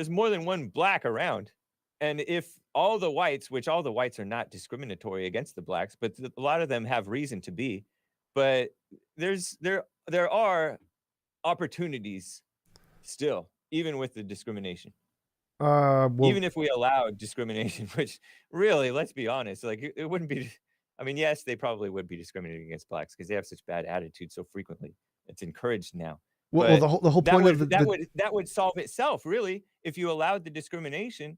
more than one black around. And if all the whites, which all the whites are not discriminatory against the blacks, but a lot of them have reason to be, but there are opportunities still, even with the discrimination. Well, Even if we allowed discrimination, which really, let's be honest, like it wouldn't be I mean, yes, they probably would be discriminating against blacks because they have such bad attitudes so frequently. It's encouraged now. Well, But the whole point of the that would solve itself, really. If you allowed the discrimination,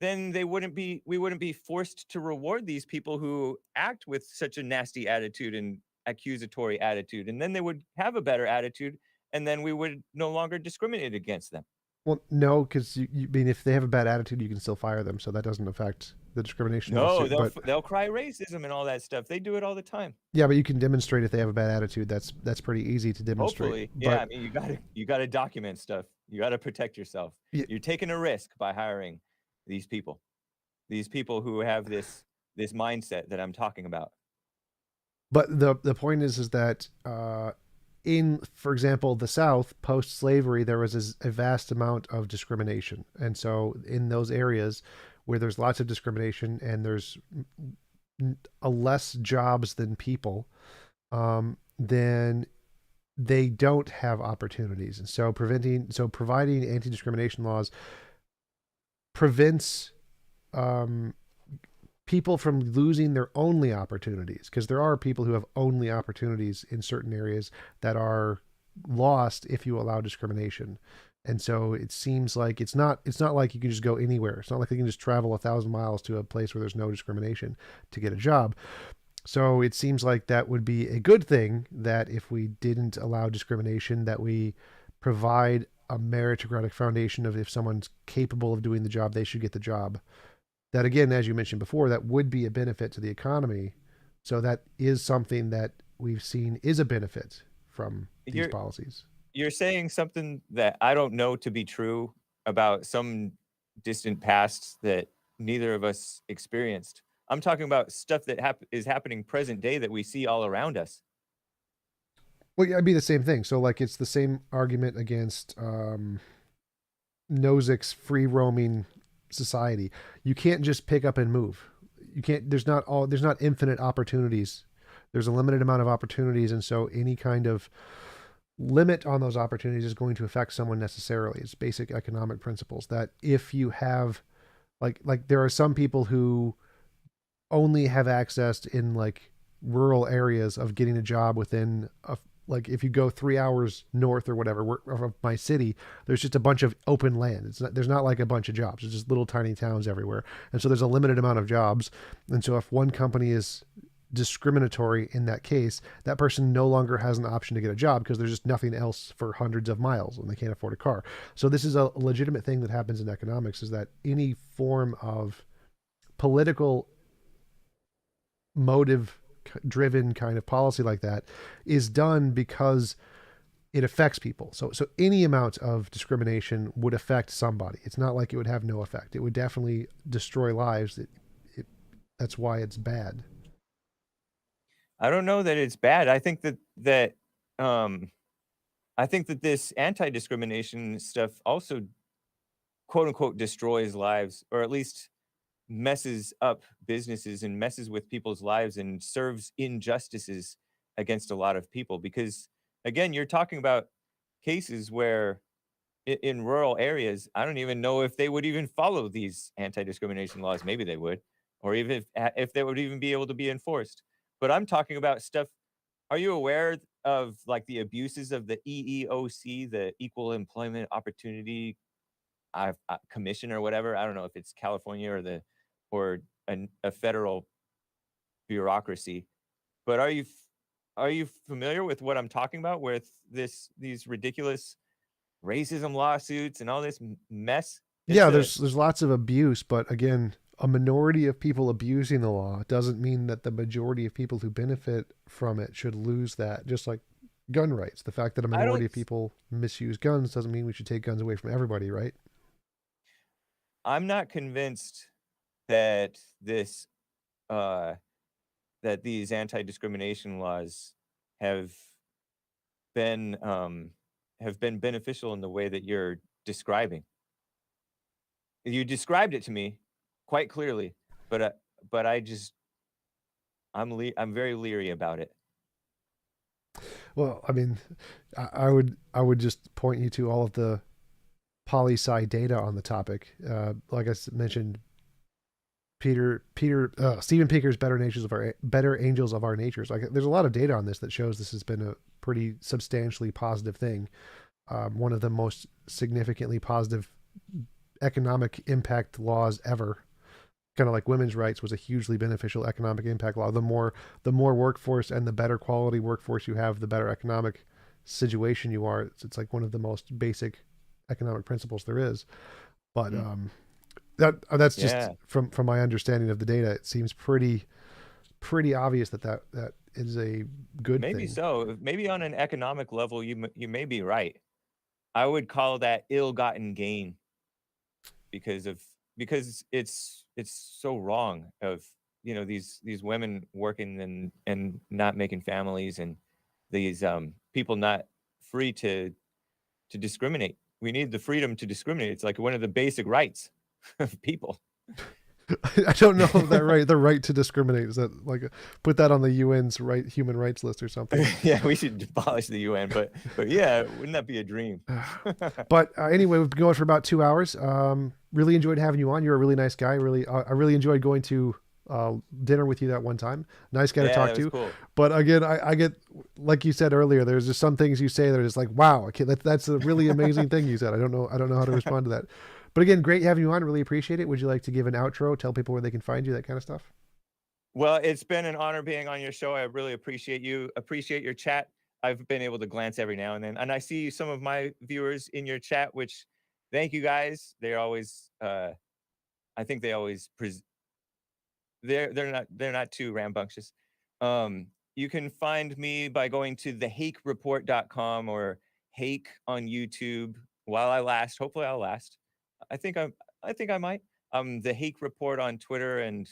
then we wouldn't be forced to reward these people who act with such a nasty attitude and accusatory attitude, and then they would have a better attitude, and then we would no longer discriminate against them. well, no, because I mean, if they have a bad attitude, you can still fire them, so that doesn't affect the discrimination No, lawsuit. But they'll cry racism and all that stuff. They do it all the time. yeah, but you can demonstrate if they have a bad attitude. That's pretty easy to demonstrate. Hopefully, yeah. But I mean, you gotta document stuff. You gotta protect yourself. yeah, You're taking a risk by hiring these people. These people who have this mindset that I'm talking about. but the point is that in, for example, the South post slavery, there was a vast amount of discrimination, and so in those areas where there's lots of discrimination and there's a less jobs than people, then they don't have opportunities, and so providing anti-discrimination laws prevents um, people from losing their only opportunities, because there are people who have only opportunities in certain areas that are lost if you allow discrimination. And so it seems like it's not like you can just go anywhere. It's not like you can just travel 1,000 miles to a place where there's no discrimination to get a job. So it seems like that would be a good thing, that if we didn't allow discrimination, that we provide a meritocratic foundation of, if someone's capable of doing the job, they should get the job. That, again, as you mentioned before, that would be a benefit to the economy. So that is something that we've seen is a benefit from these You're policies. you're saying something that I don't know to be true about some distant past that neither of us experienced. I'm talking about stuff that is happening present day that we see all around us. Well, yeah, it'd be the same thing. So, like, it's the same argument against Nozick's free roaming society. You can't just pick up and move. You can't. There's not infinite opportunities. There's a limited amount of opportunities, and so any kind of limit on those opportunities is going to affect someone necessarily. It's basic economic principles that if you have, like there are some people who only have access in like rural areas of getting a job within a, like if you go 3 hours north or whatever of my city, there's just a bunch of open land. There's not like a bunch of jobs. It's just little tiny towns everywhere. And so there's a limited amount of jobs. And so if one company is discriminatory in that case, that person no longer has an option to get a job because there's just nothing else for hundreds of miles and they can't afford a car. So this is a legitimate thing that happens in economics, is that any form of political motive driven kind of policy like that is done because it affects people. So any amount of discrimination would affect somebody. It's not like it would have no effect. It would definitely destroy lives. That's why it's bad. I don't know that it's bad. Um I think that this anti-discrimination stuff also quote unquote destroys lives, or at least messes up businesses and messes with people's lives and serves injustices against a lot of people. Because again, you're talking about cases where in rural areas, I don't even know if they would even follow these anti-discrimination laws. Maybe they would, or even if they would even be able to be enforced. But I'm talking about stuff. Are you aware of like the abuses of the EEOC, the Equal Employment Opportunity Commission or whatever? I don't know if it's California or a federal bureaucracy. But are you familiar with what I'm talking about with these ridiculous racism lawsuits and all this mess? It's Yeah, a there's lots of abuse, but again, a minority of people abusing the law doesn't mean that the majority of people who benefit from it should lose that. Just like gun rights, the fact that a I minority don't of people misuse guns doesn't mean we should take guns away from everybody, right? I'm not convinced that this uh that these anti-discrimination laws have been um have been beneficial in the way that you're describing. You described it to me quite clearly, but I just I'm very leery about it. Well, I mean, I would just point you to all of the poli-sci data on the topic. Like I mentioned, Steven Pinker's Better Angels of Our Natures. Like, there's a lot of data on this that shows this has been a pretty substantially positive thing. One of the most significantly positive economic impact laws ever. Kind of like women's rights was a hugely beneficial economic impact law. The more workforce and the better quality workforce you have, the better economic situation you are. It's like one of the most basic economic principles there is. But Mm. that's just Yeah, from my understanding of the data. It seems pretty obvious that is a good maybe thing. so. Maybe on an economic level, you may be right. I would call that ill-gotten gain because of because it's so wrong of these women working and not making families, and these people not free to discriminate. We need the freedom to discriminate. It's like one of the basic rights of people. I don't know if that right the right to discriminate is that like put that on the UN's human rights list or something. Yeah, we should abolish the UN, but yeah, wouldn't that be a dream? But anyway, we've been going for about 2 hours. Really enjoyed having you on. You're a really nice guy. I really enjoyed going to dinner with you that one time. Nice guy to Yeah, talk that was to. cool. But again, I get like you said earlier. There's just some things you say that are just like, wow, okay, that's a really amazing thing you said. I don't know how to respond to that. But again, great having you on. Really appreciate it. Would you like to give an outro? Tell people where they can find you, that kind of stuff. Well, it's been an honor being on your show. I really appreciate your chat. I've been able to glance every now and then, and I see some of my viewers in your chat, which thank you guys. They're always, I think they always they're not too rambunctious. You can find me by going to thehakereport.com or Hake on YouTube while I last. Hopefully I'll last. I think I'm I think I might. The Hake Report on Twitter and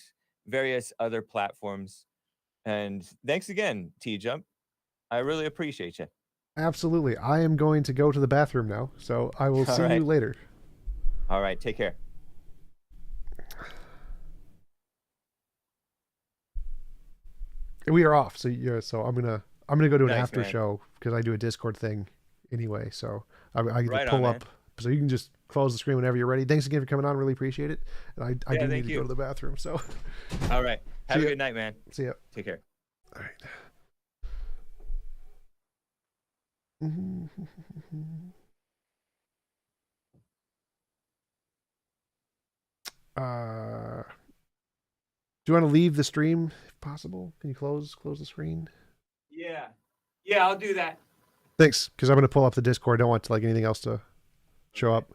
various other platforms. And thanks again, TJump. I really appreciate you. Absolutely. I am going to go to the bathroom now, so I will All see you right. later. All right. Take care. We are off. So yeah, so I'm gonna go to an Nice, after man. show because I do a Discord thing anyway. So I get to Right on, pull man. up. So you can just close the screen whenever you're ready. Thanks again for coming on. Really appreciate it. And I Yeah, do need thank to go you. to the bathroom. So All right. see Have a ya. good night, man. See ya. Take care. All right. Do you want to leave the stream if possible? Can you close the screen? Yeah. Yeah, I'll do that. Thanks, because I'm gonna pull up the Discord. I don't want to like anything else to show Okay. up.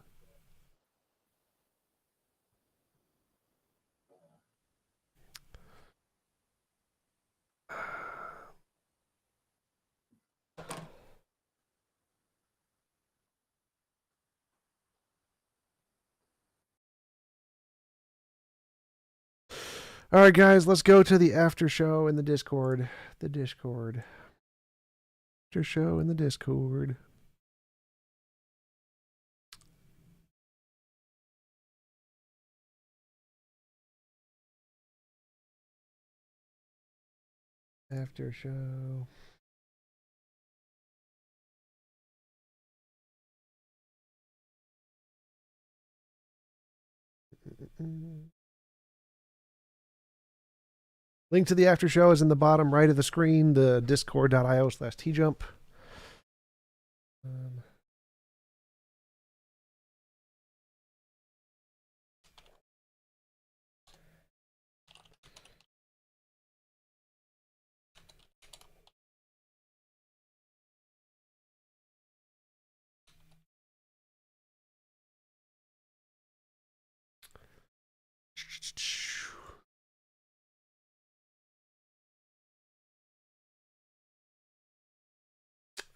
All right, guys, let's go to the after show in the Discord. The Discord. After show in the Discord. After show. Link to the after show is in the bottom right of the screen, the discord.io/tjump. Um,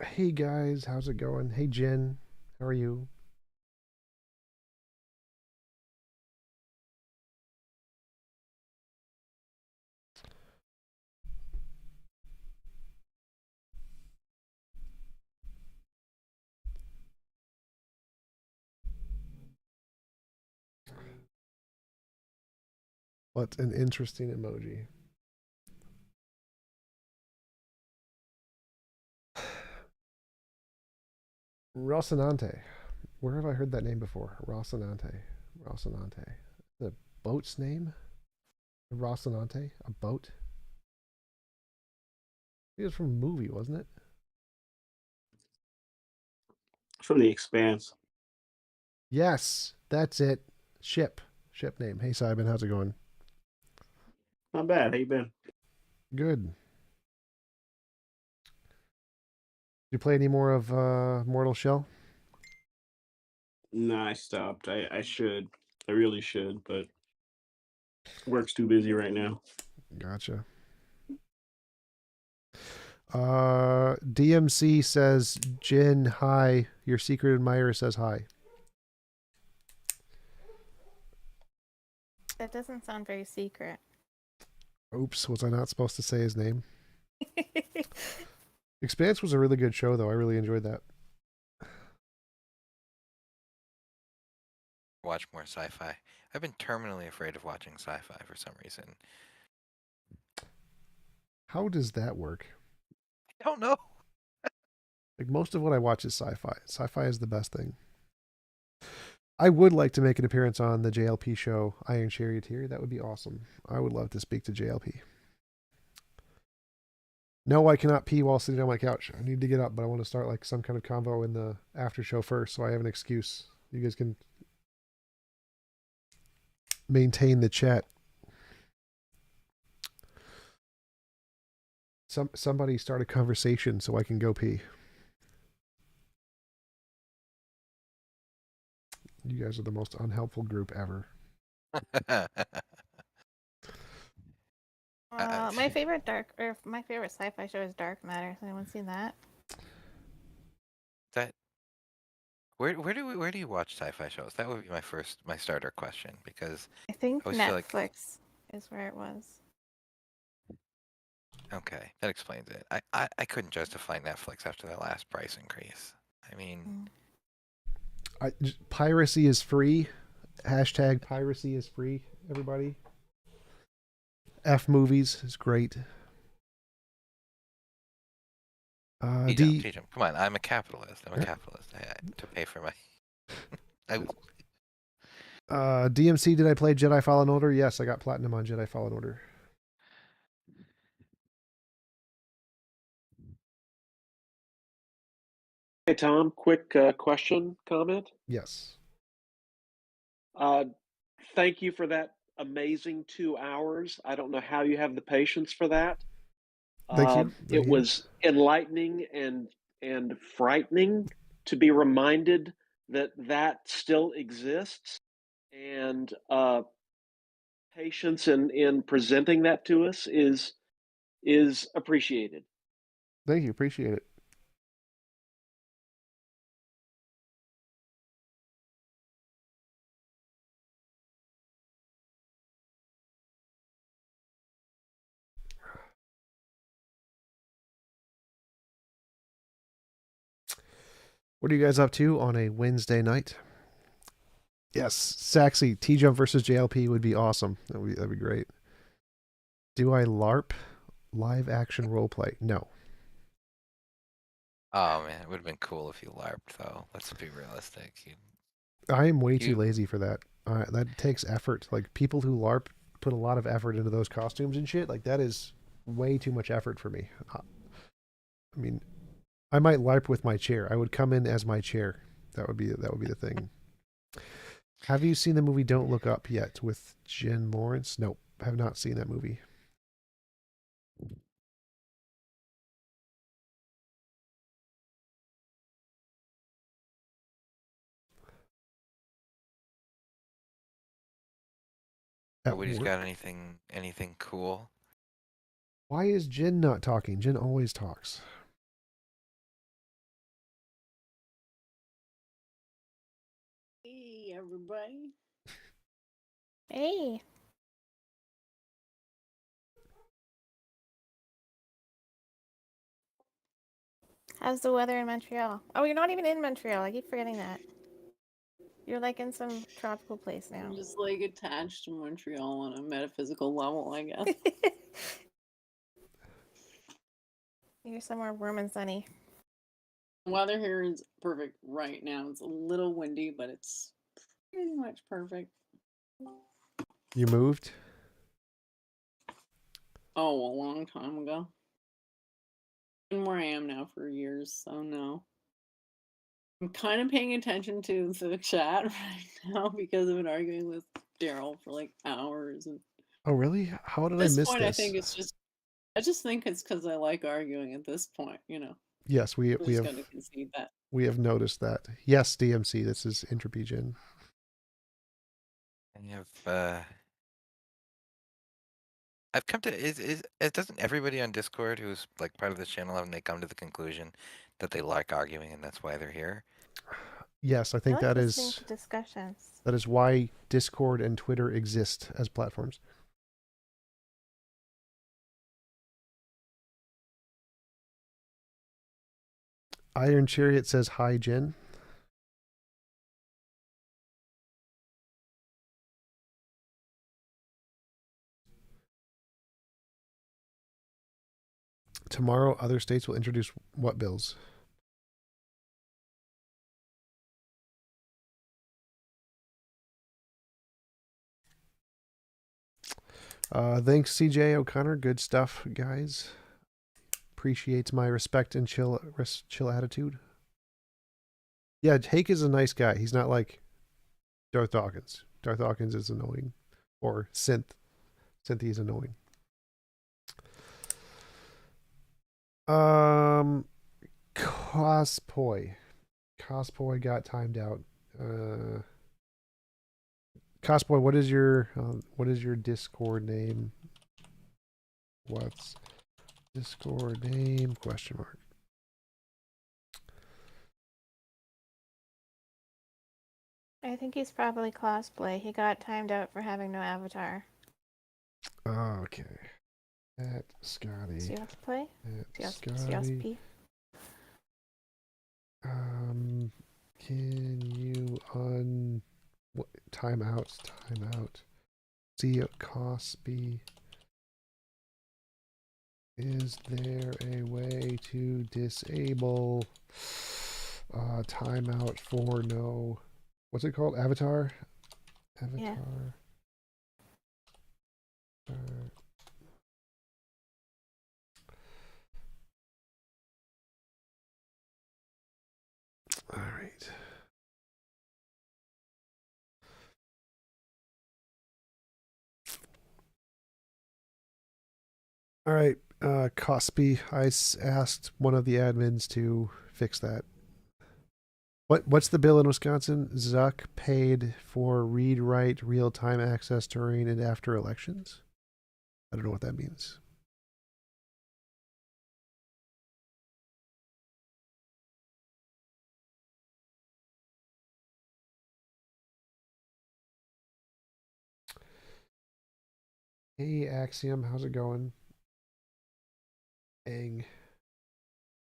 hey guys, how's it going? Hey Jen, how are you? What an interesting emoji. Rocinante. Where have I heard that name before? Rocinante. Rocinante. The boat's name? Rocinante? A boat? It was from a movie, wasn't it? from The Expanse. Yes, that's it. Ship. Ship name. Hey, Simon, how's it going? Not bad. How you been? Good. You play any more of Mortal Shell? Nah, I stopped. I should. I really should, but work's too busy right now. Gotcha. DMC says, Jin, hi. Your secret admirer says hi. That doesn't sound very secret. Oops, was I not supposed to say his name? Expanse was a really good show, though. I really enjoyed that. Watch more sci-fi. I've been terminally afraid of watching sci-fi for some reason. How does that work? I don't know. Like, most of what I watch is sci-fi. Sci-fi is the best thing. I would like to make an appearance on the JLP show, Iron Charioteer. That would be awesome. I would love to speak to JLP. No, I cannot pee while sitting on my couch. I need to get up, but I want to start like some kind of convo in the after show first, so I have an excuse. You guys can maintain the chat. Somebody start a conversation so I can go pee. You guys are the most unhelpful group ever. My favorite sci-fi show is Dark Matter. Has anyone seen that? That where do you watch sci-fi shows? That would be my starter question, because I think I always feel like, Netflix is where it was. okay, that explains it. I couldn't justify Netflix after the last price increase. I mean, Piracy is free. Hashtag piracy is free, everybody. F movies is great. TJump. Come on, I'm a capitalist. I'm a capitalist. I had to pay for my. DMC, did I play Jedi Fallen Order? Yes, I got platinum on Jedi Fallen Order. Hey, Tom, quick question, comment. Yes. Thank you for that amazing 2 hours. I don't know how you have the patience for that. Thank you. It was enlightening and frightening to be reminded that that still exists, and patience in presenting that to us is appreciated. Thank you. Appreciate it. What are you guys up to on a Wednesday night? Yes, Saxy, TJump versus JLP would be awesome. That'd be great. Do I LARP? Live action roleplay? No. Oh man, it would have been cool if you LARPed though. Let's be realistic. I am way too lazy for that. That takes effort. Like, people who LARP put a lot of effort into those costumes and shit. Like, that is way too much effort for me. I mean, I might LARP with my chair. I would come in as my chair. That would be the thing. Have you seen the movie Don't Look Up yet with Jen Lawrence? Nope, have not seen that movie. Nobody's got anything cool? Why is Jen not talking? Jen always talks. Hey, everybody. Hey. How's the weather in Montreal? Oh, you're not even in Montreal. I keep forgetting that. You're like in some tropical place now. I'm just like attached to Montreal on a metaphysical level, I guess. You're somewhere warm and sunny. The weather here is perfect right now. It's a little windy, but it's pretty much perfect. You moved? Oh, a long time ago. Been where I am now for years, so no. I'm kind of paying attention to the chat right now because I've been arguing with Daryl for like hours. And Oh, really? How at did I this miss point, this? I just think it's because I like arguing at this point, Yes, I'm just going to concede that. we have noticed that. Yes, DMC, this is Entropy Gen. And you have, I've come to, doesn't everybody on Discord who's like part of this channel, haven't they come to the conclusion that they like arguing and that's why they're here? Yes, I I think like that listening is to discussions. why Discord and Twitter exist as platforms. Iron Chariot says hi, Jen. Tomorrow, other states will introduce what bills? Thanks, CJ O'Connor. Good stuff, guys. Appreciates my respect and chill attitude. Yeah, Hake is a nice guy. He's not like Darth Dawkins. Darth Dawkins is annoying, or Cynthia is annoying. Cosplay got timed out. Cosplay, what is your Discord name? What's Discord name? Question mark. I think he's probably cosplay. He got timed out for having no avatar. Okay. At Scotty. Cosplay? At Scotty. CSP? Can you timeout. See Cosby. Is there a way to disable timeout for no, what's it called? Avatar? Yeah. All right. All right, Cosby, I asked one of the admins to fix that. What's the bill in Wisconsin? Zuck paid for read-write real-time access during and after elections? I don't know what that means. Hey, Axiom, how's it going? Ang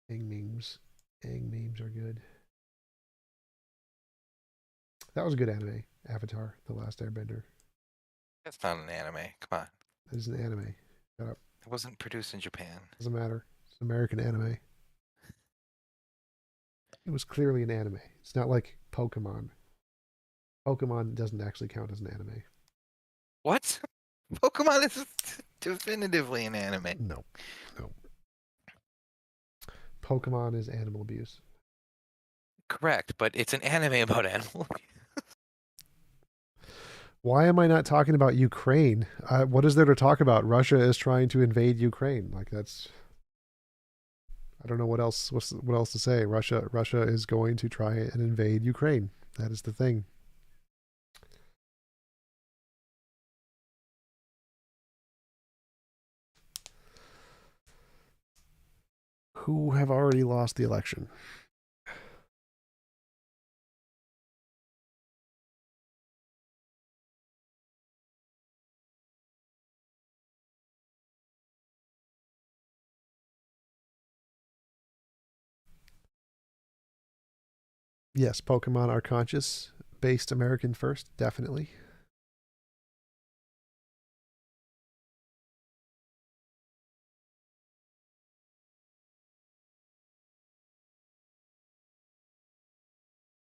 memes. Ang memes are good. That was a good anime. Avatar, The Last Airbender. That's not an anime. Come on. That is an anime. Shut up. It wasn't produced in Japan. Doesn't matter. It's an American anime. It was clearly an anime. It's not like Pokemon. Pokemon doesn't actually count as an anime. What? Pokemon is definitively an anime. No. Pokemon is animal abuse. Correct, but it's an anime about animal abuse. Why am I not talking about Ukraine? What is there to talk about? Russia is trying to invade Ukraine. Like that's, I don't know what else to say. Russia is going to try and invade Ukraine. That is the thing. Who have already lost the election? Yes, Pokemon are conscious, based American first, definitely.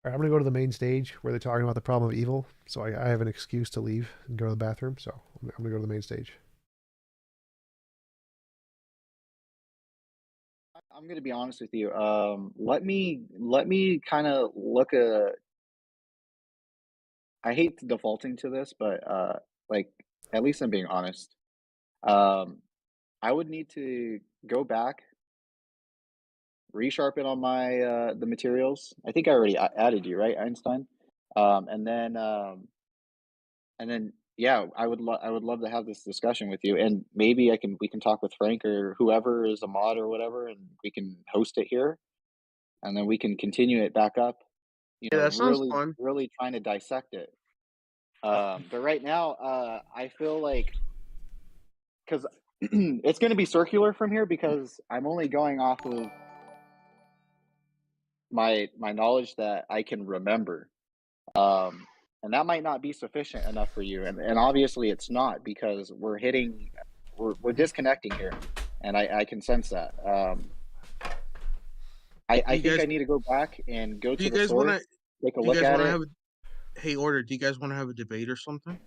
All right, I'm going to go to the main stage where they're talking about the problem of evil. So I have an excuse to leave and go to the bathroom. So I'm going to go to the main stage. I'm gonna be honest with you. Let me kind of look at. I hate defaulting to this, but like at least I'm being honest. Um, I would need to go back, resharpen on my the materials. I think I already added you, right, Einstein? Um, and then um, and then yeah, I would love to have this discussion with you, and maybe we can talk with Frank or whoever is a mod or whatever, and we can host it here, and then we can continue it back up. You Yeah, know, that sounds really, fun. really trying to dissect it. But right now, I feel like because it's going to be circular from here because I'm only going off of my knowledge that I can remember. Um, and that might not be sufficient enough for you. And obviously it's not because we're disconnecting here. And I can sense that. Do I you think guys I need to go back and go do to you the guys want to source, take a do you look guys at want to it, have a hey order? Do you guys want to have a debate or something,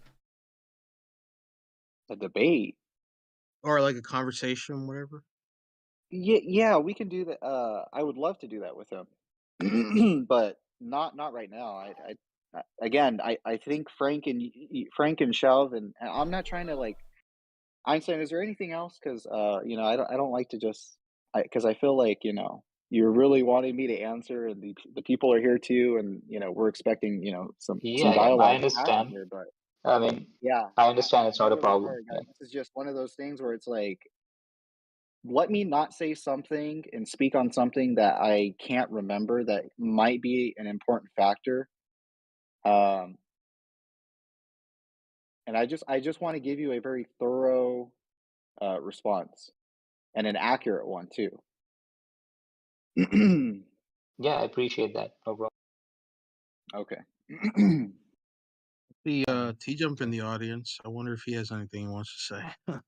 a debate. or like a conversation, whatever? Yeah, we can do that. I would love to do that with him, but not right now. Again, I think Frank and Shelv, and I'm not trying to like Einstein. Is there anything else? Because you know, I don't like to just because I feel like you know you're really wanting me to answer, and the people are here too, and you know we're expecting you know some Yeah, yeah, I dialogue to happen understand. here. But I mean, yeah, I understand it's I'm not a really problem. sorry, Yeah. guys. This is just one of those things where it's like let me not say something and speak on something that I can't remember that might be an important factor. Um, and I just want to give you a very thorough response and an accurate one too. Yeah, I appreciate that. No problem. Okay. The TJump in the audience. I wonder if he has anything he wants to say.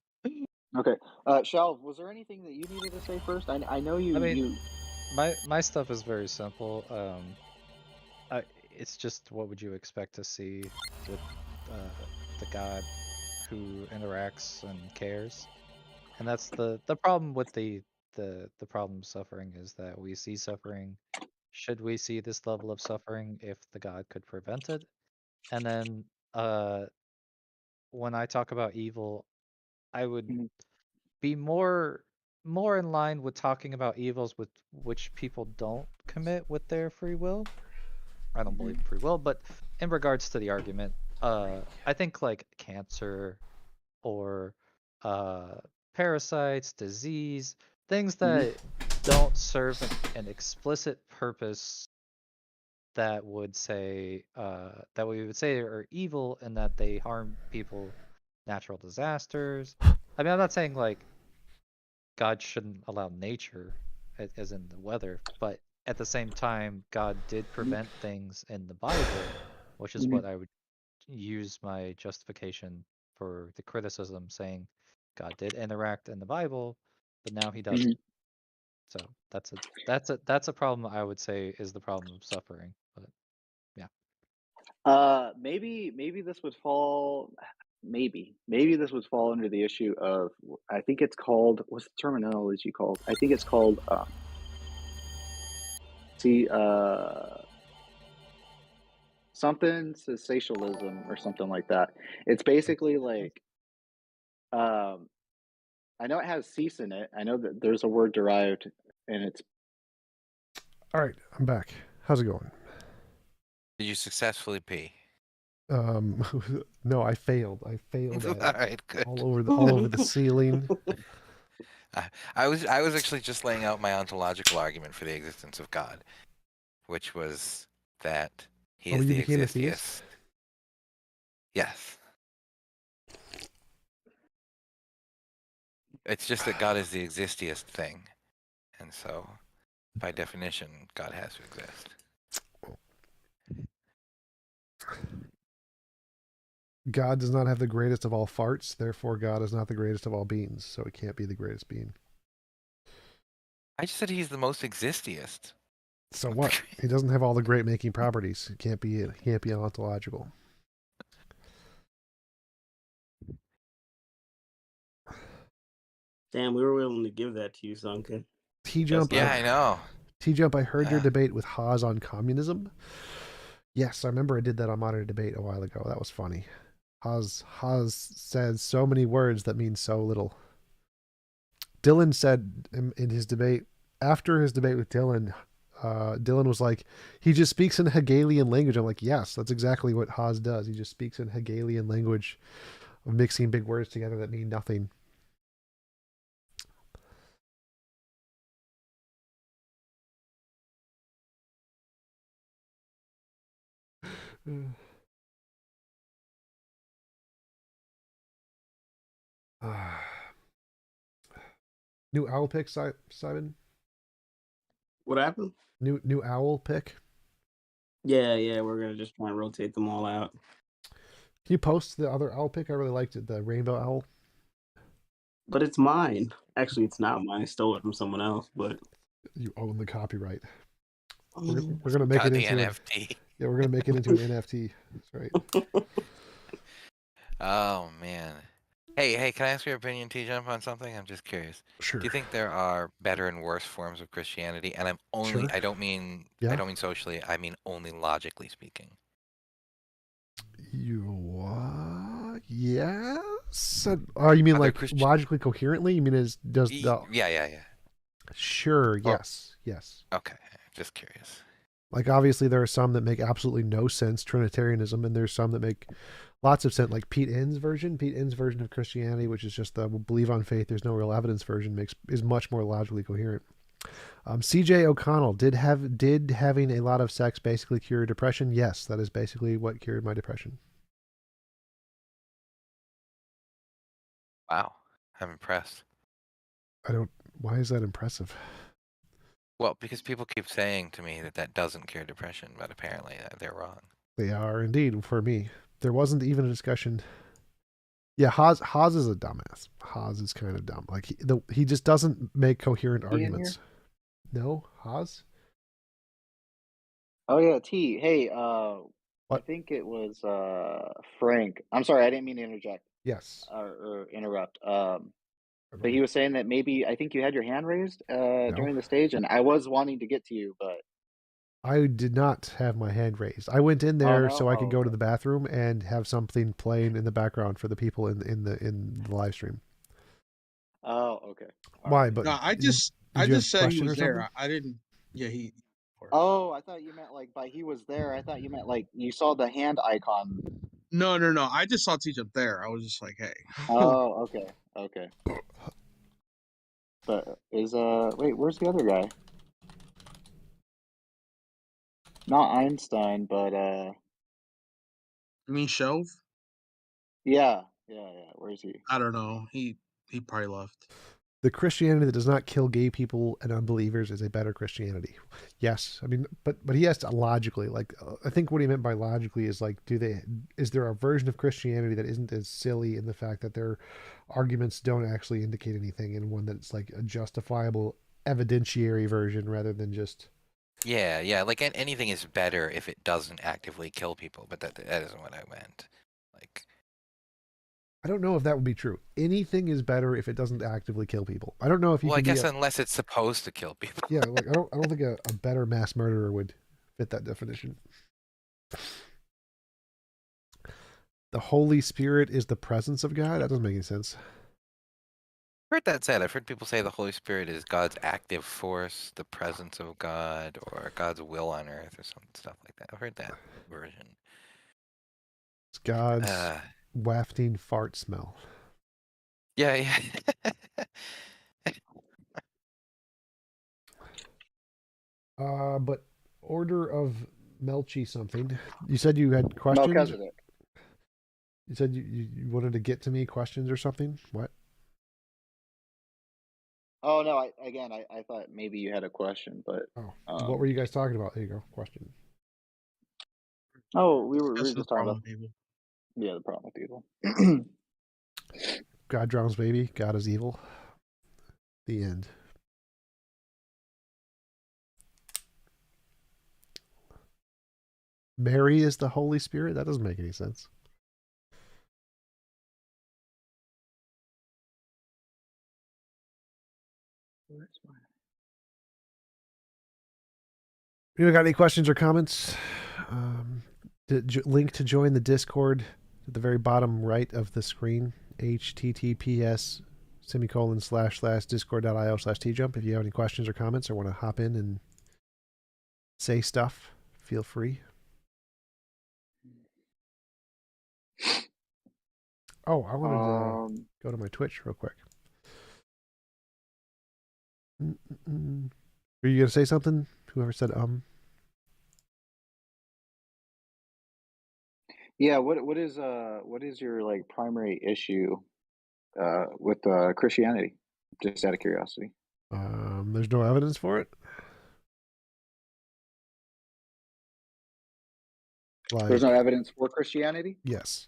Okay. Shelv, was there anything that you needed to say first? I know I mean, you. my stuff is very simple. It's just what would you expect to see with the god who interacts and cares, and that's the problem with the problem of suffering is that we see suffering. Should we see this level of suffering if the god could prevent it? And then uh, when I talk about evil, I would Mhm, be more in line with talking about evils with which people don't commit with their free will. I don't believe mhm, in free will, but in regards to the argument, I think like cancer or uh, parasites, disease, things mhm, that don't serve an explicit purpose that would say that we would say are evil and that they harm people, natural disasters. I mean, I'm not saying like God shouldn't allow nature, as in the weather, but at the same time, God did mhm, prevent things in the Bible, which is mhm, what I would use my justification for the criticism, saying God did interact in the Bible, but now he doesn't. mhm. So that's a problem I would say is the problem of suffering. But yeah. Maybe this would fall. Maybe this would fall under the issue of. I think it's called. What's the terminology called? I think it's called. See, something sensationalism or something like that. It's basically like. Um, I know it has cease in it. I know that there's a word derived, and it's All right, I'm back. How's it going? Did you successfully pee? No, I failed. I failed All at it. right, good. All over the ceiling. I was actually just laying out my ontological argument for the existence of God, which was that he Oh, is you the became a theist? existiest. Yes. It's just that God is the existiest thing. And so, by definition, God has to exist. God does not have the greatest of all farts, therefore God is not the greatest of all beings, so it can't be the greatest being. I just said he's the most existiest. So what? He doesn't have all the great making properties. He can't be ontological. Damn, we were willing to give that to you, Sunken. T-Jump, Yeah, I know. T-Jump, I heard your Yeah. debate with Haas on communism. Yes, I remember I did that on Modern Debate a while ago. That was funny. Haas said so many words that mean so little. Dylan said in his debate, after his debate with Dylan, Dylan was like, he just speaks in Hegelian language. I'm like, yes, that's exactly what Haas does. He just speaks in Hegelian language of mixing big words together that mean nothing. New owl pick, Simon? What happened? New owl pick? Yeah, we're gonna just try and rotate them all out. Can you post the other owl pick? I really liked it, the rainbow owl. But it's mine. Actually, it's not mine. I stole it from someone else. But You own the copyright. We're gonna make God, it the into NFT. yeah, we're gonna make it into an NFT. That's right. Oh man. Hey, can I ask your opinion, T-Jump, on something? I'm just curious. Sure. Do you think there are better and worse forms of Christianity? And Sure. I don't mean socially, I mean only logically speaking. You what? Yes. You mean like logically coherently? You mean does the Yeah. Sure, yes. Yes. Okay, just curious. Like obviously there are some that make absolutely no sense, Trinitarianism, and there's some that make lots of sense, like Pete Enns' version of Christianity, which is just the believe on faith, there's no real evidence version, is much more logically coherent. CJ O'Connell, did having a lot of sex basically cure depression? Yes, that is basically what cured my depression. Wow, I'm impressed. Why is that impressive? Well, because people keep saying to me that doesn't cure depression, but apparently they're wrong. They are indeed for me. There wasn't even a discussion. Yeah, Haas is a dumbass. Haas is kind of dumb. Like he just doesn't make coherent arguments. No, Haas. Oh yeah, T. Hey, I What? think it was Frank. I'm sorry, I didn't mean to interject. Yes. Or interrupt. But he was saying that maybe I think you had your hand raised during the stage, and I was wanting to get to you, but I did not have my hand raised. I went in oh there no, so I could go to okay. the bathroom and have something playing in the background for the people in the live stream. Oh, okay. Why? But No, I did you just have a said he question or was there. something? I didn't. Yeah, he. Oh, I thought you meant like by he was there. I thought you meant like you saw the hand icon. No. I just saw TJump there. I was just like, hey. Oh, okay. But wait, where's the other guy? Not Einstein, but You mean Shove? yeah. Where's he? I don't know. He probably left. The Christianity that does not kill gay people and unbelievers is a better Christianity. Yes, I mean, but he has to logically, like, I think what he meant by logically is like, is there a version of Christianity that isn't as silly in the fact that their arguments don't actually indicate anything, and one that's like a justifiable evidentiary version rather than just Yeah. Like anything is better if it doesn't actively kill people, but that isn't what I meant. Like, I don't know if that would be true. Anything is better if it doesn't actively kill people. I don't know if you well, I can guess unless it's supposed to kill people. yeah, like I don't think a better mass murderer would fit that definition. The Holy Spirit is the presence of God? That doesn't make any sense. I've heard that said. I've heard people say the Holy Spirit is God's active force, the presence of God, or God's will on earth, or some stuff like that. I've heard that version. It's God's wafting fart smell. Yeah. But order of Melchi something. You said you had questions? Melchizedek. You said you wanted to get to me questions or something? What? Oh no, I thought maybe you had a question, but what were you guys talking about? There you go. Question. Oh, we were That's the just talking problem about with people. Yeah, the problem with people. God drowns baby. God is evil. The end. Mary is the Holy Spirit? That doesn't make any sense. You got any questions or comments? Link to join the Discord at the very bottom right of the screen. https://discord.io/tjump. If you have any questions or comments or want to hop in and say stuff, feel free. Oh, I wanted to go to my Twitch real quick. Are you gonna say something? Whoever said Yeah, what is your like primary issue with Christianity? Just out of curiosity. There's no evidence for it. There's Like, no evidence for Christianity? yes.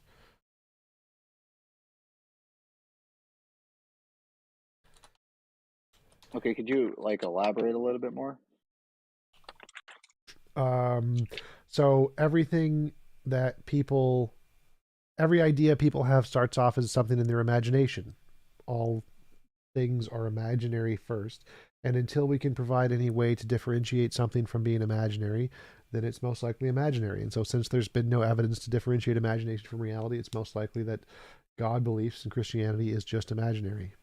Okay, could you like elaborate a little bit more? So every idea people have starts off as something in their imagination. All things are imaginary first. And until we can provide any way to differentiate something from being imaginary, then it's most likely imaginary. And so since there's been no evidence to differentiate imagination from reality, it's most likely that God beliefs in Christianity is just imaginary.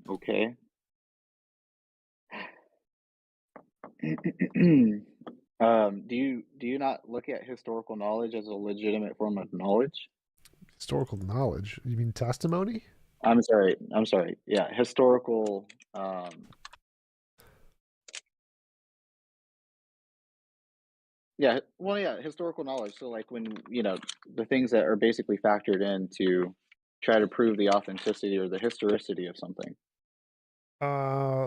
Okay. Do you not look at historical knowledge as a legitimate form of knowledge? Historical knowledge? You mean testimony? I'm sorry. Yeah, historical. Yeah, well, yeah, historical knowledge. So, like when the things that are basically factored in to try to prove the authenticity or the historicity of something.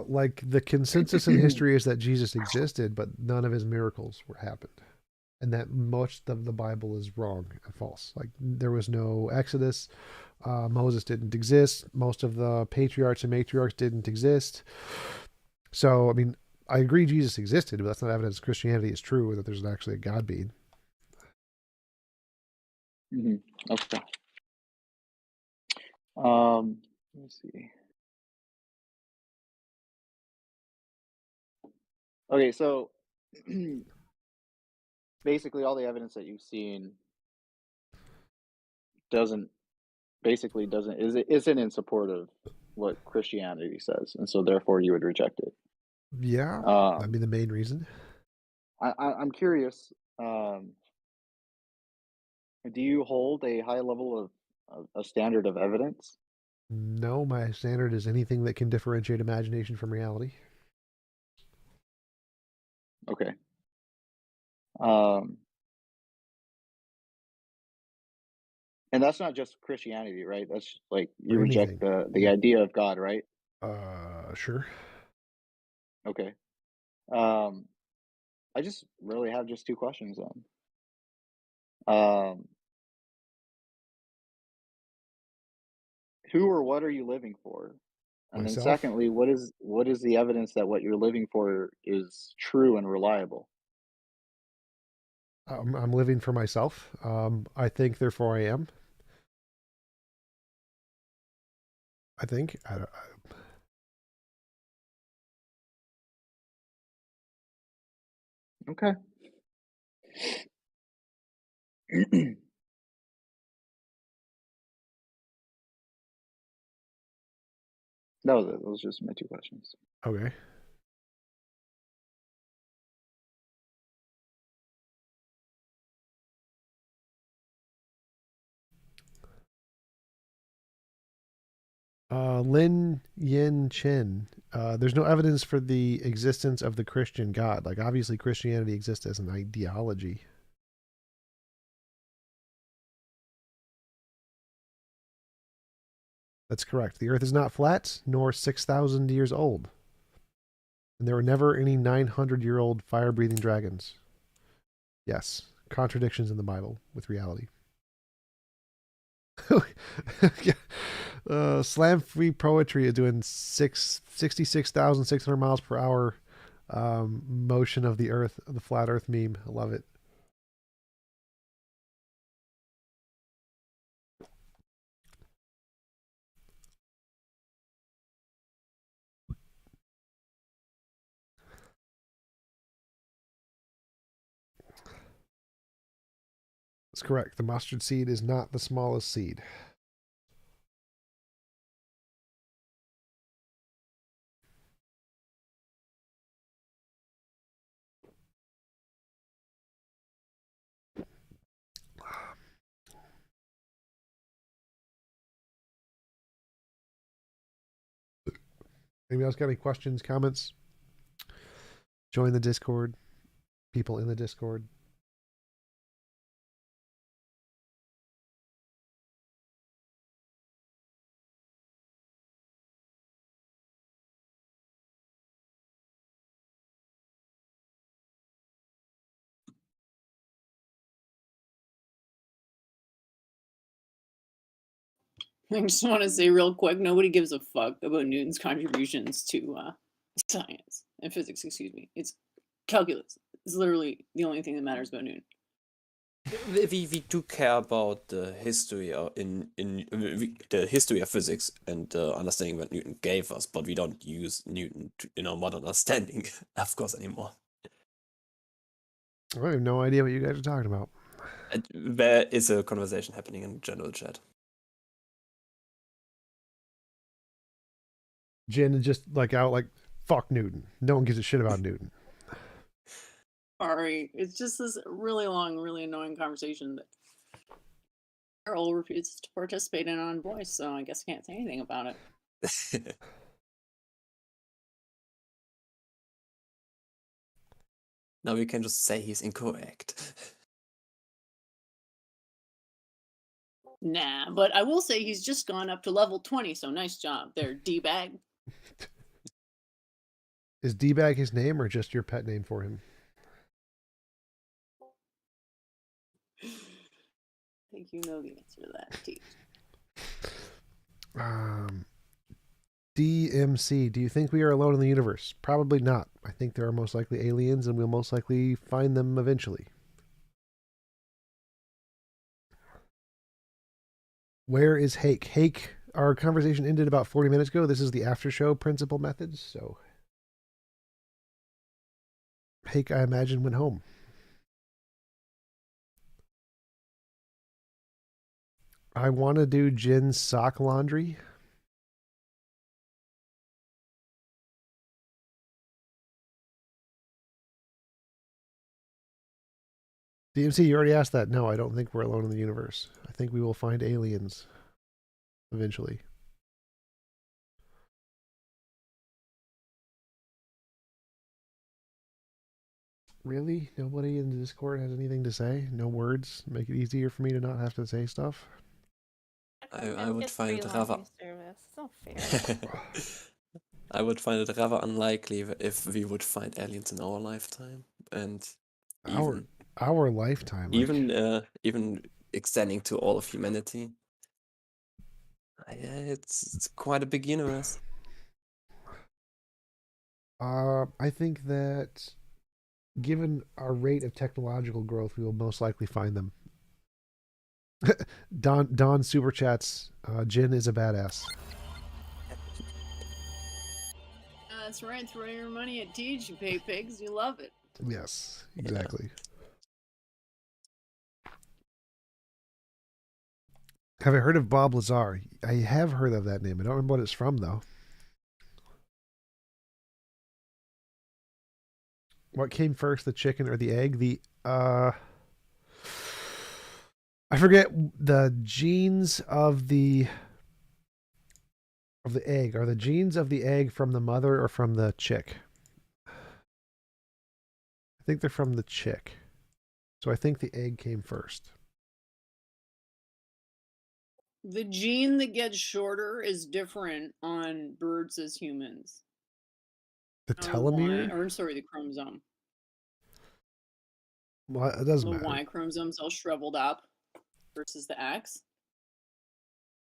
Like the consensus in history is that Jesus existed, but none of his miracles happened. And that most of the Bible is wrong and false. Like there was no Exodus. Moses didn't exist. Most of the patriarchs and matriarchs didn't exist. So, I mean, I agree Jesus existed, but that's not evidence Christianity is true or that there's actually a God being. Okay. Let's see. Okay, so basically all the evidence that you've seen doesn't isn't in support of what Christianity says, and so therefore you would reject it. Yeah, that'd be Um, the main reason. I'm curious. Do you hold a high level of a standard of evidence? No, my standard is anything that can differentiate imagination from reality. Okay. Um, and that's not just Christianity, right? That's like you Or reject anything. the idea of God, right? Sure. Okay. Um, I just really have just two questions then. Um, who or what are you living for? And then Myself. secondly, what is the evidence that what you're living for is true and reliable? I'm living for myself. I think, therefore I am. I think. Okay. Those just my two questions. Okay. Lin Yin Chen. There's no evidence for the existence of the Christian God. Like, obviously, Christianity exists as an ideology. That's correct. The Earth is not flat, nor 6,000 years old. And there were never any 900-year-old fire-breathing dragons. Yes, contradictions in the Bible with reality. Slam Free Poetry is doing 66,600 miles per hour motion of the Earth, the flat Earth meme. I love it. That's correct. The mustard seed is not the smallest seed. Anybody else got any questions, comments? Join the Discord. People in the Discord. I just want to say real quick, nobody gives a fuck about Newton's contributions to science and physics. Excuse me. It's calculus. It's literally the only thing that matters about Newton. We do care about the history the history of physics and understanding what Newton gave us, but we don't use Newton in our modern understanding, of course, anymore. I have no idea what you guys are talking about. And there is a conversation happening in general chat. Jen is just like out like, fuck Newton. No one gives a shit about Newton. Sorry, it's just this really long, really annoying conversation that Carol refuses to participate in on voice, so I guess I can't say anything about it. Now we can just say he's incorrect. Nah, but I will say he's just gone up to level 20, so nice job there, D-bag. Is D-bag his name or just your pet name for him? I think you know the answer to that, T. DMC, do you think we are alone in the universe? Probably not. I think there are most likely aliens, and we'll most likely find them eventually. Where is Hake? Hake, our conversation ended about 40 minutes ago. This is the after show principal methods, so Hake, I imagine, went home. I want to do Jin's sock laundry. DMC, you already asked that. No, I don't think we're alone in the universe. I think we will find aliens eventually. Really? Nobody in the Discord has anything to say? No words? Make it easier for me to not have to say stuff? I would find it free rather. laundry service. It's not fair. I would find it rather unlikely if we would find aliens in our lifetime, and our lifetime, like... even extending to all of humanity. It's quite a big universe. I think that given our rate of technological growth, we will most likely find them. Don super chats. Jin is a badass. That's right. Throw your money at Teach, you pay pigs. You love it. Yes, exactly. Yeah. Have I heard of Bob Lazar? I have heard of that name. I don't remember what it's from, though. What came first, the chicken or the egg? I forget the genes of the egg. Are the genes of the egg from the mother or from the chick? I think they're from the chick. So I think the egg came first. The gene that gets shorter is different on birds as humans. The telomere? Or sorry, the chromosome. Well, it doesn't matter. The Y chromosome's all shriveled up versus the X.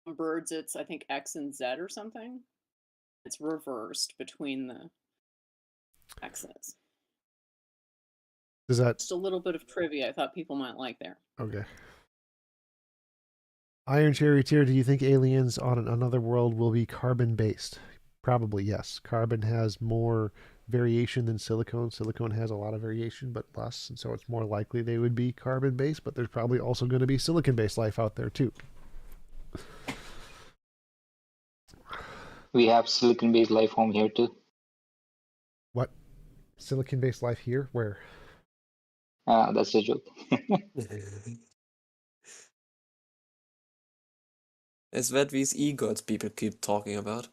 On birds, it's I think X and Z or something. It's reversed between the X's. Is that just a little bit of trivia I thought people might like there? Okay. Iron Charioteer, do you think aliens on another world will be carbon based? Probably yes. Carbon has more variation than silicone. Silicone has a lot of variation, but less, and so it's more likely they would be carbon-based. But there's probably also going to be silicon-based life out there too. We have silicon-based life form here too. What? Silicon-based life here? Where? That's a joke. Is that these e-gods people keep talking about?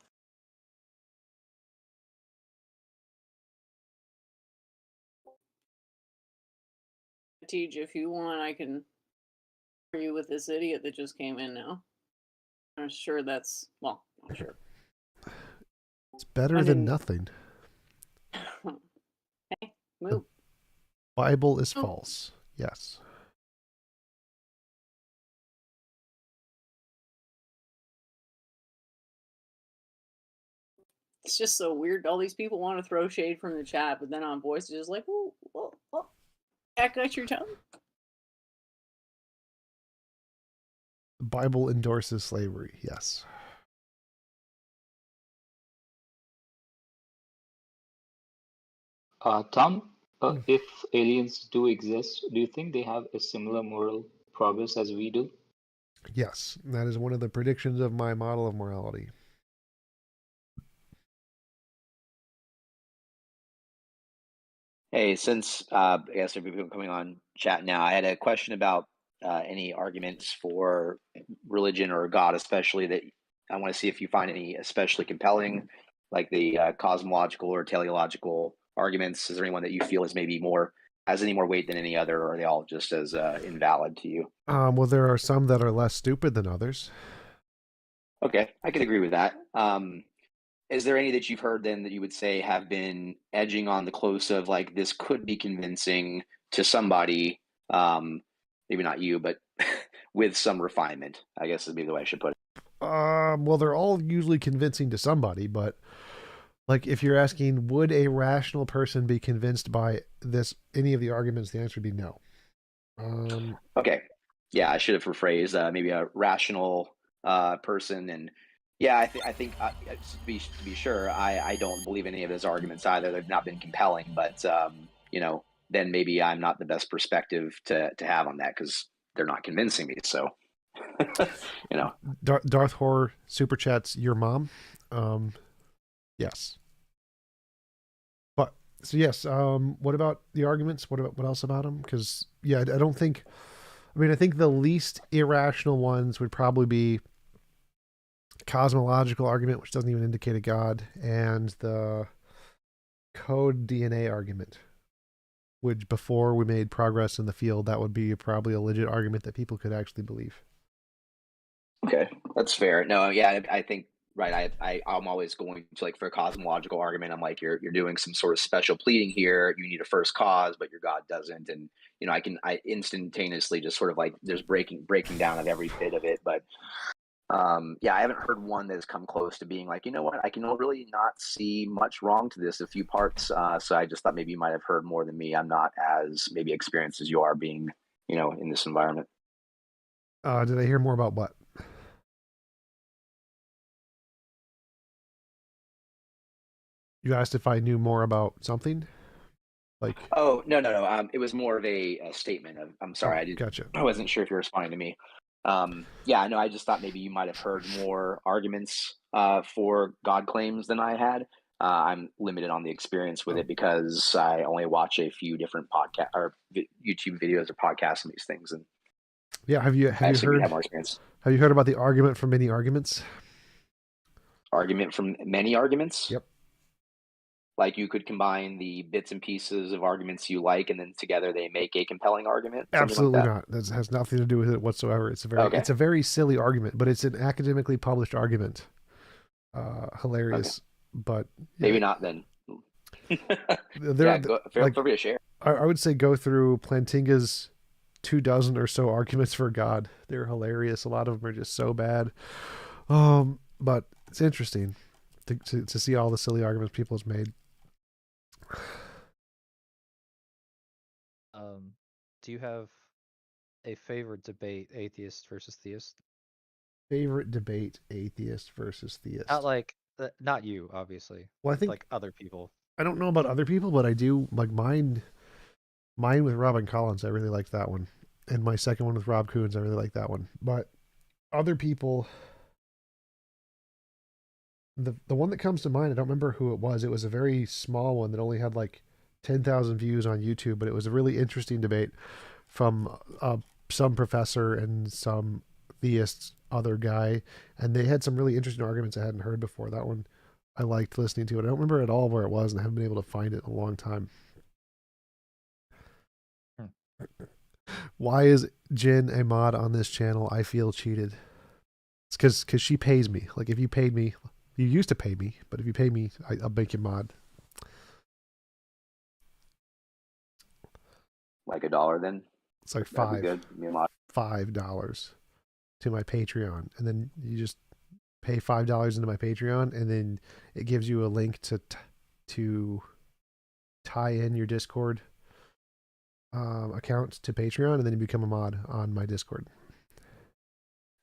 TJ, if you want, I can argue with this idiot that just came in now. I'm sure that's, well, not sure. It's better than nothing. Hey, move. Bible is false. Yes. It's just so weird. All these people want to throw shade from the chat, but then on voice, it's just like, oh, act out your tongue. The Bible endorses slavery. Yes. Tom, if aliens do exist, do you think they have a similar moral progress as we do? Yes. That is one of the predictions of my model of morality. Hey, since I guess there are people coming on chat now, I had a question about any arguments for religion or God, especially that I want to see if you find any especially compelling, like the cosmological or teleological arguments. Is there anyone that you feel is maybe has any more weight than any other, or are they all just as invalid to you? Well, there are some that are less stupid than others. Okay, I could agree with that. Is there any that you've heard then that you would say have been edging on the close of like this could be convincing to somebody, maybe not you, but with some refinement, I guess would be the way I should put it. Well, they're all usually convincing to somebody, but like if you're asking, would a rational person be convinced by any of the arguments? The answer would be no. Okay, yeah, I should have rephrased. Maybe a rational person, and yeah, I think to be sure, I don't believe any of his arguments either. They've not been compelling, but then maybe I'm not the best perspective to have on that because they're not convincing me. So, Darth Horror super chats your mom. Yes. But so yes. What about the arguments? What else about them? Because yeah, I don't think. I mean, I think the least irrational ones would probably be cosmological argument, which doesn't even indicate a god, and the code DNA argument, which before we made progress in the field, that would be probably a legit argument that people could actually believe. Okay, that's fair. No, yeah, I think right. I'm always going to like for a cosmological argument. I'm like you're doing some sort of special pleading here. You need a first cause, but your God doesn't, and I instantaneously just sort of like there's breaking down of every bit of it, but. Yeah, I haven't heard one that has come close to being like, you know what, I can really not see much wrong to this, a few parts. So I just thought maybe you might have heard more than me. I'm not as maybe experienced as you are being, in this environment. Did I hear more about what? You asked if I knew more about something? Like? Oh, no. It was more of a statement of, I'm sorry, Gotcha. I wasn't sure if you were responding to me. Yeah, no, I just thought maybe you might have heard more arguments for God claims than I had. I'm limited on the experience with it because I only watch a few different podcast or YouTube videos or podcasts on these things. And yeah, have you heard? Have more experience. Have you heard about the argument from many arguments? Argument from many arguments? Yep. Like you could combine the bits and pieces of arguments you like, and then together they make a compelling argument. Absolutely like not. That has nothing to do with it whatsoever. It's a very silly argument, but it's an academically published argument. Hilarious, but maybe not then. Feel free to share. I would say go through Plantinga's 24 or so arguments for God. They're hilarious. A lot of them are just so bad. But it's interesting to see all the silly arguments people have made. Do you have a favorite debate, atheist versus theist? Favorite debate, atheist versus theist. Not you, obviously. Well, I think like other people. I don't know about other people, but I do like mine. Mine with Robin Collins, I really liked that one, and my second one with Rob Coons, I really like that one. But other people, the one that comes to mind, I don't remember who it was. It was a very small one that only had like 10,000 views on YouTube, but it was a really interesting debate from some professor and some theist other guy, and they had some really interesting arguments I hadn't heard before. That one I liked listening to it. I don't remember at all where it was, and I haven't been able to find it in a long time. Why is Jin a mod on this channel? I feel cheated. It's because she pays me. Like if you paid me, you used to pay me, but if you pay me, I'll make you mod. Like $1 then? It's like That'd be good. Me and my- $5 to my Patreon, and then you just pay $5 into my Patreon, and then it gives you a link to tie in your Discord account to Patreon, and then you become a mod on my Discord.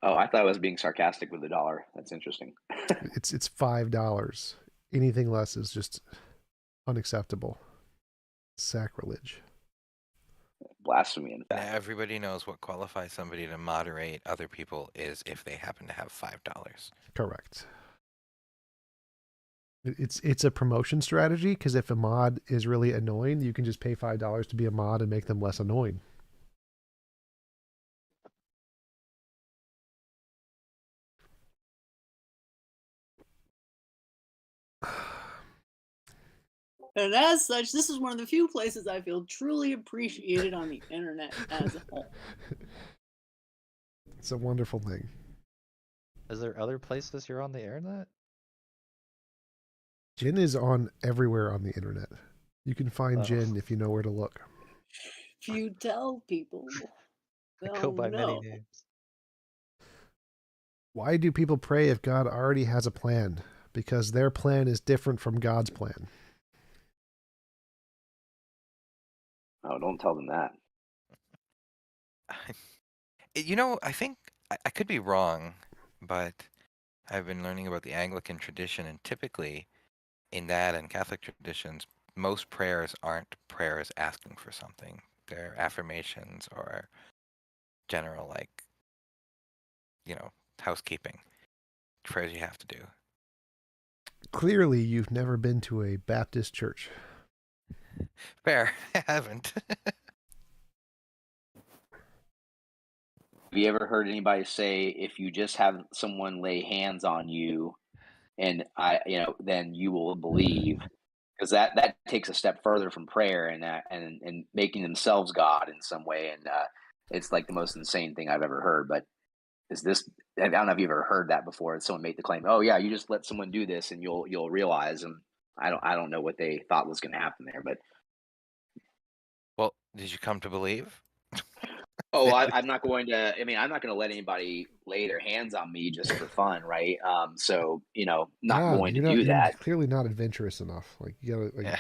Oh, I thought I was being sarcastic with $1. That's interesting. It's $5. Anything less is just unacceptable. Sacrilege. Blasphemy, in Now fact. everybody knows what qualifies somebody to moderate other people is if they happen to have $5. Correct. It's a promotion strategy, because if a mod is really annoying, you can just pay $5 to be a mod and make them less annoying. And as such, this is one of the few places I feel truly appreciated on the internet as a whole. It's a wonderful thing. Is there other places you're on the internet? Jin is on everywhere on the internet. You can find Jin if you know where to look. If you tell people, I they'll go by many know. names. Why do people pray if God already has a plan? Because their plan is different from God's plan. Oh, don't tell them that. You know, I think I could be wrong, but I've been learning about the Anglican tradition, and typically in that and Catholic traditions, most prayers aren't prayers asking for something. They're affirmations or general, like, housekeeping prayers you have to do. Clearly, you've never been to a Baptist church. Fair, I haven't. Have you ever heard anybody say if you just have someone lay hands on you, and then you will believe? Because that takes a step further from prayer and making themselves God in some way, and it's like the most insane thing I've ever heard. But is this? I don't know if you've ever heard that before. Someone made the claim, "Oh yeah, you just let someone do this, and you'll realize." And I don't know what they thought was going to happen there, but Well, did you come to believe? oh, I'm not going to. I mean, I'm not going to let anybody lay their hands on me just for fun, right? So not God, going to do you're that. clearly not adventurous enough. Like you Yeah.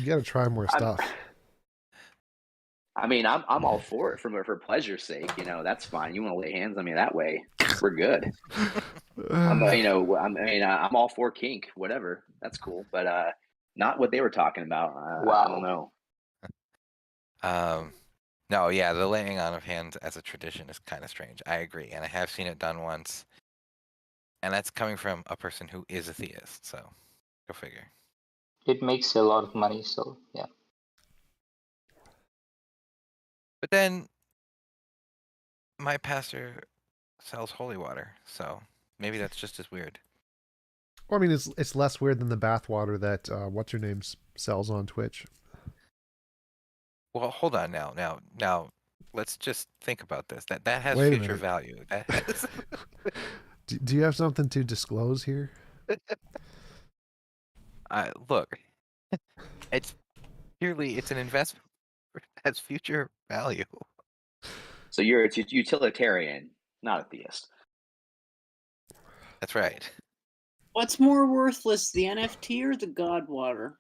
gotta try more stuff. I mean, I'm all for it for pleasure's sake. That's fine. You want to lay hands on me that way, we're good. I'm all for kink, whatever. That's cool, but not what they were talking about. I don't know. No, yeah, the laying on of hands as a tradition is kind of strange. I agree, and I have seen it done once, and that's coming from a person who is a theist. So, go figure. It makes a lot of money, so yeah. But then, my pastor sells holy water, so maybe that's just as weird. Well, I mean, it's less weird than the bathwater that what's her name sells on Twitch. Well, hold on now. Let's just think about this. That has Wait a future minute. value. That has... Do you have something to disclose here? Look, it's an investment that has future value. So you're a utilitarian, not a theist. That's right. What's more worthless, the NFT or the God water?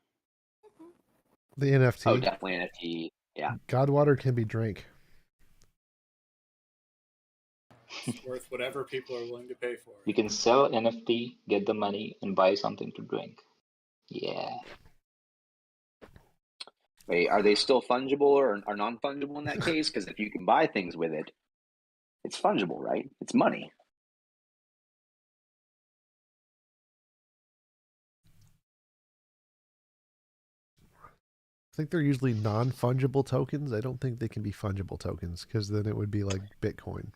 The NFT. Oh, definitely NFT. Yeah. Godwater can be drank. It's worth whatever people are willing to pay for it. You can sell NFT, get the money, and buy something to drink. Yeah. Wait, are they still fungible or non-fungible in that case? Because if you can buy things with it, it's fungible, right? It's money. I think they're usually non-fungible tokens. I don't think they can be fungible tokens because then it would be like Bitcoin.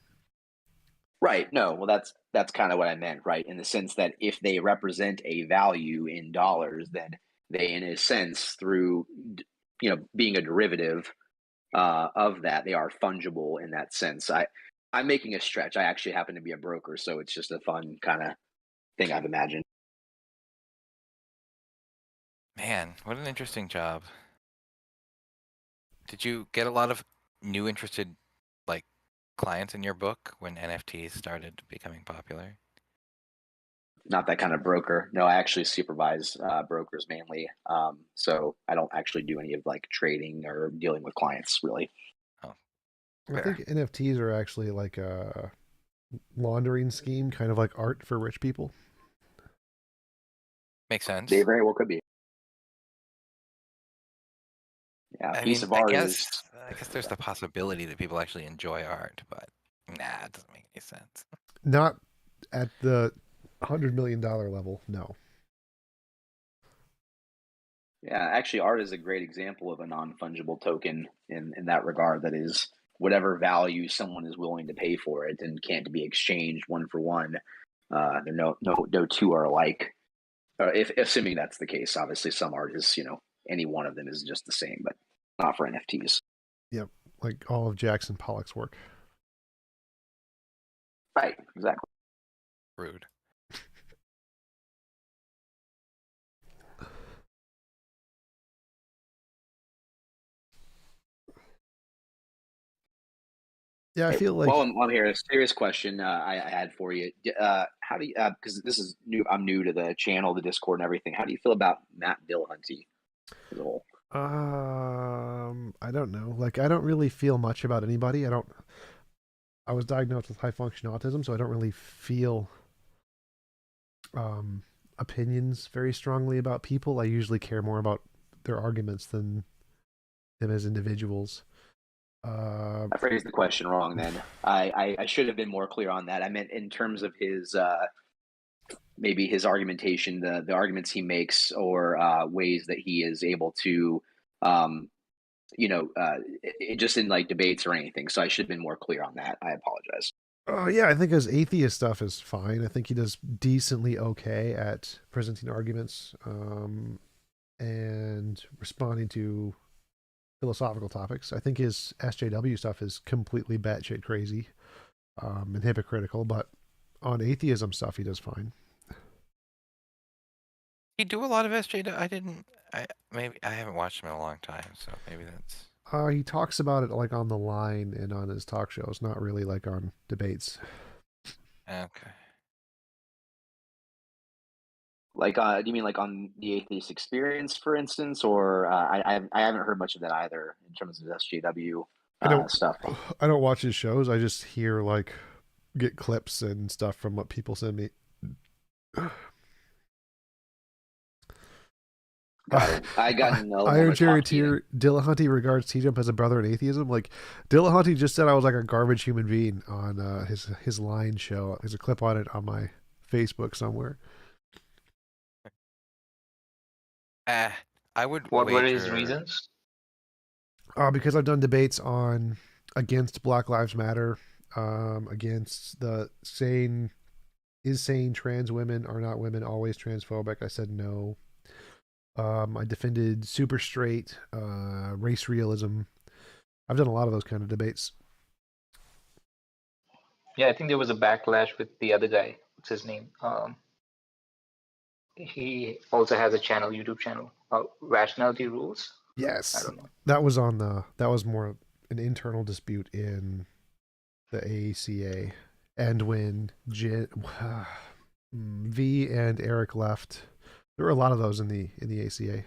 Right. No. Well, that's kind of what I meant, right? In the sense that if they represent a value in dollars, then they, in a sense, through being a derivative of that, they are fungible in that sense. I'm making a stretch. I actually happen to be a broker, so it's just a fun kind of thing I've imagined. Man, what an interesting job. Did you get a lot of new interested like clients in your book when NFTs started becoming popular? Not that kind of broker. No, I actually supervise brokers mainly. So I don't actually do any of like trading or dealing with clients really. Oh, I think NFTs are actually like a laundering scheme, kind of like art for rich people. Makes sense. They very well could be. Yeah, a I piece mean, of art is. I guess there's the possibility that people actually enjoy art, but nah, it doesn't make any sense. Not at the $100 million level, no. Yeah, actually, art is a great example of a non-fungible token in that regard. That is, whatever value someone is willing to pay for it and can't be exchanged one for one. There no two are alike. If assuming that's the case, obviously some art is any one of them is just the same, but not for NFTs. Yep, like all of Jackson Pollock's work. Right, exactly. Rude. Yeah, I feel like. Well, I'm here. A serious question I had for you. How do you? Because this is new. I'm new to the channel, the Discord, and everything. How do you feel about Matt Dillahunty as a whole? I don't know. Like, I don't really feel much about anybody. I was diagnosed with high function autism, so I don't really feel opinions very strongly about people. I usually care more about their arguments than them as individuals. I phrased the question wrong. Then I should have been more clear on that. I meant in terms of his maybe his argumentation, the arguments he makes, or ways that he is able to, just in like debates or anything. So I should have been more clear on that. I apologize. Yeah, I think his atheist stuff is fine. I think he does decently okay at presenting arguments and responding to philosophical topics. I think his SJW stuff is completely batshit crazy and hypocritical, but on atheism stuff, he does fine. You do a lot of SJ. I haven't watched him in a long time, so maybe that's. He talks about it like on the line and on his talk shows, not really like on debates. Okay. Like, do you mean like on the atheist experience, for instance, or I haven't heard much of that either in terms of SJW stuff. I don't watch his shows. I just hear get clips and stuff from what people send me. I got no. Iron Charioteer Dillahunty regards TJump as a brother in atheism. Like, Dillahunty just said I was like a garbage human being on his line show. There's a clip on it on my Facebook somewhere. I would. What were his reasons? Because I've done debates against Black Lives Matter, against the saying trans women are not women always transphobic. I said no. I defended super straight, race realism. I've done a lot of those kind of debates. Yeah, I think there was a backlash with the other guy. What's his name? He also has a channel, YouTube channel, Rationality Rules. Yes, I don't know. that was more an internal dispute in the AACA, and when V and Eric left, there were a lot of those in the ACA.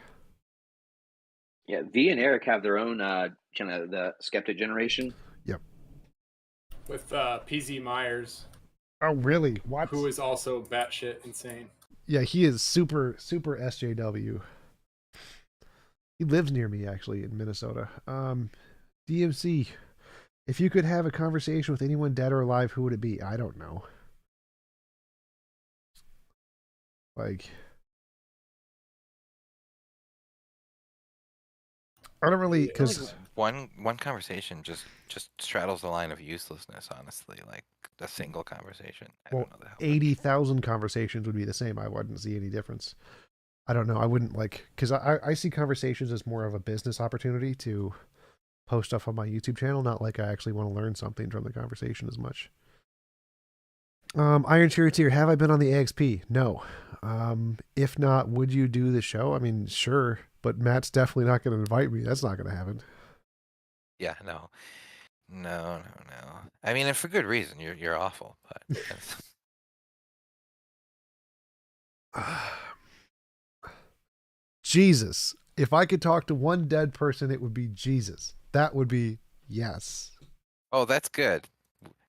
Yeah, V and Eric have their own kind of the skeptic generation. Yep. With PZ Myers. Oh, really? What? Who is also batshit insane. Yeah, he is super SJW. He lives near me, actually, in Minnesota. DMC, if you could have a conversation with anyone dead or alive, who would it be? I don't know. Like, I don't really, I feel because like one conversation just straddles the line of uselessness. Honestly, like a single conversation. I well, don't know how much. 80,000 conversations would be the same. I wouldn't see any difference. I don't know. I wouldn't like, because I see conversations as more of a business opportunity to post stuff on my YouTube channel, not like I actually want to learn something from the conversation as much. Iron Charioteer, have I been on the AXP? No. If not, would you do the show? I mean, sure, but Matt's definitely not going to invite me. That's not going to happen. Yeah, no. I mean, and for good reason. You're awful, but Jesus. If I could talk to one dead person, it would be Jesus. That would be yes. oh, that's good.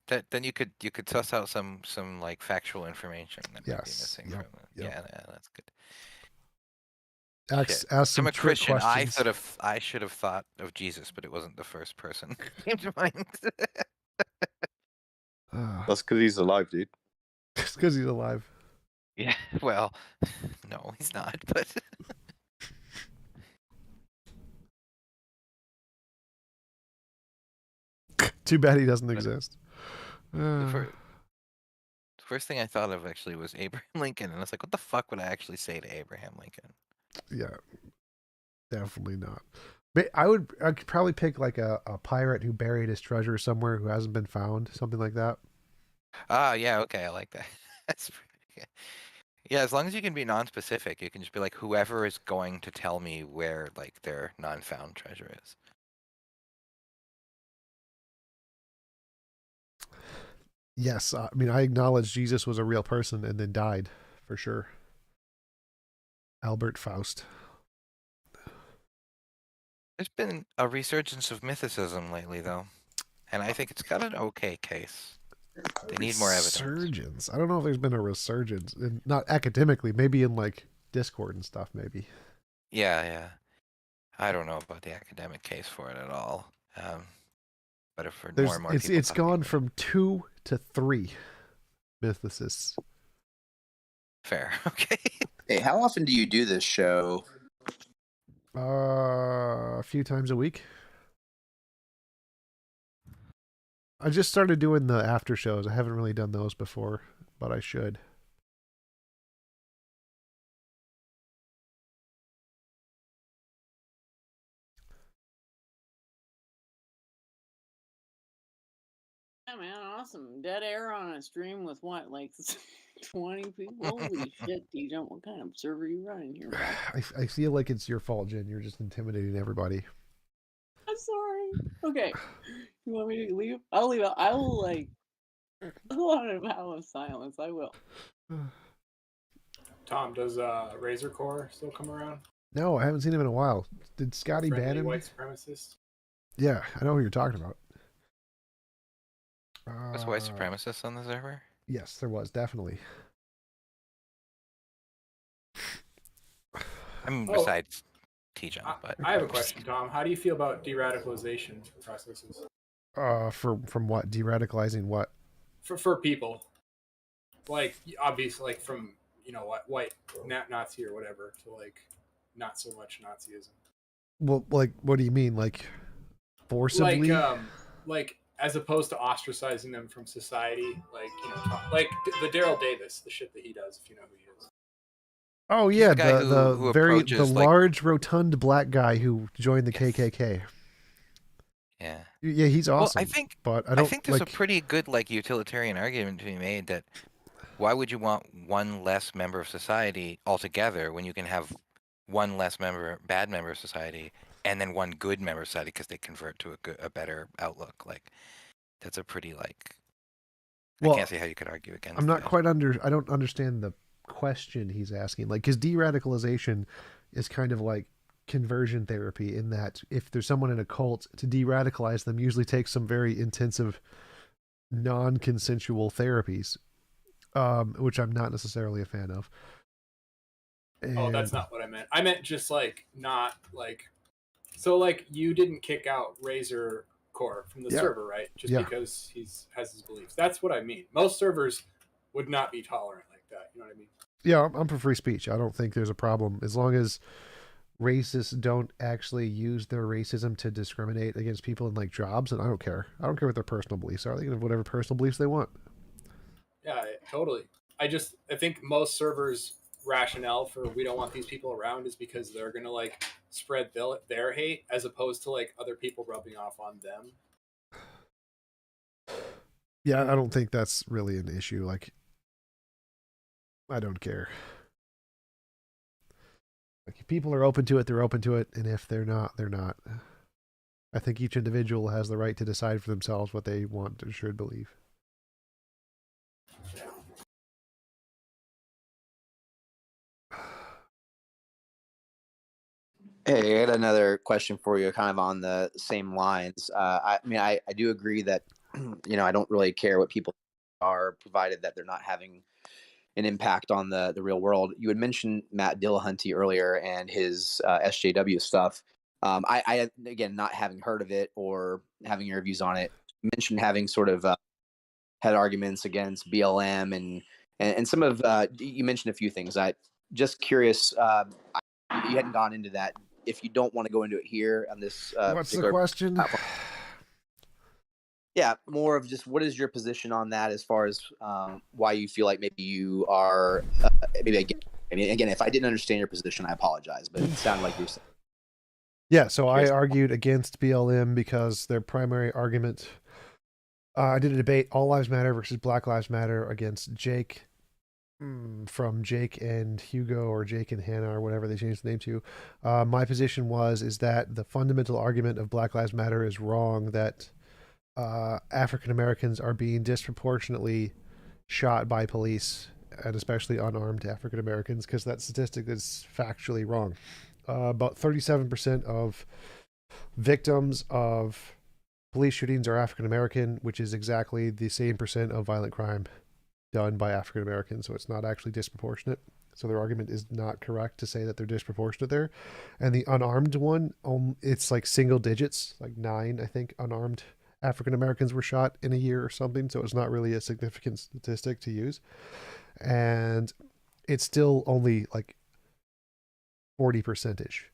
Then you could suss out some like factual information that might be Yes. missing Yep. from it. Yep. Yeah, that's good. Ask some I'm a trick Christian. questions. I should have thought of Jesus, but it wasn't the first person that came to mind. That's because he's alive, dude. It's because he's alive. Yeah, well, no, he's not, but Too bad he doesn't exist. the first thing I thought of actually was Abraham Lincoln, and I was like, what the fuck would I actually say to Abraham Lincoln? Yeah, definitely not. But I could probably pick like a pirate who buried his treasure somewhere who hasn't been found, something like that. Ah, yeah, okay, I like that. That's pretty good. Yeah, as long as you can be non-specific, you can just be like, whoever is going to tell me where like their non-found treasure is. Yes, I mean I acknowledge Jesus was a real person and then died, for sure. Albert Faust. There's been a resurgence of mythicism lately, though, and I think it's got an okay case. They need more evidence. Resurgence. I don't know if there's been a resurgence, not academically, maybe in like Discord and stuff, maybe. Yeah. I don't know about the academic case for it at all. But if for more and more people, It's gone from 2 to 3 mythicists. Fair. Okay. Hey, how often do you do this show? A few times a week. I just started doing the after shows. I haven't really done those before, but I should. Yeah, man, awesome. Dead air on a stream with what, like 20 people? Holy shit, TJump, what kind of server are you running here, bro? I feel like it's your fault, Jen. You're just intimidating everybody. I'm sorry. Okay. You want me to leave? I'll leave. I will, like, go on a vow of silence. I will. Tom, does Razor Core still come around? No, I haven't seen him in a while. Did Scotty ban Friendly him? white supremacist? Yeah, I know who you're talking about. Was white supremacists on the server? Yes, there was, definitely. I mean, besides TJump, but I have a question, Tom. How do you feel about de-radicalization processes? From what? De-radicalizing what? For people, like obviously, like from white Nazi or whatever to like not so much Nazism. Well, like, what do you mean, like forcibly? Like as opposed to ostracizing them from society, like like the Daryl Davis, the shit that he does, if you know who he is. Oh yeah, the large rotund black guy who joined the KKK. Yeah. Yeah, he's awesome. Well, I think there's a pretty good like utilitarian argument to be made that why would you want one less member of society altogether when you can have one less bad member of society, and then one good member of society because they convert to a better outlook? Like, that's a pretty like. Well, I can't see how you could argue against. I'm not quite I don't understand the question he's asking. Like, because de-radicalization is kind of like conversion therapy in that if there's someone in a cult, to de-radicalize them usually takes some very intensive non-consensual therapies, which I'm not necessarily a fan of. Oh, that's not what I meant. I meant just like not like So like you didn't kick out Razor Core from the Yeah. server, right? Just Yeah. because has his beliefs. That's what I mean. Most servers would not be tolerant like that. You know what I mean? Yeah, I'm for free speech. I don't think there's a problem as long as racists don't actually use their racism to discriminate against people in like jobs, and I don't care. I don't care what their personal beliefs are. They can have whatever personal beliefs they want. Yeah, totally. I think most servers rationale for we don't want these people around is because they're gonna like spread their hate as opposed to like other people rubbing off on them. Yeah, I don't think that's really an issue. Like, I don't care. Like, if people are open to it, they're open to it, and if they're not, they're not. I think each individual has the right to decide for themselves what they want or should believe. Hey, I got another question for you, kind of on the same lines. I mean, I do agree that, I don't really care what people are, provided that they're not having an impact on the real world. You had mentioned Matt Dillahunty earlier and his SJW stuff. I again, not having heard of it or having your views on it, mentioned having sort of had arguments against BLM and some of you mentioned a few things. I just curious. You hadn't gone into that. If you don't want to go into it here on this What's the question? platform. Yeah, more of just what is your position on that as far as why you feel like maybe you are maybe again, if I didn't understand your position, I apologize, but it sounded like you're saying. Yeah, so I argued against BLM because their primary argument. I did a debate, All Lives Matter versus Black Lives Matter, against Jake from Jake and Hugo, or Jake and Hannah, or whatever they changed the name to. My position is that the fundamental argument of Black Lives Matter is wrong, that African Americans are being disproportionately shot by police, and especially unarmed African Americans, because that statistic is factually wrong. About 37% of victims of police shootings are African American, which is exactly the same percent of violent crime done by African Americans. So it's not actually disproportionate. So their argument is not correct to say that they're disproportionate there. And the unarmed one, it's like single digits, like 9, I think, unarmed African Americans were shot in a year or something. So it's not really a significant statistic to use. And it's still only like 40% ish.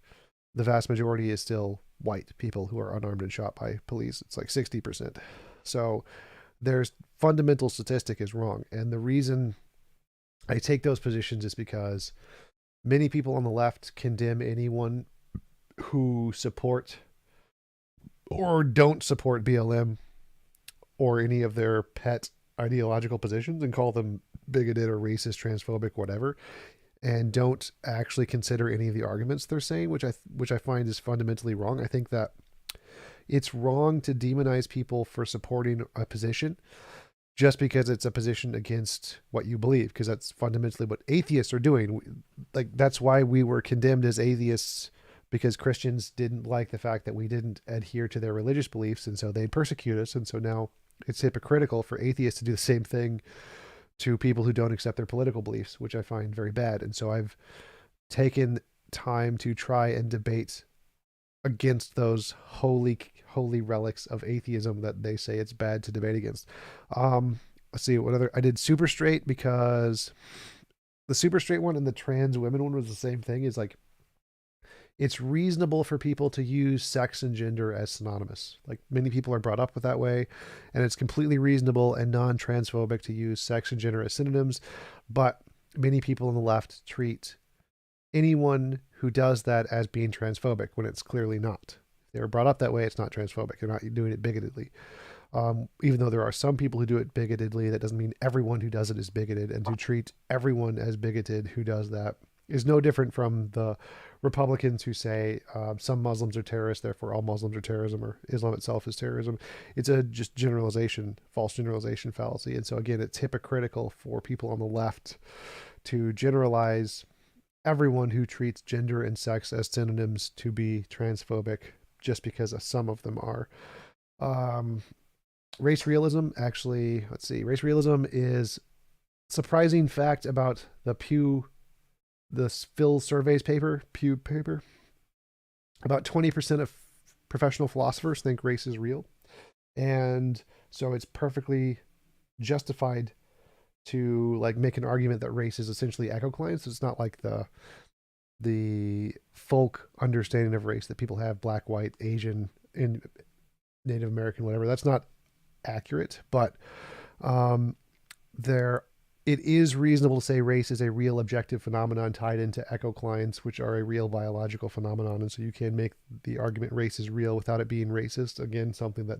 The vast majority is still white people who are unarmed and shot by police. It's like 60%. So their fundamental statistic is wrong. And the reason I take those positions is because many people on the left condemn anyone who support or don't support BLM or any of their pet ideological positions and call them bigoted or racist, transphobic, whatever, and don't actually consider any of the arguments they're saying, which I find is fundamentally wrong. I think that it's wrong to demonize people for supporting a position just because it's a position against what you believe, because that's fundamentally what atheists are doing. Like, that's why we were condemned as atheists, because Christians didn't like the fact that we didn't adhere to their religious beliefs, and so they'd persecute us. And so now it's hypocritical for atheists to do the same thing to people who don't accept their political beliefs, which I find very bad. And so I've taken time to try and debate against those holy relics of atheism that they say it's bad to debate against. Let's see, what other, I did super straight, because the super straight one and the trans women one was the same thing. Is like, it's reasonable for people to use sex and gender as synonymous. Like, many people are brought up with that way, and it's completely reasonable and non-transphobic to use sex and gender as synonyms. But many people on the left treat anyone who does that as being transphobic when it's clearly not. If they were brought up that way, it's not transphobic. They're not doing it bigotedly. Even though there are some people who do it bigotedly, that doesn't mean everyone who does it is bigoted. And to treat everyone as bigoted who does that is no different from the Republicans who say some Muslims are terrorists, therefore all Muslims are terrorism, or Islam itself is terrorism. It's a just generalization, false generalization fallacy. And so again, it's hypocritical for people on the left to generalize everyone who treats gender and sex as synonyms to be transphobic just because some of them are. Race realism, actually, let's see. Race realism is surprising fact about the Phil surveys paper, Pew paper. About 20% of professional philosophers think race is real. And so it's perfectly justified to like make an argument that race is essentially echo clients. It's not like the folk understanding of race that people have, black, white, Asian, in Native American, whatever. That's not accurate, but there it is reasonable to say race is a real objective phenomenon tied into echo clients, which are a real biological phenomenon. And so you can make the argument race is real without it being racist. Again, something that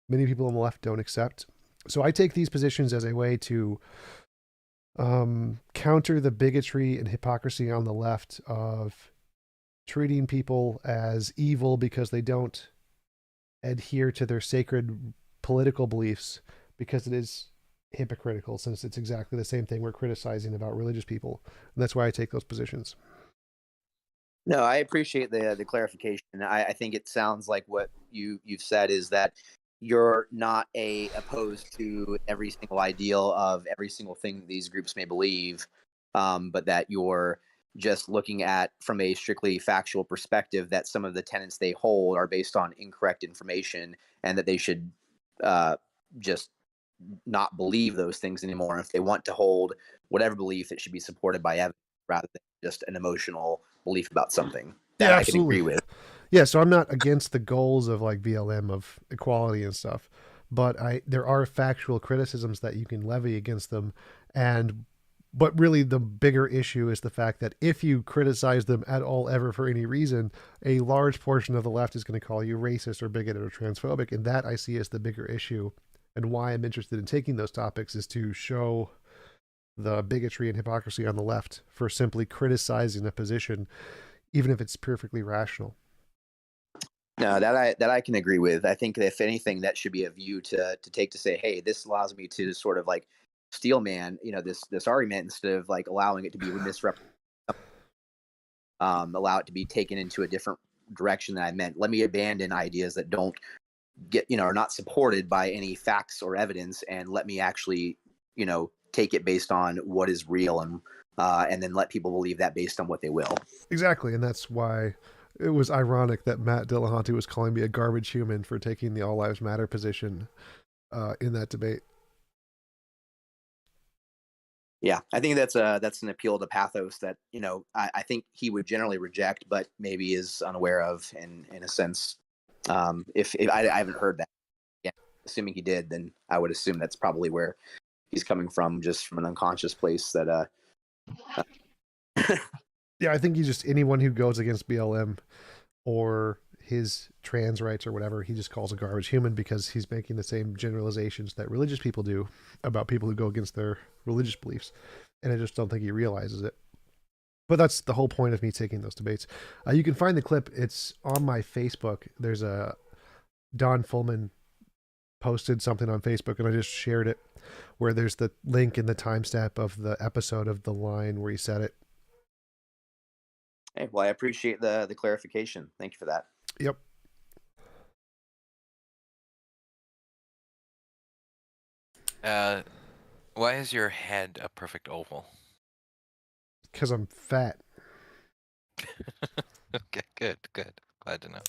many people on the left don't accept. So I take these positions as a way to counter the bigotry and hypocrisy on the left of treating people as evil because they don't adhere to their sacred political beliefs, because it is hypocritical, since it's exactly the same thing we're criticizing about religious people. And that's why I take those positions. No, I appreciate the clarification. I think it sounds like what you've said is that you're not opposed to every single ideal of every single thing that these groups may believe, but that you're just looking at from a strictly factual perspective that some of the tenets they hold are based on incorrect information, and that they should just not believe those things anymore. If they want to hold whatever belief, it should be supported by evidence rather than just an emotional belief about something. That Yeah, I can absolutely. agree with. Yeah, so I'm not against the goals of like BLM of equality and stuff, but there are factual criticisms that you can levy against them, and but really the bigger issue is the fact that if you criticize them at all ever for any reason, a large portion of the left is going to call you racist or bigoted or transphobic, and that I see as the bigger issue. And why I'm interested in taking those topics is to show the bigotry and hypocrisy on the left for simply criticizing a position, even if it's perfectly rational. No, that I can agree with. I think that if anything, that should be a view to take, to say, hey, this allows me to sort of like steel man, this argument, instead of like allowing it to be misrepresented, allow it to be taken into a different direction than I meant. Let me abandon ideas that don't are not supported by any facts or evidence, and let me actually, take it based on what is real, and then let people believe that based on what they will. Exactly, and that's why it was ironic that Matt Dillahunty was calling me a garbage human for taking the All Lives Matter position in that debate. Yeah, I think that's an appeal to pathos that I think he would generally reject, but maybe is unaware of in a sense. If I haven't heard that, yeah, assuming he did, then I would assume that's probably where he's coming from, just from an unconscious place. That Yeah, I think he's just anyone who goes against BLM or his trans rights or whatever, he just calls a garbage human, because he's making the same generalizations that religious people do about people who go against their religious beliefs. And I just don't think he realizes it. But that's the whole point of me taking those debates. You can find the clip. It's on my Facebook. There's a Don Fullman posted something on Facebook, and I just shared it, where there's the link in the timestamp of the episode of the line where he said it. Hey, well, I appreciate the clarification. Thank you for that. Yep. Why is your head a perfect oval? Because I'm fat. Okay, good. Glad to know.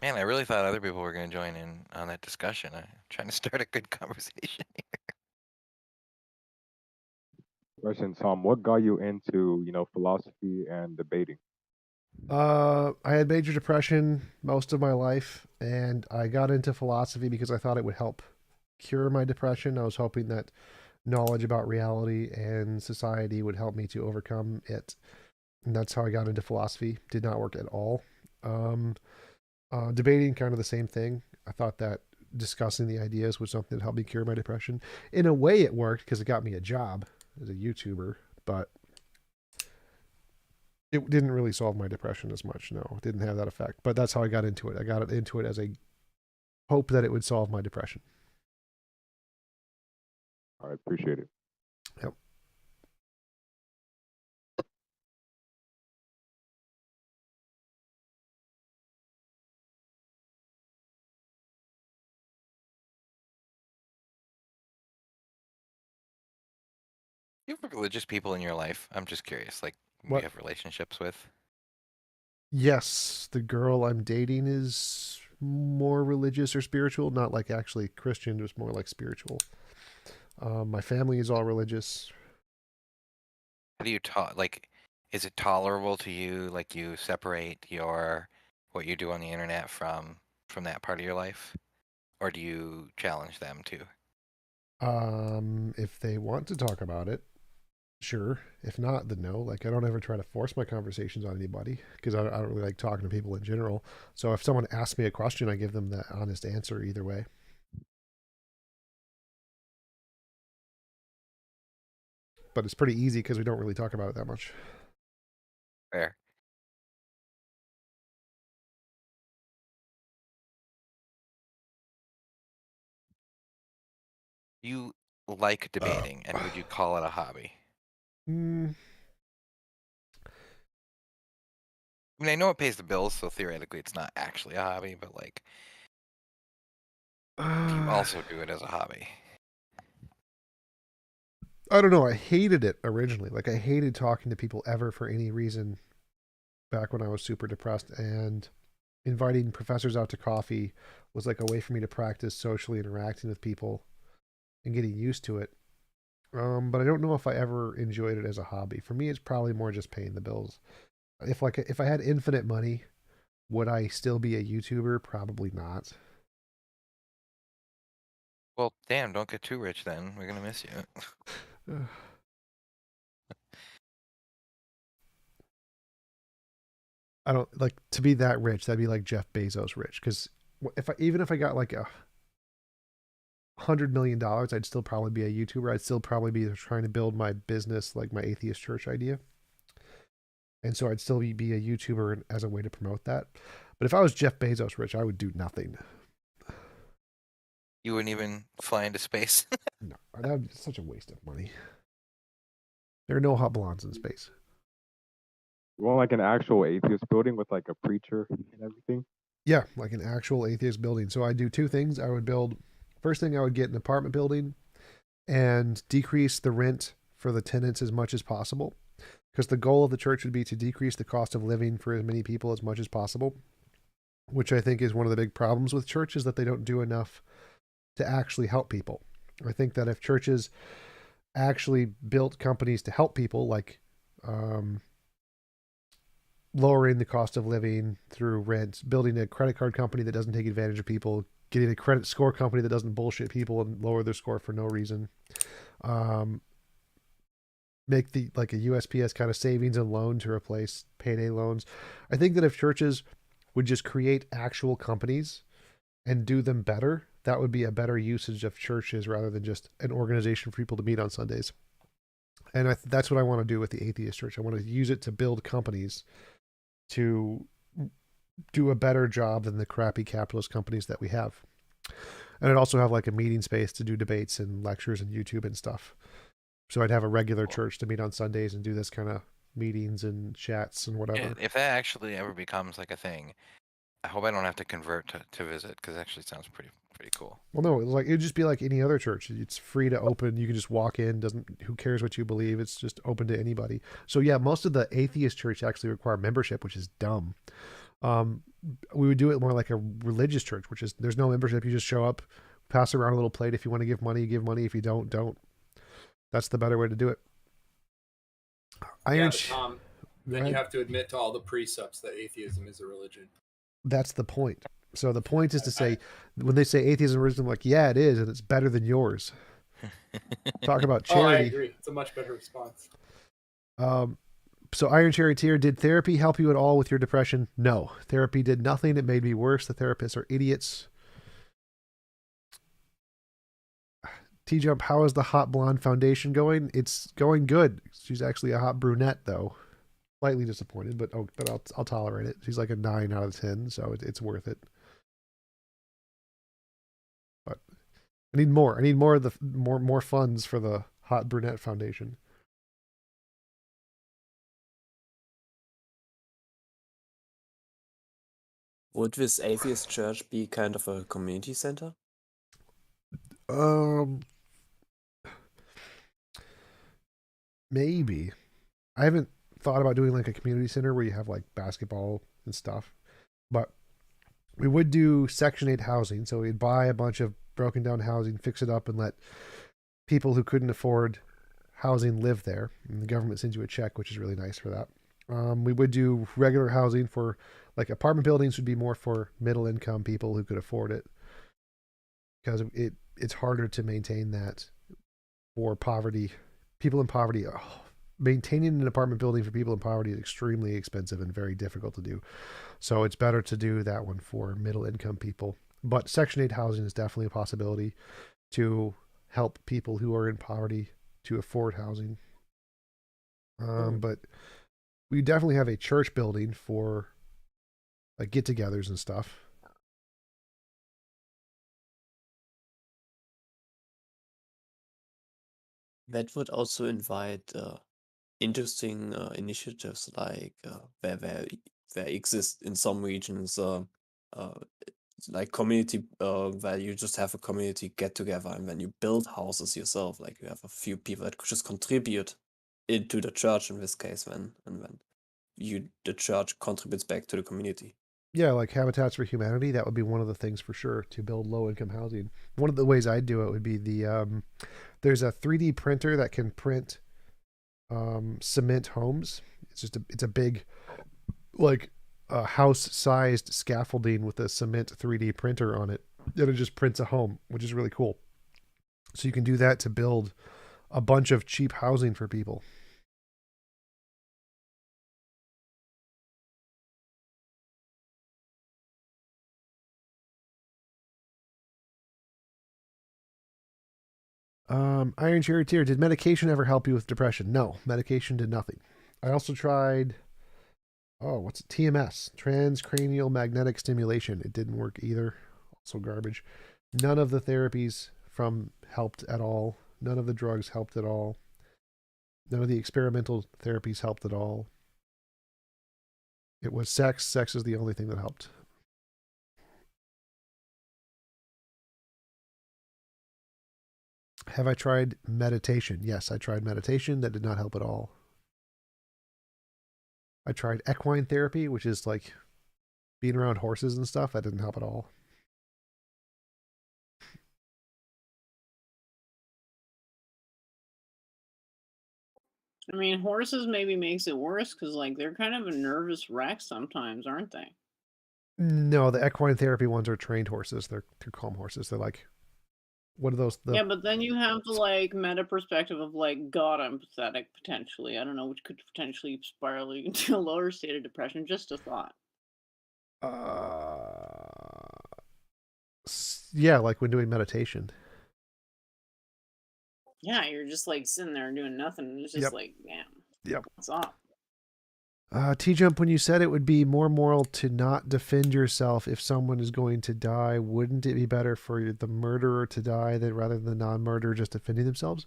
Man, I really thought other people were going to join in on that discussion. I'm trying to start a good conversation here. Question, Tom. What got you into, philosophy and debating? I had major depression most of my life, and I got into philosophy because I thought it would help cure my depression. I was hoping that knowledge about reality and society would help me to overcome it. And that's how I got into philosophy. Did not work at all. Debating, kind of the same thing. I thought that discussing the ideas was something that helped me cure my depression. In a way, it worked because it got me a job as a YouTuber, but it didn't really solve my depression as much. No, it didn't have that effect. But that's how I got into it. I got into it as a hope that it would solve my depression. I appreciate it. Yep. You have religious people in your life. I'm just curious, like we What? have relationships with. Yes, the girl I'm dating is more religious or spiritual, not like actually Christian, just more like spiritual. My family is all religious. How do you talk? Like, is it tolerable to you? Like, you separate your what you do on the internet from that part of your life, or do you challenge them too? If they want to talk about it, sure. If not, then no. Like I don't ever try to force my conversations on anybody because I don't really like talking to people in general. So if someone asks me a question, I give them the honest answer either way. But it's pretty easy because we don't really talk about it that much. Fair. You like debating, and would you call it a hobby? Mm, I mean, I know it pays the bills, so theoretically it's not actually a hobby, but like, do you also do it as a hobby? I don't know. I hated it originally. Like I hated talking to people ever for any reason back when I was super depressed, and inviting professors out to coffee was like a way for me to practice socially interacting with people and getting used to it. But I don't know if I ever enjoyed it as a hobby. For me, it's probably more just paying the bills. If I had infinite money, would I still be a YouTuber? Probably not. Well, damn, don't get too rich then. We're gonna miss you. I don't like to be that rich. That'd be like Jeff Bezos rich. Because even if I got like $100 million, I'd still probably be a YouTuber. I'd still probably be trying to build my business, like my atheist church idea. And so I'd still be a YouTuber as a way to promote that. But if I was Jeff Bezos rich, I would do nothing. You wouldn't even fly into space. No, that would be such a waste of money. There are no hot blondes in space. You want like an actual atheist building with like a preacher and everything? Yeah, like an actual atheist building. So I'd do two things. I would build, first thing, I would get an apartment building and decrease the rent for the tenants as much as possible. Because the goal of the church would be to decrease the cost of living for as many people as much as possible, which I think is one of the big problems with churches, that they don't do enough to actually help people. I think that if churches actually built companies to help people, like lowering the cost of living through rent, building a credit card company that doesn't take advantage of people, getting a credit score company that doesn't bullshit people and lower their score for no reason. Make the like a USPS kind of savings and loan to replace payday loans. I think that if churches would just create actual companies and do them better, that would be a better usage of churches rather than just an organization for people to meet on Sundays. And that's what I want to do with the atheist church. I want to use it to build companies to do a better job than the crappy capitalist companies that we have. And I'd also have like a meeting space to do debates and lectures and YouTube and stuff. So I'd have a regular church to meet on Sundays and do this kind of meetings and chats and whatever. Yeah, if that actually ever becomes like a thing, I hope I don't have to convert to visit, because it actually sounds pretty cool. Well, no, it'd just be like any other church. It's free to open. You can just walk in. Who cares what you believe? It's just open to anybody. So yeah, most of the atheist church actually require membership, which is dumb. We would do it more like a religious church, which is there's no membership. You just show up, pass around a little plate. If you want to give money, give money. If you don't. That's the better way to do it. Yeah, Tom, then you have to admit to all the precepts that atheism is a religion. That's the point. So the point is to say, when they say atheism is religion, I'm like, yeah, it is, and it's better than yours. Talk about charity. Oh, I agree. It's a much better response. So Iron Cherry Tier, did therapy help you at all with your depression? No. Therapy did nothing. It made me worse. The therapists are idiots. TJump, how is the hot blonde foundation going? It's going good. She's actually a hot brunette, though. Slightly disappointed, but I'll tolerate it. She's like a 9 out of 10, so it's worth it. But I need more. I need more of the more funds for the hot brunette foundation. Would this atheist church be kind of a community center? Maybe. I haven't thought about doing like a community center where you have like basketball and stuff, but we would do Section 8 housing. So we'd buy a bunch of broken down housing, fix it up, and let people who couldn't afford housing live there. And the government sends you a check, which is really nice for that. We would do regular housing for like apartment buildings would be more for middle income people who could afford it because it's harder to maintain that for poverty people in poverty. Maintaining an apartment building for people in poverty is extremely expensive and very difficult to do. So it's better to do that one for middle income people. But Section 8 housing is definitely a possibility to help people who are in poverty to afford housing. But we definitely have a church building for like get-togethers and stuff. That would also invite interesting initiatives like there exist in some regions uh, like community where you just have a community get together and then you build houses yourself, like you have a few people that could just contribute into the church in this case, then the church contributes back to the community. Yeah, like Habitats for Humanity, that would be one of the things for sure to build low income housing. One of the ways I'd do it would be there's a 3D printer that can print cement homes. It's a big like a house sized scaffolding with a cement 3D printer on it. And it just prints a home, which is really cool. So you can do that to build a bunch of cheap housing for people. Iron Charioteer, did medication ever help you with depression? No, medication did nothing. I also tried, what's it? TMS, transcranial magnetic stimulation. It didn't work either. Also garbage. None of the therapies from helped at all. None of the drugs helped at all. None of the experimental therapies helped at all. It was sex. Sex is the only thing that helped. Have I tried meditation? Yes, I tried meditation. That did not help at all. I tried equine therapy, which is like being around horses and stuff. That didn't help at all. I mean, horses maybe makes it worse because, like, they're kind of a nervous wreck sometimes, aren't they? No, the equine therapy ones are trained horses. They're calm horses. They're like, what are those? Yeah, but then you have the, like, meta perspective of, like, God, I'm pathetic, potentially. I don't know, which could potentially spiral you into a lower state of depression. Just a thought. Yeah, like when doing meditation. Yeah, you're just, like, sitting there doing nothing. And it's just Yep. like, damn. Yep. What's up? TJump, when you said it would be more moral to not defend yourself if someone is going to die, wouldn't it be better for the murderer to die than rather than the non-murderer just defending themselves?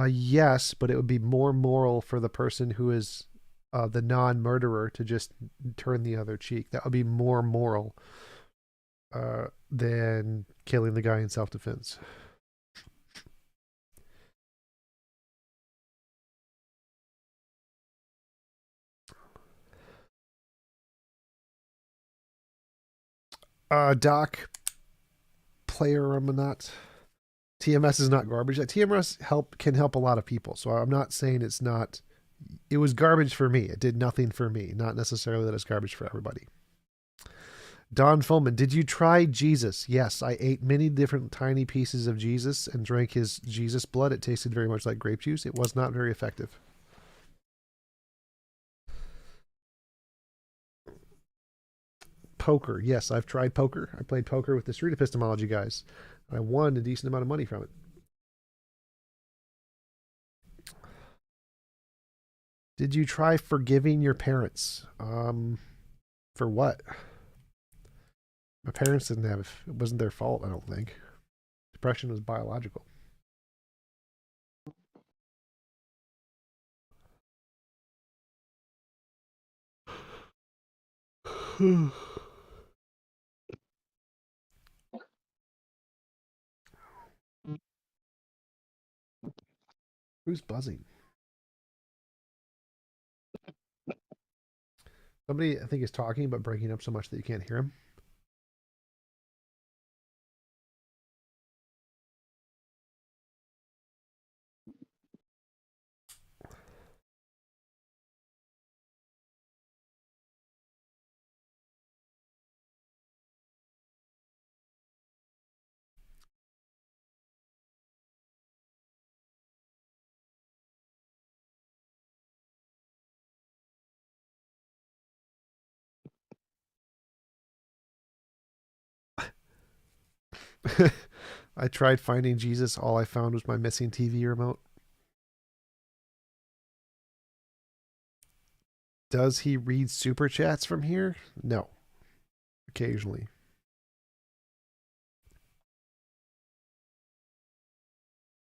Yes, but it would be more moral for the person who is the non-murderer to just turn the other cheek. That would be more moral than killing the guy in self-defense. Doc, player I'm not. TMS is not garbage. TMS can help a lot of people. So I'm not saying it's not. It was garbage for me. It did nothing for me. Not necessarily that it's garbage for everybody. Don Fulman, did you try Jesus? Yes, I ate many different tiny pieces of Jesus and drank his Jesus blood. It tasted very much like grape juice. It was not very effective. Poker. Yes, I've tried poker. I played poker with the street epistemology guys. I won a decent amount of money from it. Did you try forgiving your parents? For what? My parents didn't have, it wasn't their fault, I don't think. Depression was biological. Who's buzzing? Somebody, I think, is talking but breaking up so much that you can't hear him. I tried finding Jesus. All I found was my missing TV remote. Does he read super chats from here? No. Occasionally.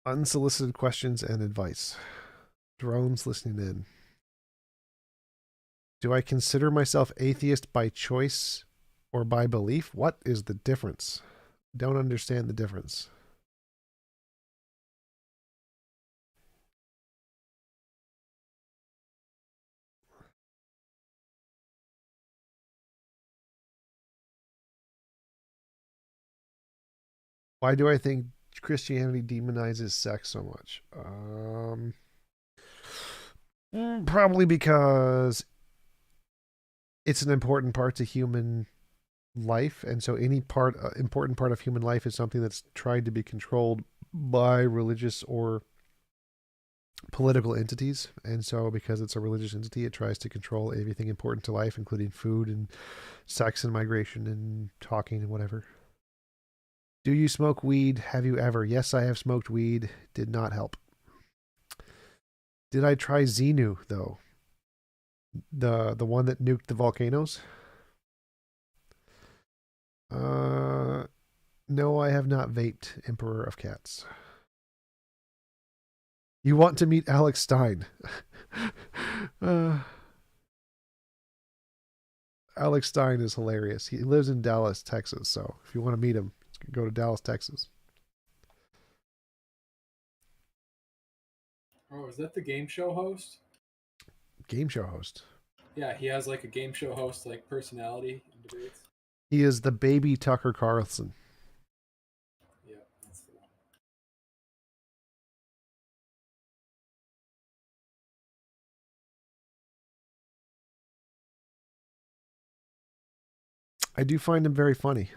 Unsolicited questions and advice. Drones listening in. Do I consider myself atheist by choice or by belief? What is the difference? Don't understand the difference. Why do I think Christianity demonizes sex so much? Probably because it's an important part to human life, and so any important part of human life is something that's tried to be controlled by religious or political entities. And so because it's a religious entity, it tries to control everything important to life, including food and sex and migration and talking and whatever. Do you smoke weed? Have you ever? Yes, I have smoked weed. Did not help. Did I try Xenu though? The one that nuked the volcanoes? No, I have not vaped Emperor of Cats. You want to meet Alex Stein? Alex Stein is hilarious. He lives in Dallas, Texas. So if you want to meet him, go to Dallas, Texas. Oh, is that the game show host? Game show host. Yeah, he has like a game show host like personality in debates. He is the baby Tucker Carlson. Yeah, that's the one. I do find him very funny.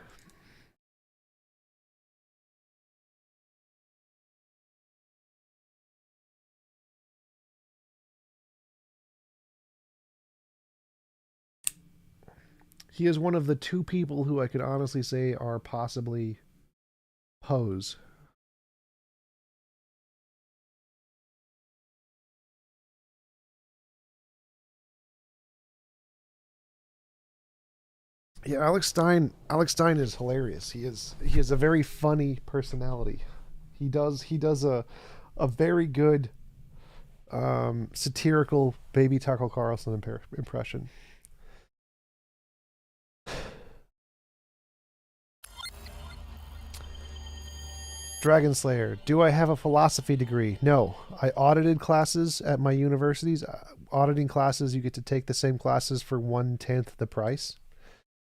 He is one of the two people who I could honestly say are possibly pose. Yeah, Alex Stein. Alex Stein is hilarious. He has a very funny personality. He does a very good satirical baby Tucker Carlson impression. Dragon Slayer. Do I have a philosophy degree? No. I audited classes at my universities. Auditing classes, you get to take the same classes for 1/10 the price.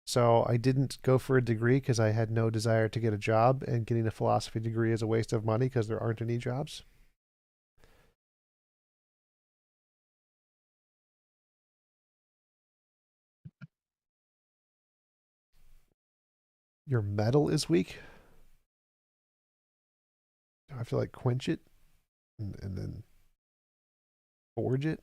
So I didn't go for a degree because I had no desire to get a job, and getting a philosophy degree is a waste of money because there aren't any jobs. Your metal is weak. Do I have to like quench it and then forge it?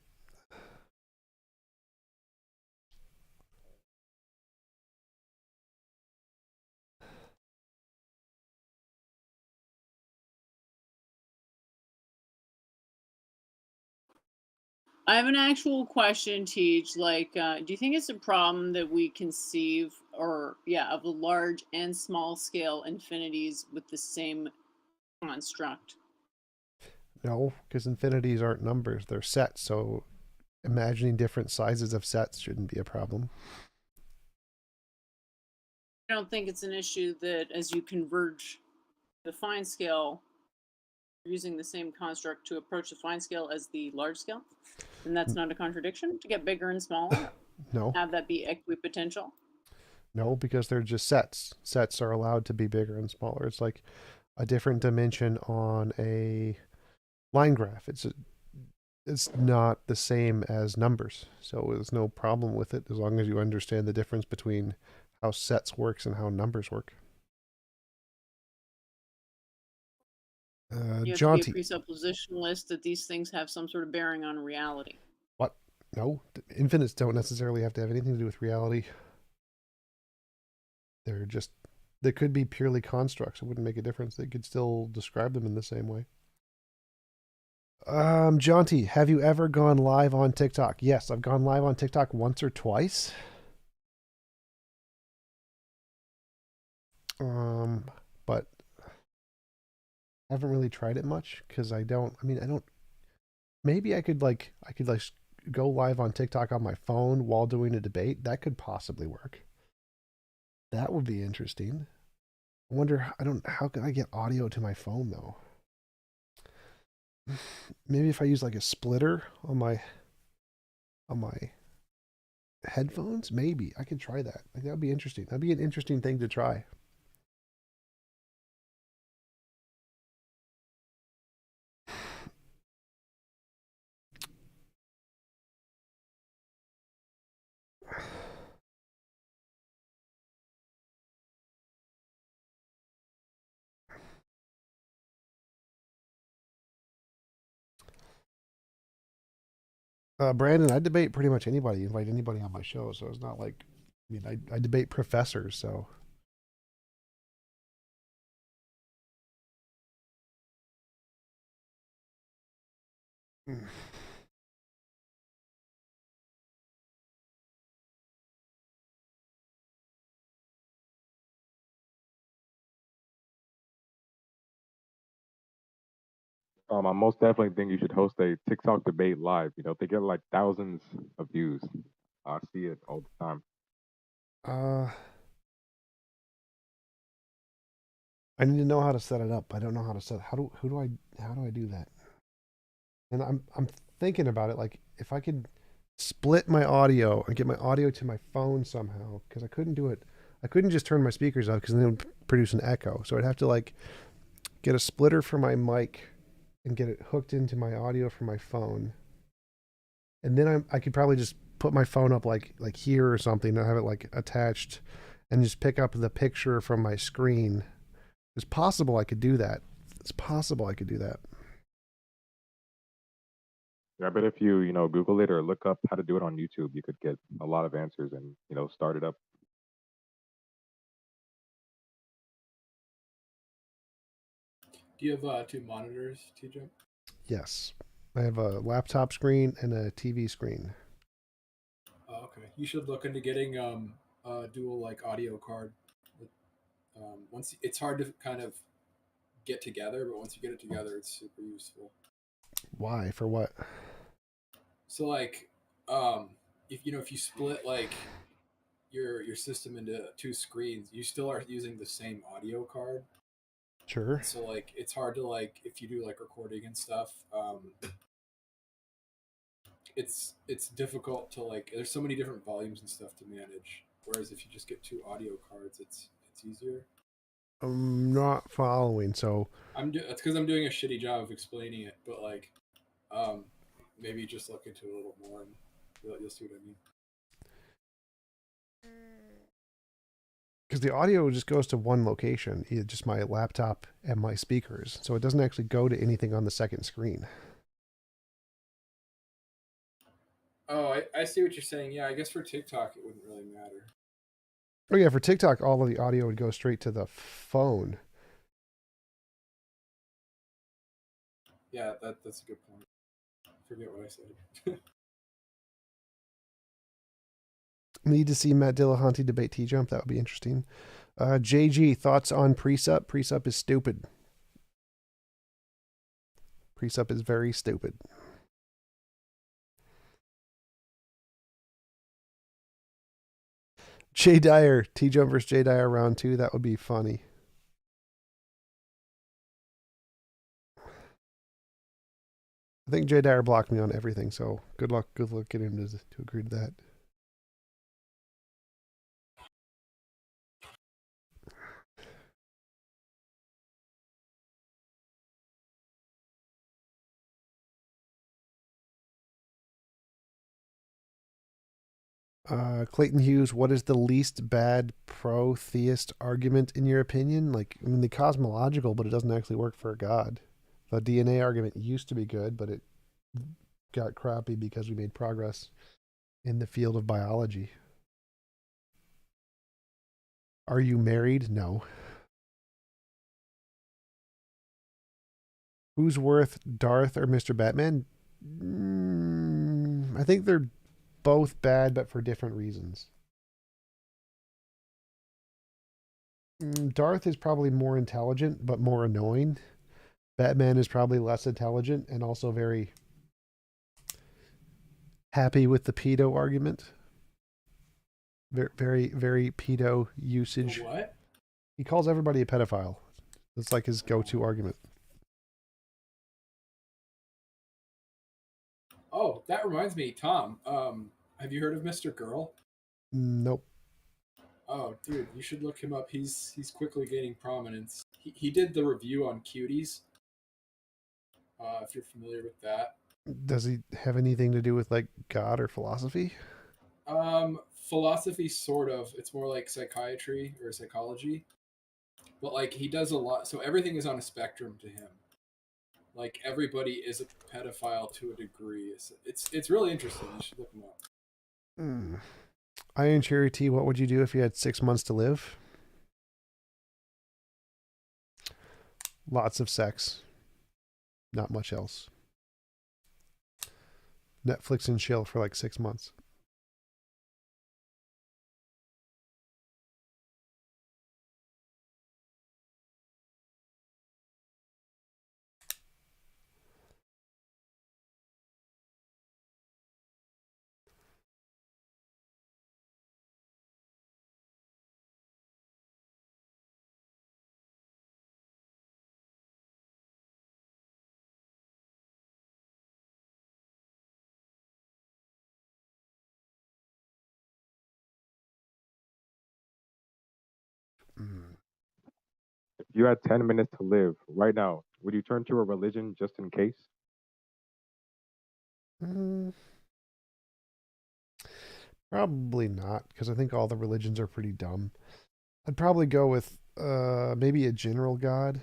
I have an actual question, Teach. Like, do you think it's a problem that we conceive, of a large and small scale infinities with the same construct? No, because infinities aren't numbers, they're sets. So imagining different sizes of sets shouldn't be a problem. I don't think it's an issue that as you converge the fine scale, using the same construct to approach the fine scale as the large scale, and that's not a contradiction to get bigger and smaller. No. Have that be equipotential? No, because they're just sets. Sets are allowed to be bigger and smaller. It's like a different dimension on a line graph. It's not the same as numbers. So there's no problem with it as long as you understand the difference between how sets works and how numbers work. You have to be a Jaunty. presuppositionalist that these things have some sort of bearing on reality. What? No, infinites don't necessarily have to have anything to do with reality. They're just, they could be purely constructs. It wouldn't make a difference. They could still describe them in the same way. Jaunty, have you ever gone live on TikTok? Yes, I've gone live on TikTok once or twice. But I haven't really tried it much because I don't, maybe I could go live on TikTok on my phone while doing a debate. That could possibly work. That would be interesting. I wonder, how can I get audio to my phone though? Maybe if I use like a splitter on my headphones, maybe I could try that. Like that would be interesting. That'd be an interesting thing to try. Brandon, I debate pretty much anybody. Invite anybody on my show, so it's not like, I debate professors, so. I most definitely think you should host a TikTok debate live. They get like thousands of views. I see it all the time. I need to know how to set it up. I don't know how to set. How do I do that? And I'm thinking about it. Like if I could split my audio and get my audio to my phone somehow, because I couldn't do it. I couldn't just turn my speakers off because then it would produce an echo. So I'd have to like get a splitter for my mic and get it hooked into my audio from my phone. And then I could probably just put my phone up like here or something and have it like attached and just pick up the picture from my screen. It's possible I could do that. It's possible I could do that. Yeah, I bet if you, Google it or look up how to do it on YouTube, you could get a lot of answers and, start it up. Do you have two monitors, TJump? Yes. I have a laptop screen and a TV screen. Oh, okay. You should look into getting a dual like audio card. Once it's hard to kind of get together, but once you get it together, it's super useful. Why? For what? So like, if you split like your system into two screens, you still are using the same audio card. Sure. So like, it's hard to like if you do like recording and stuff. It's difficult to like. There's so many different volumes and stuff to manage. Whereas if you just get two audio cards, it's easier. I'm not following. So It's because I'm doing a shitty job of explaining it, but like, maybe just look into it a little more and you'll see what I mean. because the audio just goes to one location, just my laptop and my speakers. So it doesn't actually go to anything on the second screen. Oh, I see what you're saying. Yeah, I guess for TikTok it wouldn't really matter. Oh yeah, for TikTok, all of the audio would go straight to the phone. Yeah, that's a good point. Forget what I said. Need to see Matt Dillahunty debate TJump. That would be interesting. JG, thoughts on Presup? Presup is stupid. Presup is very stupid. Jay Dyer, TJump versus Jay Dyer round 2. That would be funny. I think Jay Dyer blocked me on everything, so good luck getting him to agree to that. Clayton Hughes, what is the least bad pro-theist argument in your opinion? Like, I mean, the cosmological, but it doesn't actually work for a god. The DNA argument used to be good, but it got crappy because we made progress in the field of biology. Are you married? No. Who's worth Darth or Mr. Batman? I think they're both bad, but for different reasons. Darth is probably more intelligent, but more annoying. Batman is probably less intelligent and also very happy with the pedo argument. Very, very, very pedo usage. What? He calls everybody a pedophile. That's like his go-to argument. Oh, that reminds me, Tom. Have you heard of Mr. Girl? Nope. Oh, dude, you should look him up. He's quickly gaining prominence. He did the review on Cuties. If you're familiar with that. Does he have anything to do with like God or philosophy? Philosophy sort of. It's more like psychiatry or psychology. But like he does a lot, so everything is on a spectrum to him. Like everybody is a pedophile to a degree. It's really interesting. You should look him up. Iron Charity, what would you do if you had 6 months to live? Lots of sex. Not much else. Netflix and chill for like 6 months. If you had 10 minutes to live right now, would you turn to a religion just in case? Probably not, because I think all the religions are pretty dumb. I'd probably go with maybe a general god,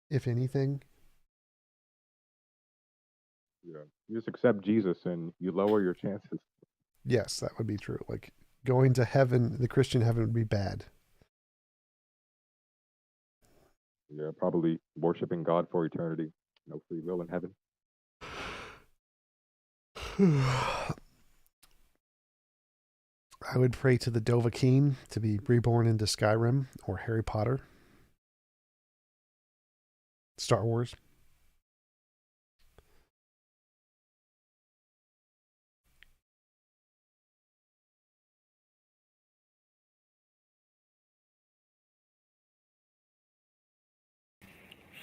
if anything. Yeah. You just accept Jesus and you lower your chances. Yes, that would be true. Like going to heaven, the Christian heaven would be bad. Yeah, probably worshiping God for eternity. No free will in heaven. I would pray to the Dovahkiin to be reborn into Skyrim or Harry Potter. Star Wars.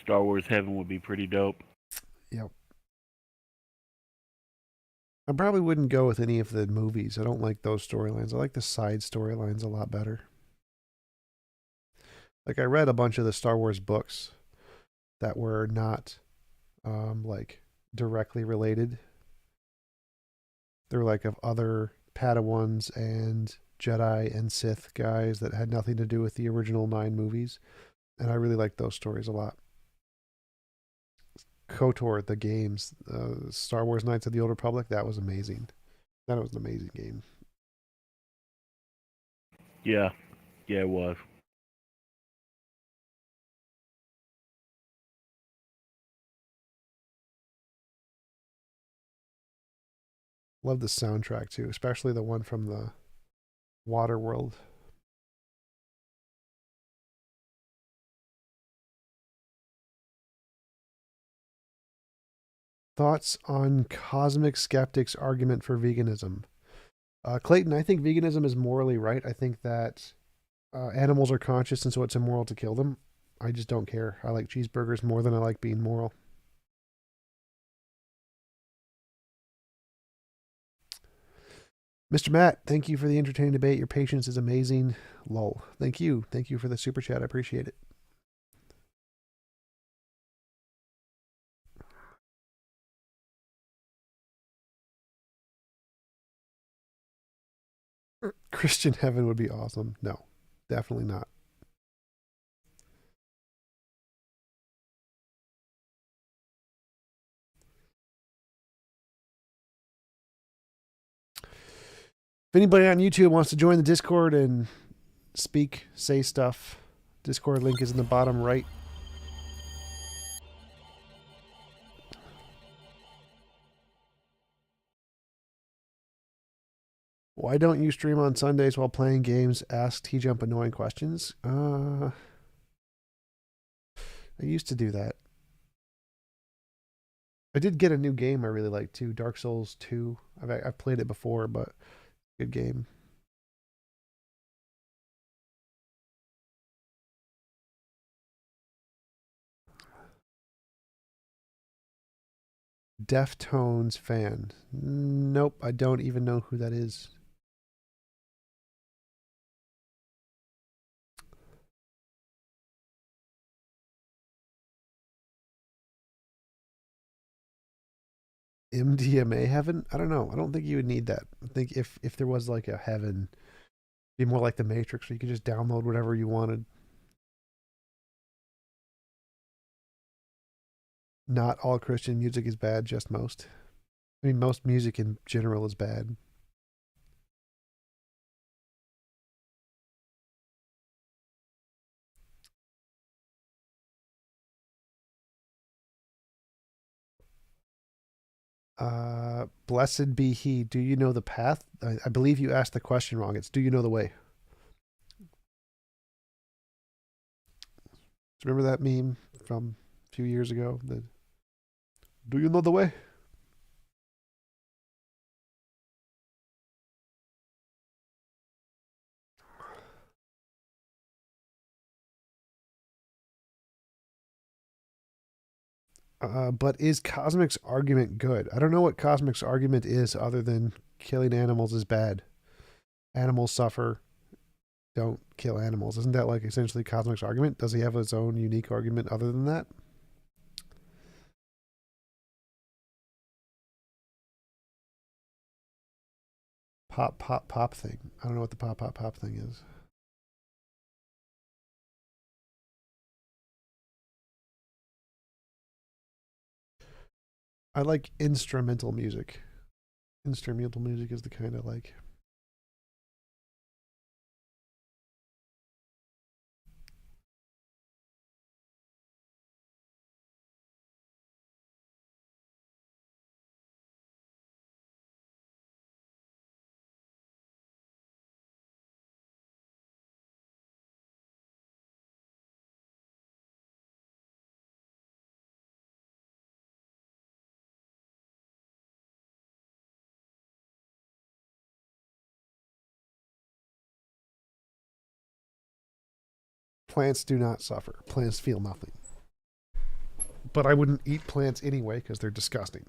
Star Wars Heaven would be pretty dope. Yep. I probably wouldn't go with any of the movies. I don't like those storylines. I like the side storylines a lot better. Like I read a bunch of the Star Wars books that were not like directly related. They were like of other Padawans and Jedi and Sith guys that had nothing to do with the original 9 movies. And I really liked those stories a lot. KOTOR, the games, Star Wars Knights of the Old Republic, that was amazing. That was an amazing game. Yeah, it was. Love the soundtrack too, especially the one from the Water World. Thoughts on Cosmic Skeptic's argument for veganism? Clayton, I think veganism is morally right. I think that animals are conscious and so it's immoral to kill them. I just don't care. I like cheeseburgers more than I like being moral. Mr. Matt, thank you for the entertaining debate. Your patience is amazing. Lol. Thank you. Thank you for the super chat. I appreciate it. Christian heaven would be awesome. No, definitely not. If anybody on YouTube wants to join the Discord and speak, say stuff, Discord link is in the bottom right. Why don't you stream on Sundays while playing games? Ask TJump annoying questions. I used to do that. I did get a new game I really like too, Dark Souls 2. I've played it before, but good game. Deftones fan. Nope, I don't even know who that is. MDMA heaven? I don't know. I don't think you would need that. I think if there was like a heaven, it'd be more like the Matrix where you could just download whatever you wanted. Not all Christian music is bad, just most. I mean, most music in general is bad. Blessed be he. Do you know the path? I believe you asked the question wrong. It's do you know the way? Remember that meme from a few years ago? Do you know the way? But is Cosmic's argument good? I don't know what Cosmic's argument is other than killing animals is bad. Animals suffer. Don't kill animals. Isn't that like essentially Cosmic's argument? Does he have his own unique argument other than that? Pop, pop, pop thing. I don't know what the pop, pop, pop thing is. I like instrumental music. Instrumental music is the kind I like. Plants do not suffer. Plants feel nothing. But I wouldn't eat plants anyway because they're disgusting.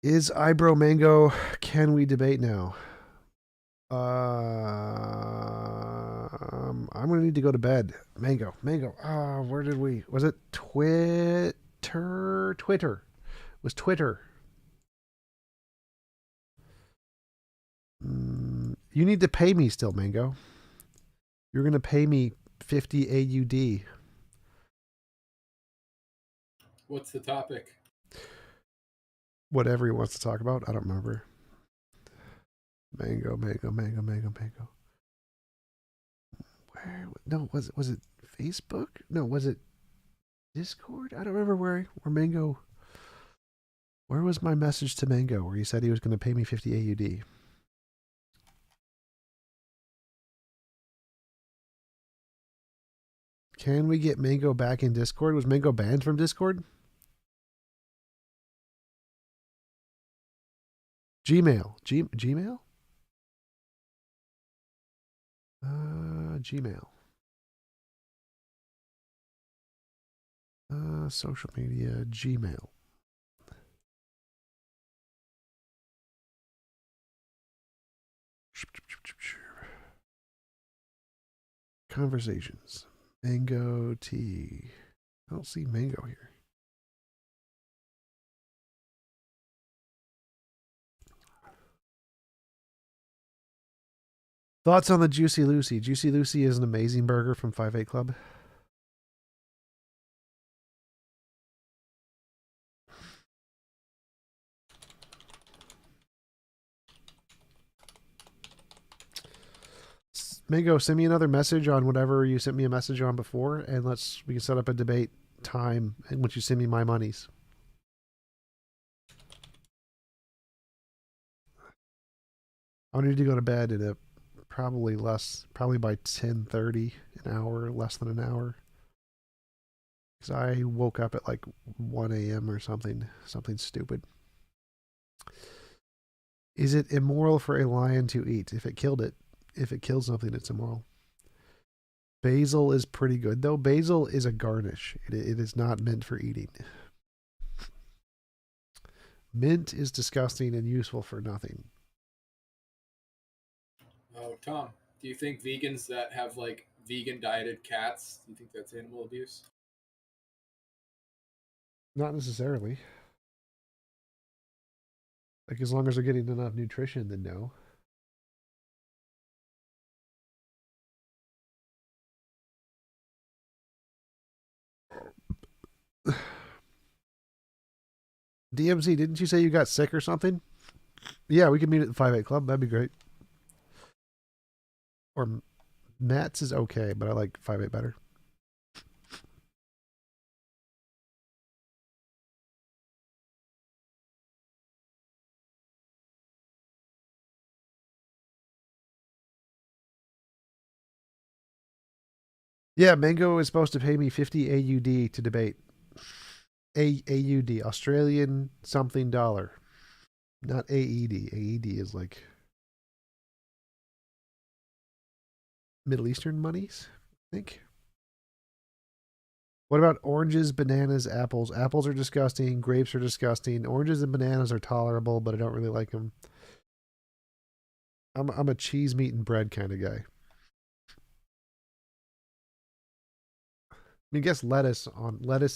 Is eyebrow mango? Can we debate now? I'm gonna need to go to bed. Mango. Where did we? Was it Twitter? Twitter. It was Twitter. You need to pay me still, Mango. You're gonna pay me 50 AUD. What's the topic? Whatever he wants to talk about. I don't remember. Mango. Where? No, was it Facebook? No, was it Discord? I don't remember where Mango. Where was my message to Mango where he said he was going to pay me 50 AUD? Can we get Mango back in Discord? Was Mango banned from Discord? Gmail. Gmail? Gmail. Social media, Gmail. Conversations. Mango tea. I don't see Mango here. Thoughts on the Juicy Lucy? Juicy Lucy is an amazing burger from 5-8 Club. Mango, send me another message on whatever you sent me a message on before, and we can set up a debate time and once you send me my monies. I need to go to bed at probably by 10:30, an hour, less than an hour. Because I woke up at like 1 a.m. or something stupid. Is it immoral for a lion to eat? If it killed something, it's immoral. Basil is pretty good, though. Basil is a garnish. It is not meant for eating. Mint is disgusting and useful for nothing. Oh, Tom, do you think vegans that have like vegan dieted cats, do you think that's animal abuse? Not necessarily. Like, as long as they're getting enough nutrition, then no. DMZ, didn't you say you got sick or something? Yeah, we could meet at the 5-8 Club. That'd be great. Or Matt's is okay, but I like 5-8 better. Yeah, Mango is supposed to pay me 50 AUD to debate. AUD, Australian something dollar. Not AED. AED is like Middle Eastern monies, I think. What about oranges, bananas, apples? Apples are disgusting. Grapes are disgusting. Oranges and bananas are tolerable, but I don't really like them. I'm a cheese, meat, and bread kind of guy. I mean, I guess lettuce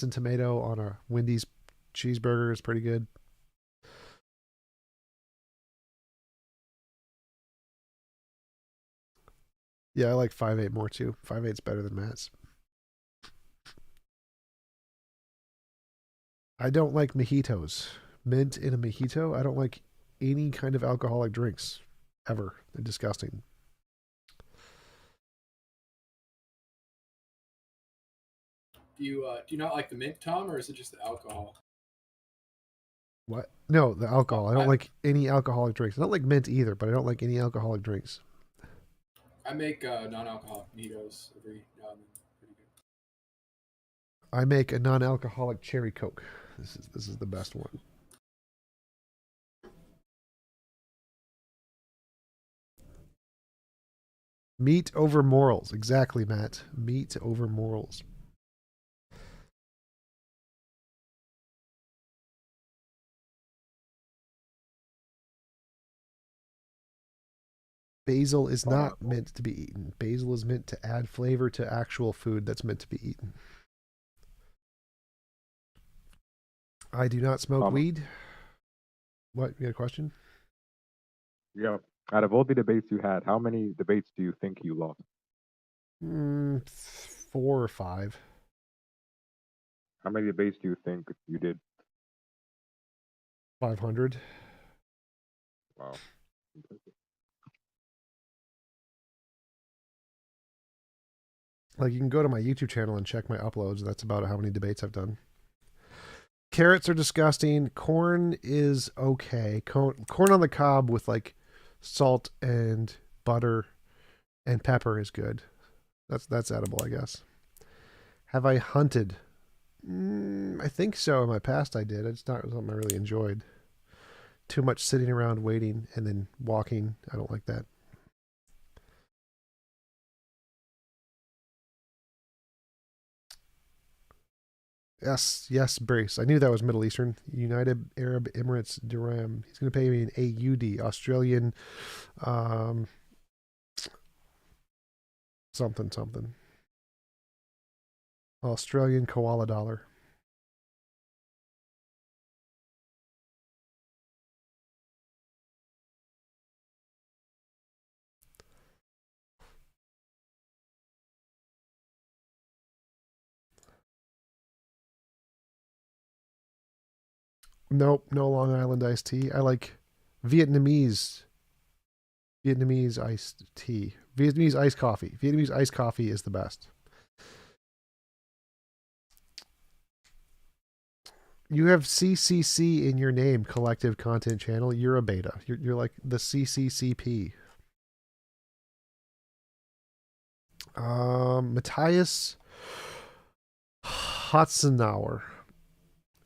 and tomato on a Wendy's cheeseburger is pretty good. Yeah, I like 5-8 more too. 5-8's better than Matt's. I don't like mojitos. Mint in a mojito. I don't like any kind of alcoholic drinks ever. They're disgusting. Do you not like the mint, Tom, or is it just the alcohol? What? No, the alcohol. I don't I, like any alcoholic drinks. I don't like mint either, but I don't like any alcoholic drinks. I make non-alcoholic mojitos every now and then. Pretty good. I make a non-alcoholic cherry Coke. This is the best one. Meat over morals. Exactly, Matt. Meat over morals. Basil is not meant to be eaten. Basil is meant to add flavor to actual food that's meant to be eaten. I do not smoke weed. What? You got a question? Yeah. Out of all the debates you had, how many debates do you think you lost? 4 or 5. How many debates do you think you did? 500. Wow. Like, you can go to my YouTube channel and check my uploads. That's about how many debates I've done. Carrots are disgusting. Corn is okay. Corn on the cob with like salt and butter and pepper is good. That's edible, I guess. Have I hunted? I think so. In my past, I did. It's not something I really enjoyed. Too much sitting around waiting and then walking. I don't like that. Yes, Brace. I knew that was Middle Eastern. United Arab Emirates Dirham. He's going to pay me an AUD, Australian, something. Australian koala dollar. Nope, no Long Island iced tea. I like Vietnamese iced tea. Vietnamese iced coffee. Vietnamese iced coffee is the best. You have CCC in your name, Collective Content Channel. You're a beta. You're like the CCCP. Matthias Hotzenauer.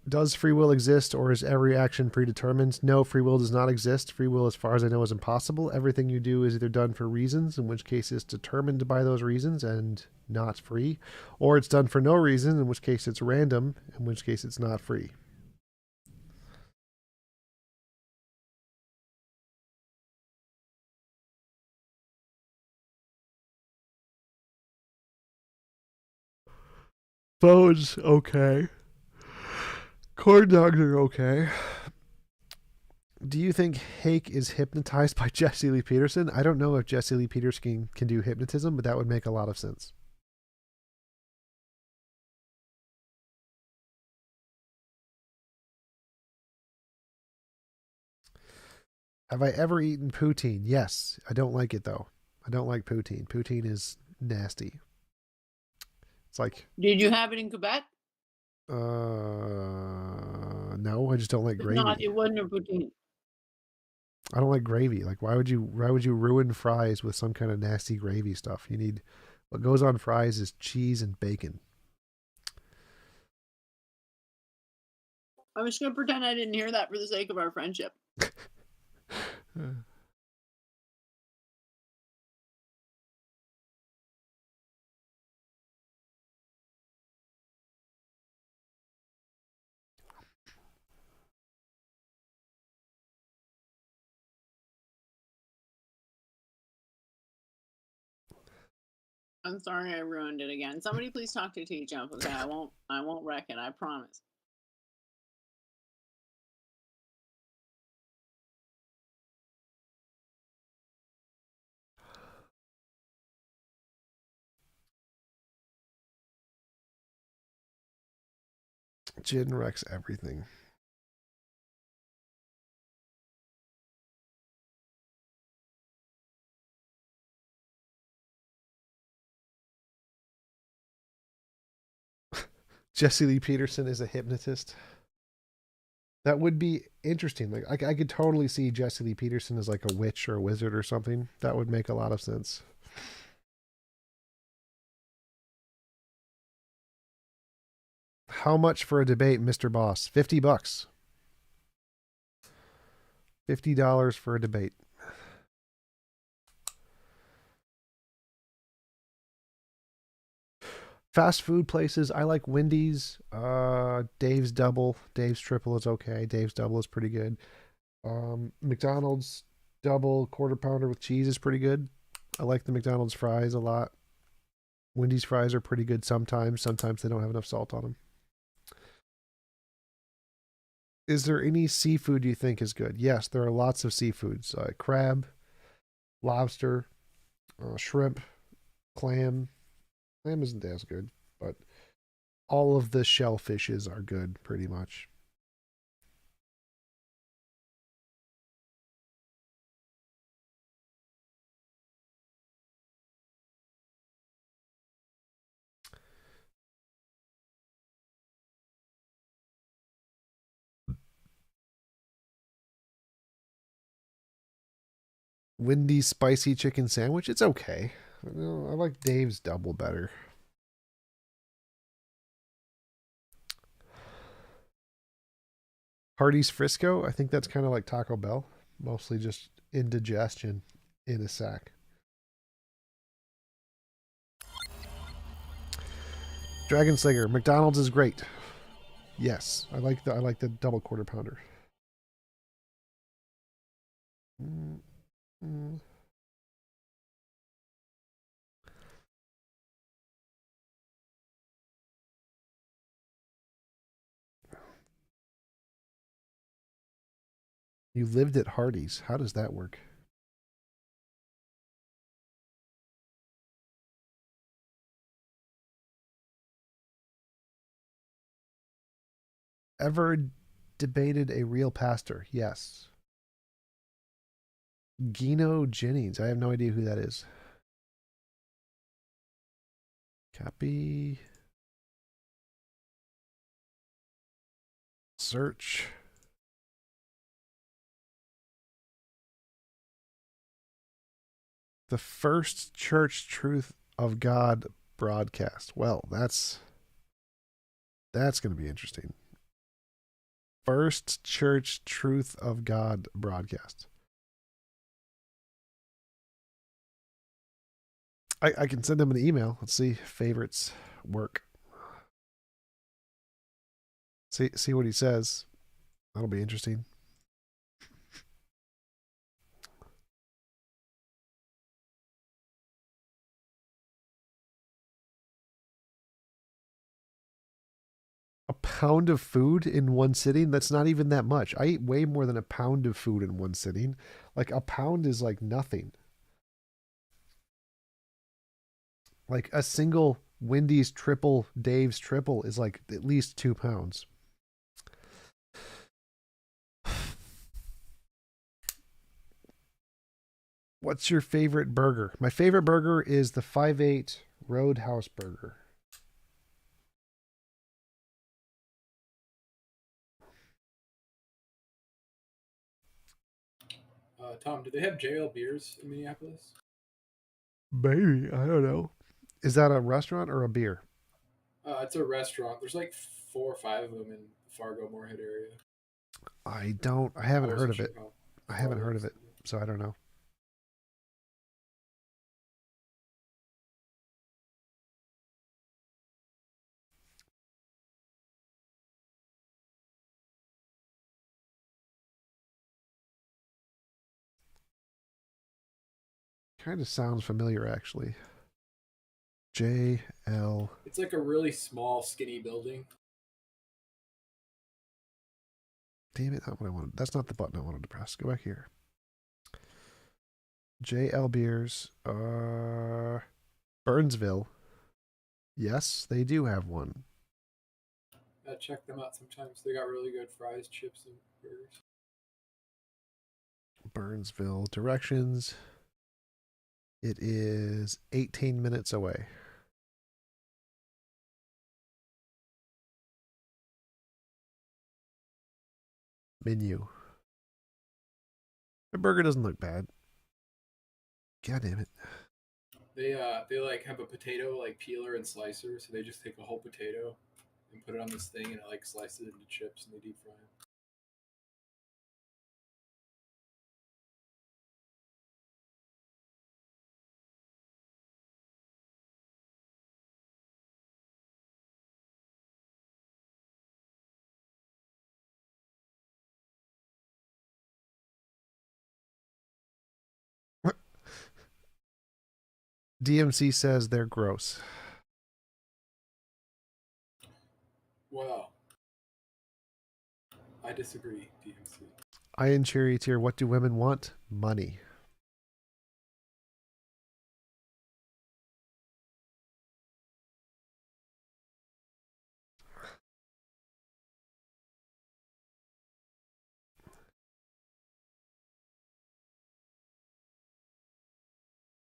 Does free will exist, or is every action predetermined? No, free will does not exist. Free will, as far as I know, is impossible. Everything you do is either done for reasons, in which case it's determined by those reasons and not free, or it's done for no reason, in which case it's random, in which case it's not free. Phones, okay. Corn dogs are okay. Do you think Hake is hypnotized by Jesse Lee Peterson? I don't know if Jesse Lee Peterson can do hypnotism, but that would make a lot of sense. Have I ever eaten poutine? Yes. I don't like it, though. I don't like poutine. Poutine is nasty. It's like... Did you have it in Quebec? No, I just don't like If gravy. not, it wasn't a poutine. I don't like gravy. Like, why would you ruin fries with some kind of nasty gravy stuff? You need... What goes on fries is cheese and bacon. I'm just gonna pretend I didn't hear that for the sake of our friendship. I'm sorry I ruined it again. Somebody please talk to TJump. Okay, I won't wreck it, I promise. Gin wrecks everything. Jesse Lee Peterson is a hypnotist. That would be interesting. Like, I could totally see Jesse Lee Peterson as like a witch or a wizard or something. That would make a lot of sense. How much for a debate, Mr. Boss? $50. $50 for a debate. Fast food places, I like Wendy's. Dave's Double. Dave's Triple is okay. Dave's Double is pretty good. McDonald's Double Quarter Pounder with cheese is pretty good. I like the McDonald's fries a lot. Wendy's fries are pretty good sometimes. Sometimes they don't have enough salt on them. Is there any seafood you think is good? Yes, there are lots of seafoods. Crab, lobster, shrimp, clam. Clam isn't as good, but all of the shellfishes are good, pretty much. Wendy's spicy chicken sandwich, it's okay. I like Dave's Double better. Hardee's Frisco, I think that's kind of like Taco Bell. Mostly just indigestion in a sack. Dragon Slayer, McDonald's is great. Yes, I like the double quarter pounder. You lived at Hardee's. How does that work? Ever debated a real pastor. Yes. Gino Jennings. I have no idea who that is. Copy. Search. The First Church Truth of God broadcast. Well, that's going to be interesting. First Church Truth of God broadcast. I can send him an email. Let's see. Favorites work. See what he says. That'll be interesting. A pound of food in one sitting? That's not even that much. I eat way more than a pound of food in one sitting. Like a pound is like nothing. Like a single Wendy's triple, Dave's triple is like at least 2 pounds. What's your favorite burger? My favorite burger is the 5-8 Roadhouse burger. Tom, do they have JL beers in Minneapolis? Maybe. I don't know. Is that a restaurant or a beer? It's a restaurant. There's like 4 or 5 of them in Fargo, Moorhead area. I haven't heard wasn't of sure it. how I haven't far heard it of it, so I don't know. Kind of sounds familiar, actually. JL. It's like a really small, skinny building. Damn it, not what I wanted. That's not the button I wanted to press. Go back here. JL Beers. Burnsville. Yes, they do have one. Check them out sometimes. They got really good fries, chips, and burgers. Burnsville. Directions. It is 18 minutes away. Menu. The burger doesn't look bad. God damn it. They like have a potato like peeler and slicer, so they just take a whole potato and put it on this thing and it like slices it into chips and they deep fry them. DMC says they're gross. Wow. I disagree, DMC. Iron Charioteer, what do women want? Money.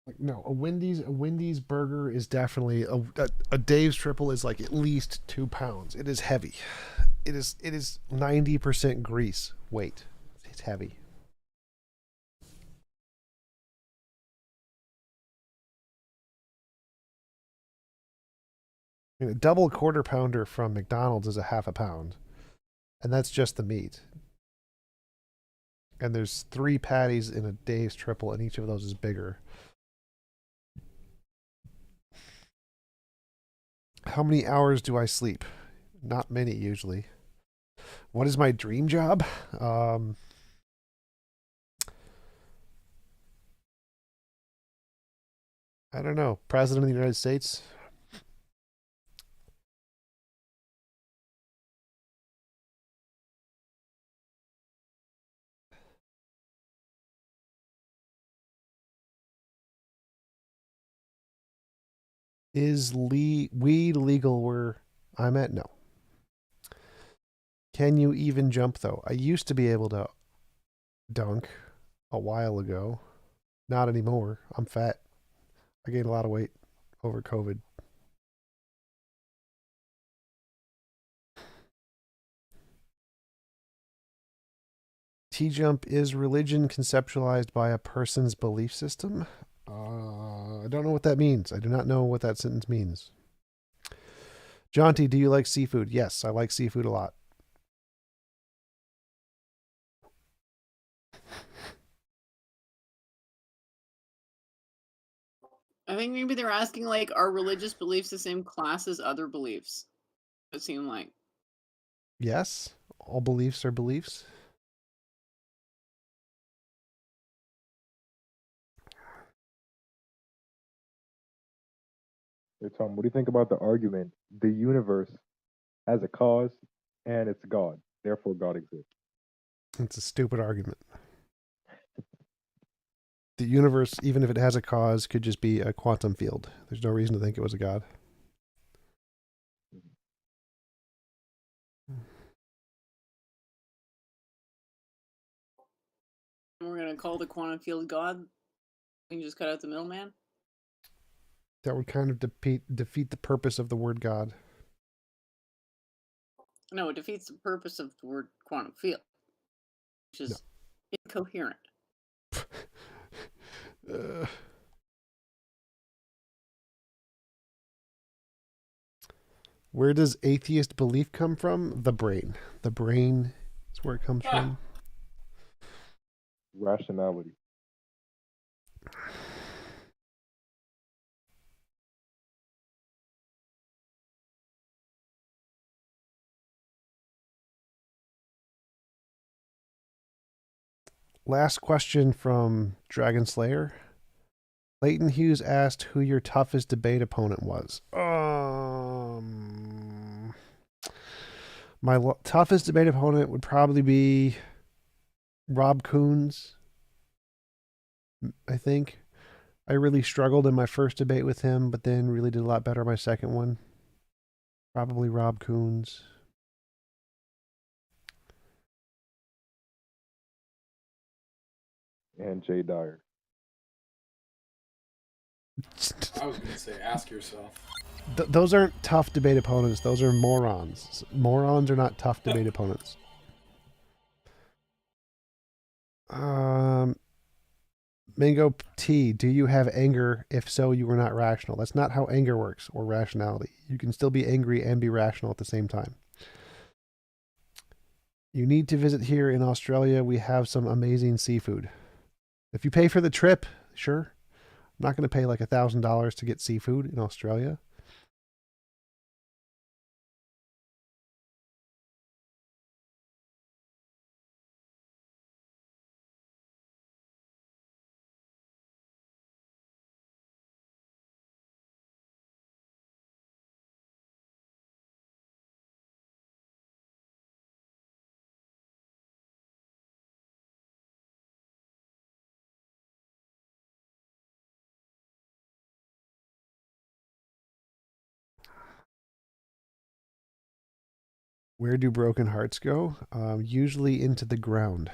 Like no, a Wendy's burger is definitely a Dave's triple is like at least 2 pounds. It is heavy. It is 90% grease weight. It's heavy. I mean, a double quarter pounder from McDonald's is a half a pound, and that's just the meat. And there's 3 patties in a Dave's triple, and each of those is bigger. How many hours do I sleep? Not many, usually. What is my dream job? I don't know. President of the United States? Is weed legal where I'm at? No. Can you even jump, though? I used to be able to dunk a while ago. Not anymore. I'm fat. I gained a lot of weight over COVID. TJump is religion conceptualized by a person's belief system. I don't know what that means. I do not know what that sentence means. Jonty, do you like seafood? Yes, I like seafood a lot. I think maybe they're asking, like, are religious beliefs the same class as other beliefs? It seemed like. Yes, all beliefs are beliefs. Hey, Tom, what do you think about the argument? The universe has a cause and it's God. Therefore, God exists. It's a stupid argument. The universe, even if it has a cause, could just be a quantum field. There's no reason to think it was a god. We're gonna call the quantum field God. We can just cut out the middleman. That would kind of defeat the purpose of the word God. No, it defeats the purpose of the word quantum field, which is incoherent. Where does atheist belief come from? The brain. The brain is where it comes from. Rationality. Last question from Dragon Slayer. Leighton Hughes asked who your toughest debate opponent was. My toughest debate opponent would probably be Rob Coons, I think. I really struggled in my first debate with him, but then really did a lot better my second one. Probably Rob Coons. And Jay Dyer. I was going to say, ask yourself. Those aren't tough debate opponents. Those are morons. Morons are not tough debate opponents. Mango T, do you have anger? If so, you are not rational. That's not how anger works or rationality. You can still be angry and be rational at the same time. You need to visit here in Australia. We have some amazing seafood. If you pay for the trip, sure. I'm not going to pay like $1,000 to get seafood in Australia. Where do broken hearts go? Usually into the ground.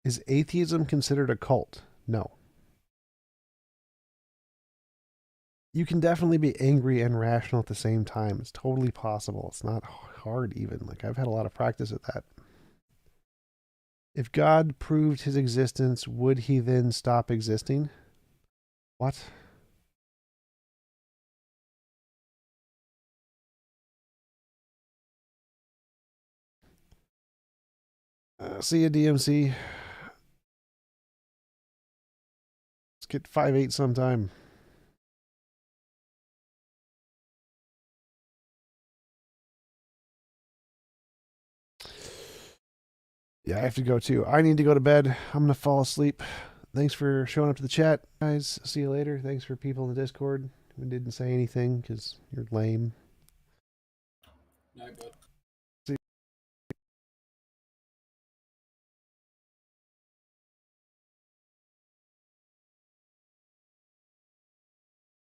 Is atheism considered a cult? No. You can definitely be angry and rational at the same time. It's totally possible. It's not hard even. Like, I've had a lot of practice at that. If God proved his existence, would he then stop existing? What? See ya, DMC. Let's get 5-8 sometime. Yeah, I have to go too. I need to go to bed. I'm going to fall asleep. Thanks for showing up to the chat, guys. See you later. Thanks for people in the Discord who didn't say anything because you're lame. Night, bud.